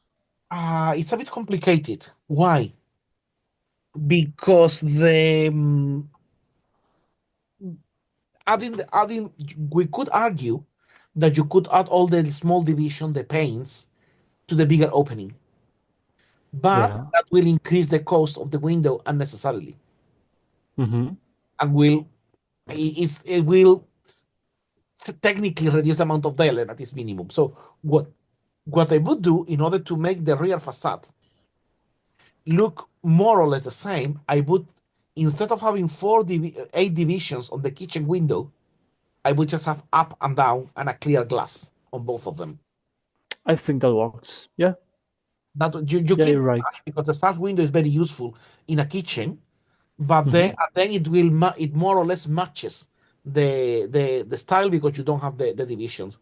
It's a bit complicated. Why? Because adding, we could argue that you could add all the small division, the panes, to the bigger opening, but Yeah. that will increase the cost of the window unnecessarily, Mm-hmm. and it will technically reduce the amount of daylight at its minimum. So what I would do in order to make the rear facade look more or less the same, I would, instead of having eight divisions on the kitchen window, I would just have up and down and a clear glass on both of them. I think that works. Yeah. That you Yeah, keep you're right. because the sash window is very useful in a kitchen, but Mm-hmm. then it more or less matches the style because you don't have the divisions.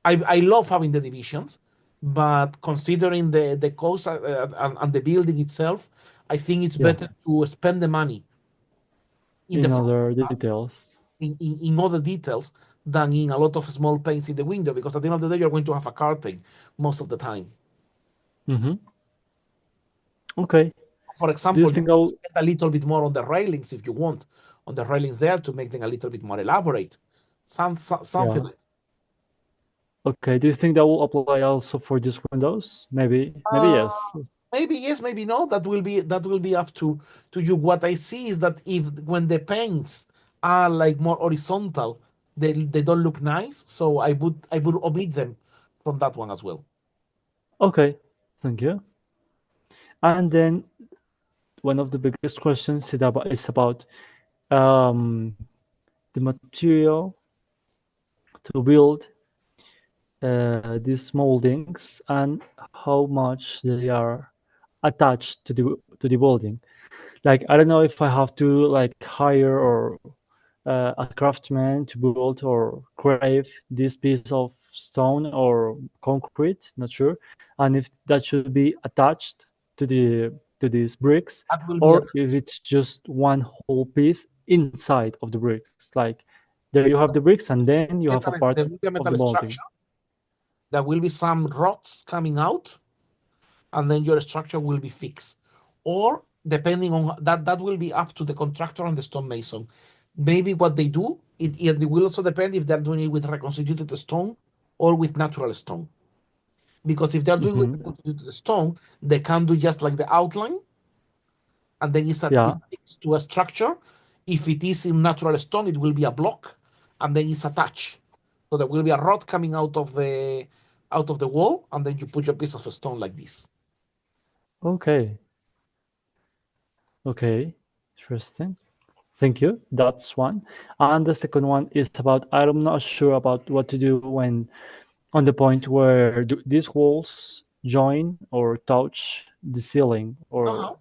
I love having the divisions, but considering the cost and the building itself, I think it's Yeah. better to spend the money in the In front, other details. in other details than in a lot of small panes in the window, because at the end of the day, you're going to have a curtain most of the time. Mm-hmm. Okay. For Do you example, you think can I'll? spend a little bit more on the railings if you want, on the railings there to make them a little bit more elaborate. Something Yeah. like Okay. Do you think that will apply also for these windows? Maybe. Maybe uh, yes. Maybe yes, maybe no. That will be up to you. What I see is that if when the paints are like more horizontal, they don't look nice. So I would omit them from that one as well. Okay, thank you. And then one of the biggest questions is about um, the material to build these moldings and how much they are attached to the building. Like I don't know if I have to like hire or a craftsman to build or crave this piece of stone or concrete, not sure, and if that should be attached to these bricks, That will be or if it's just one whole piece inside of the bricks. Like there you have the bricks, and then you have a part there will be a of the metal molding. structure. There will be some rods coming out, and then your structure will be fixed. Or depending on that, that will be up to the contractor and the stonemason. Maybe what they do, it will also depend if they're doing it with reconstituted stone or with natural stone. Because if they're doing with Hmm. reconstituted stone, they can do just like the outline, and then it's Yeah. fixed to a structure. If it is in natural stone, it will be a block, and then it's attached. So there will be a rod coming out of the wall, and then you put your piece of stone like this. Okay. Okay. Interesting. Thank you. That's one. And the second one is about I'm not sure about what to do when on the point where these walls join or touch the ceiling, or Uh-huh.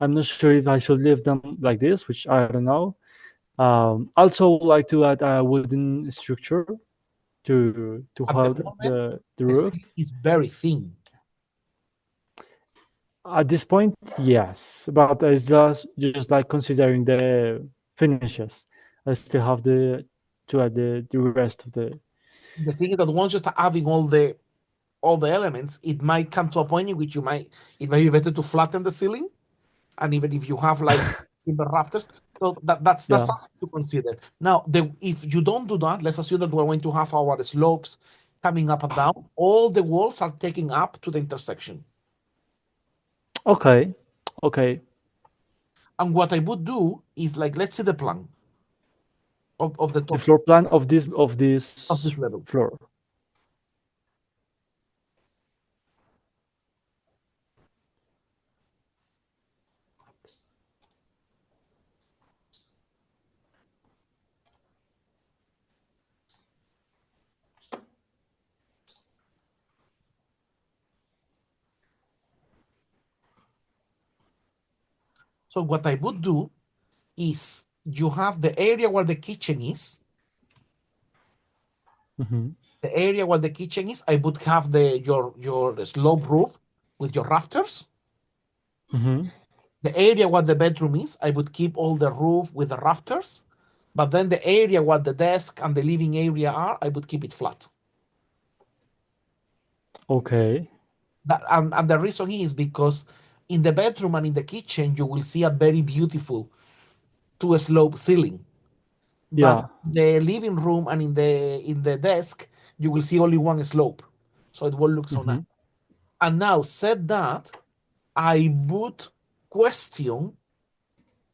I'm not sure if I should leave them like this, which I don't know. Also like to add a wooden structure to At the hold moment, the the roof. ceiling is very thin. At this point, yes, but it's just like considering the finishes. I still have to add the rest of the The thing is that once you start adding all the elements, it might come to a point in which it might be better to flatten the ceiling, and even if you have like timber rafters, so that's yeah. something to consider. Now, if you don't do that, let's assume that we're going to have our slopes coming up and down. All the walls are taking up to the intersection, Okay. Okay. and what I would do is like let's see the plan of the The top floor plan of of this this level. floor. So what I would do is you have the area where the kitchen is. Hmm. The area where the kitchen is, I would have your slope roof with your rafters. Hmm. The area where the bedroom is, I would keep all the roof with the rafters. But then the area where the desk and the living area are, I would keep it flat. Okay. And the reason is because in the bedroom and in the kitchen, you will see a very beautiful two slope ceiling. But Yeah. the living room and in the desk, you will see only one slope. So it will look so nice. Hmm. And now said that, I would question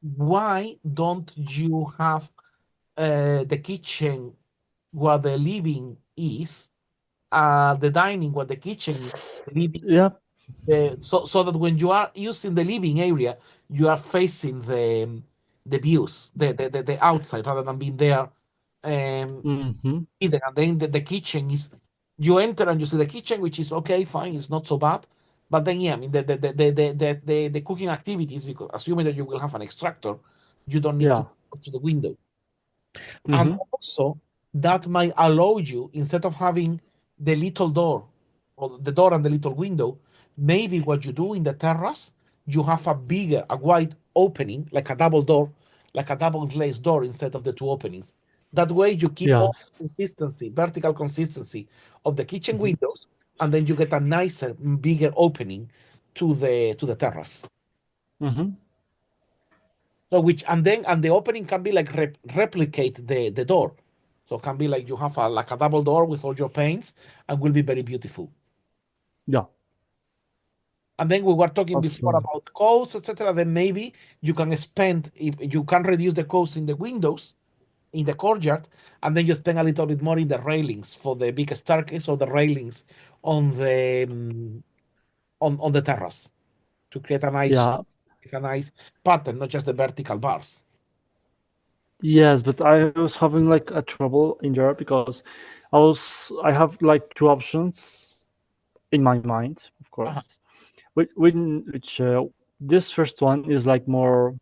why don't you have the kitchen where the living is, the dining where the kitchen is, the living, Yeah. so that when you are using the living area, you are facing the views, the outside rather than being there Hmm. either. And then the kitchen is you enter and you see the kitchen, which is okay, fine, it's not so bad. But then yeah, I mean the cooking activities, because assuming that you will have an extractor, you don't need to Yeah. go to the window. And Hmm. also that might allow you, instead of having the little door or the door and the little window, maybe what you do in the terrace, you have a bigger, a wide opening, like a double door, like a double glazed door instead of the two openings. That way you keep all Yes. consistency, vertical consistency of the kitchen Hmm. windows, and then you get a nicer, bigger opening to the terrace. Hmm. So which and the opening can be like replicate the door. So it can be like you have like a double door with all your paints and will be very beautiful. Yeah. And then we were talking before Absolutely. about costs, etc. Then maybe you can spend, if you can reduce the cost in the windows in the courtyard, and then you spend a little bit more in the railings for the big staircase or the railings on the on the terrace to create Yeah. a nice pattern, not just the vertical bars. Yes, but I was having like a trouble in there because I have like two options in my mind, of Uh-huh. course. Which this first one is like more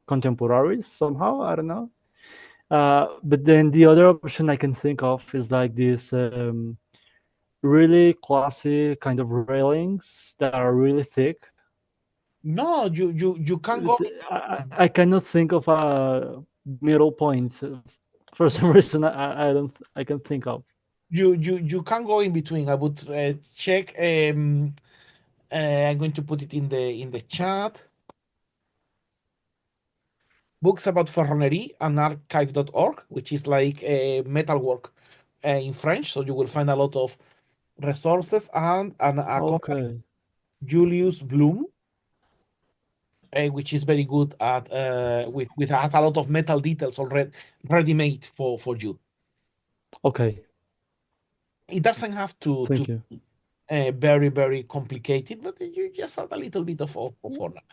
contemporary somehow. I don't know. But then the other option I can think of is like this really classy kind of railings that are really thick. No, you can go. I cannot think of a middle point. For some reason, I don't I can think of. You can go in between. I would check. I'm going to put it in the chat. Books about ferronnerie and archive.org, which is like metalwork in French. So you will find a lot of resources and a company, Okay, Julius Bloom, which is very good at with has a lot of metal details already ready made for you. okay. It doesn't have to Thank you. very complicated, but you just add a little bit of ornament.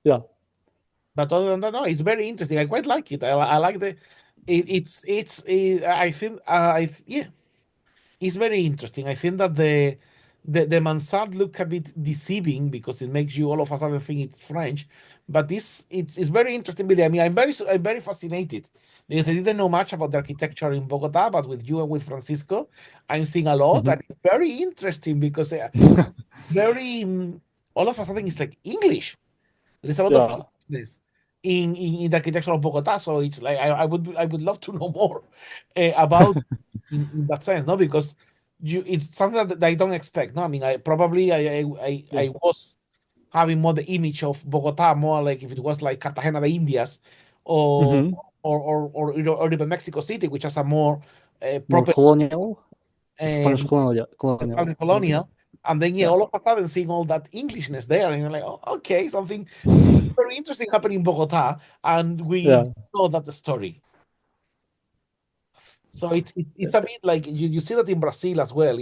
Yeah. But other than that, no, it's very interesting. I quite like it. I like I think yeah, it's very interesting. I think that the mansard look a bit deceiving because it makes you all of a sudden think it's French, but it's very interesting. Really. I mean, I'm very fascinated because I didn't know much about the architecture in Bogota, but with you and with Francisco, I'm seeing a lot, Mhm. and it's very interesting because very all of a sudden it's like English. There is a lot of Yeah. Englishness in the architecture of Bogota, so it's like I would love to know more about in that sense, no? Because it's something that I don't expect. No, I mean, Yeah. I was having more the image of Bogota, more like if it was like Cartagena de Indias, or Hmm. or even Mexico City, which has a more More proper colonial, Spanish um, colonial, yeah, colonial. Spanish Maybe. colonial, and then yeah, Yeah. all of a sudden seeing all that Englishness there, and you're like, oh, okay, something very interesting happening in Bogota, and we Yeah. know that the story. So it's a bit like you see that in Brazil as well,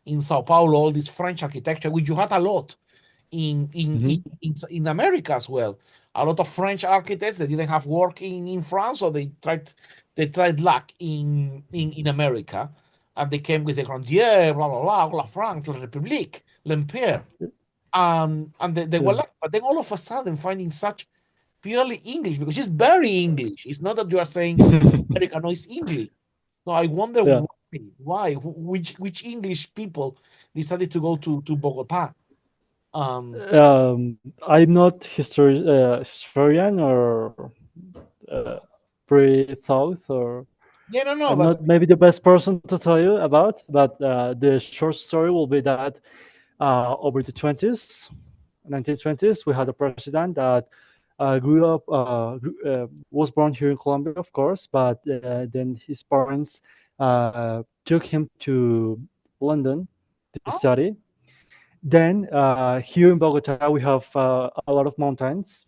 in Sao Paulo, all this French architecture, which you had a lot Hmm. in America as well. A lot of French architects that didn't have work in France, so they tried luck in America, and they came with the Grandier, blah blah blah, La France, La République, l'Empire, and they were Yeah. lucky. But then all of a sudden finding such purely English because it's very English. It's not that you are saying America, no, it's English. So I wonder Yeah. why, which English people decided to go to Bogota. And I'm not historian or pre-thought, or yeah, no, no, I'm but not maybe the best person to tell you about. But the short story will be that over the 20s, 1920s, we had a president that grew up, was born here in Colombia, of course, but then his parents took him to London to oh, study. Then here in Bogota, we have a lot of mountains,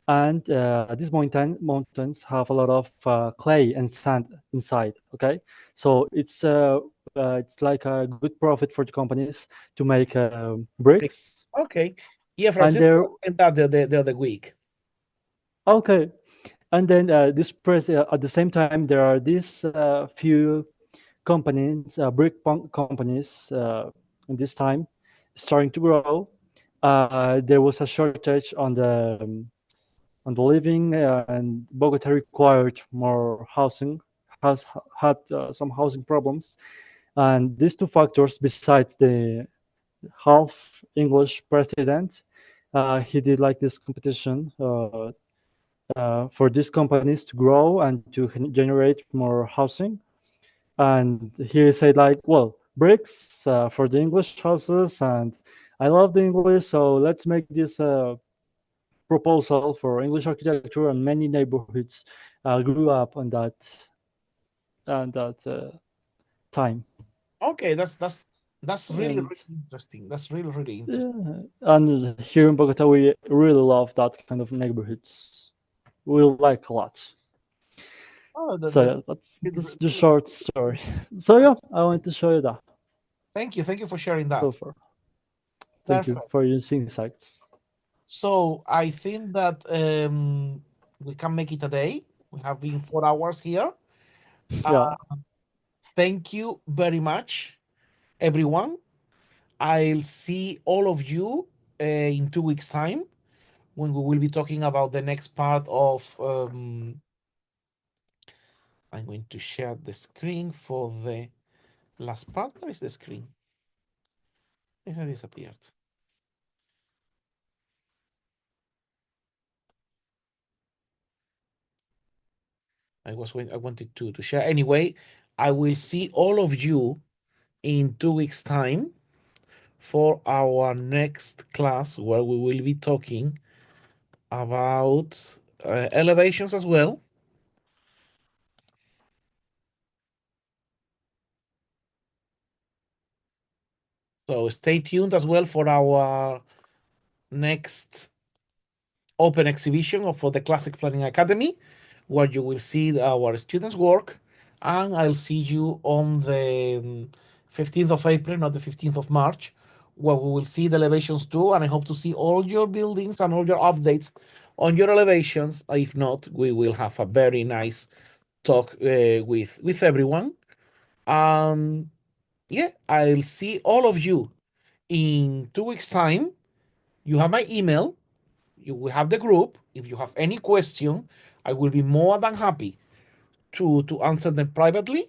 and these mountains have a lot of clay and sand inside. Okay, so it's like a good profit for the companies to make bricks, okay, yeah, and Francisco they're was saying that the other week. okay. And then at the same time, there are these few companies, companies, in this time starting to grow. There was a shortage on the living, and Bogota required more housing. Has had some housing problems, and these two factors, besides the half English president, he did like this competition for these companies to grow and to generate more housing. And he said like, well, bricks for the English houses, and I love the English, so let's make this proposal for English architecture, and many neighborhoods grew up on that time. Okay, That's really, And really interesting. That's really, really interesting. yeah, and here in Bogota, we really love that kind of neighborhoods. We like a lot. Oh, So yeah, that's the short story. So yeah, I wanted to show you that thank you. Thank you for sharing so that. far. Thank you Perfect. for your insights. So I think that we can make it a day. We have been 4 hours here. Yeah, Thank you very much, everyone. I'll see all of you in 2 weeks' time when we will be talking about the next part of. I'm going to share the screen for the last part. Where is the screen? It has disappeared. I wanted to share anyway. I will see all of you in 2 weeks' time for our next class where we will be talking about elevations as well. So stay tuned as well for our next open exhibition or for the Classic Planning Academy, where you will see our students' work. And I'll see you on the 15th of April, not the 15th of March, where we will see the elevations too. And I hope to see all your buildings and all your updates on your elevations. If not, we will have a very nice talk with everyone. Yeah, I'll see all of you in 2 weeks' time. You have my email. You will have the group. If you have any question, I will be more than happy to answer them privately.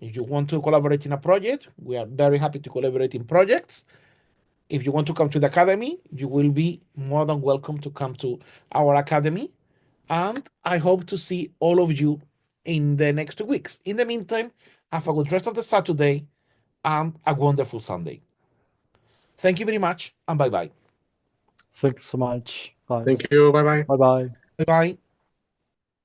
If you want to collaborate in a project, we are very happy to collaborate in projects. If you want to come to the academy, you will be more than welcome to come to our academy. And I hope to see all of you in the next 2 weeks. In the meantime, have a good rest of the Saturday and a wonderful Sunday. Thank you very much and bye bye. thanks so much, guys. Thank you. Bye bye. Bye bye. Bye bye.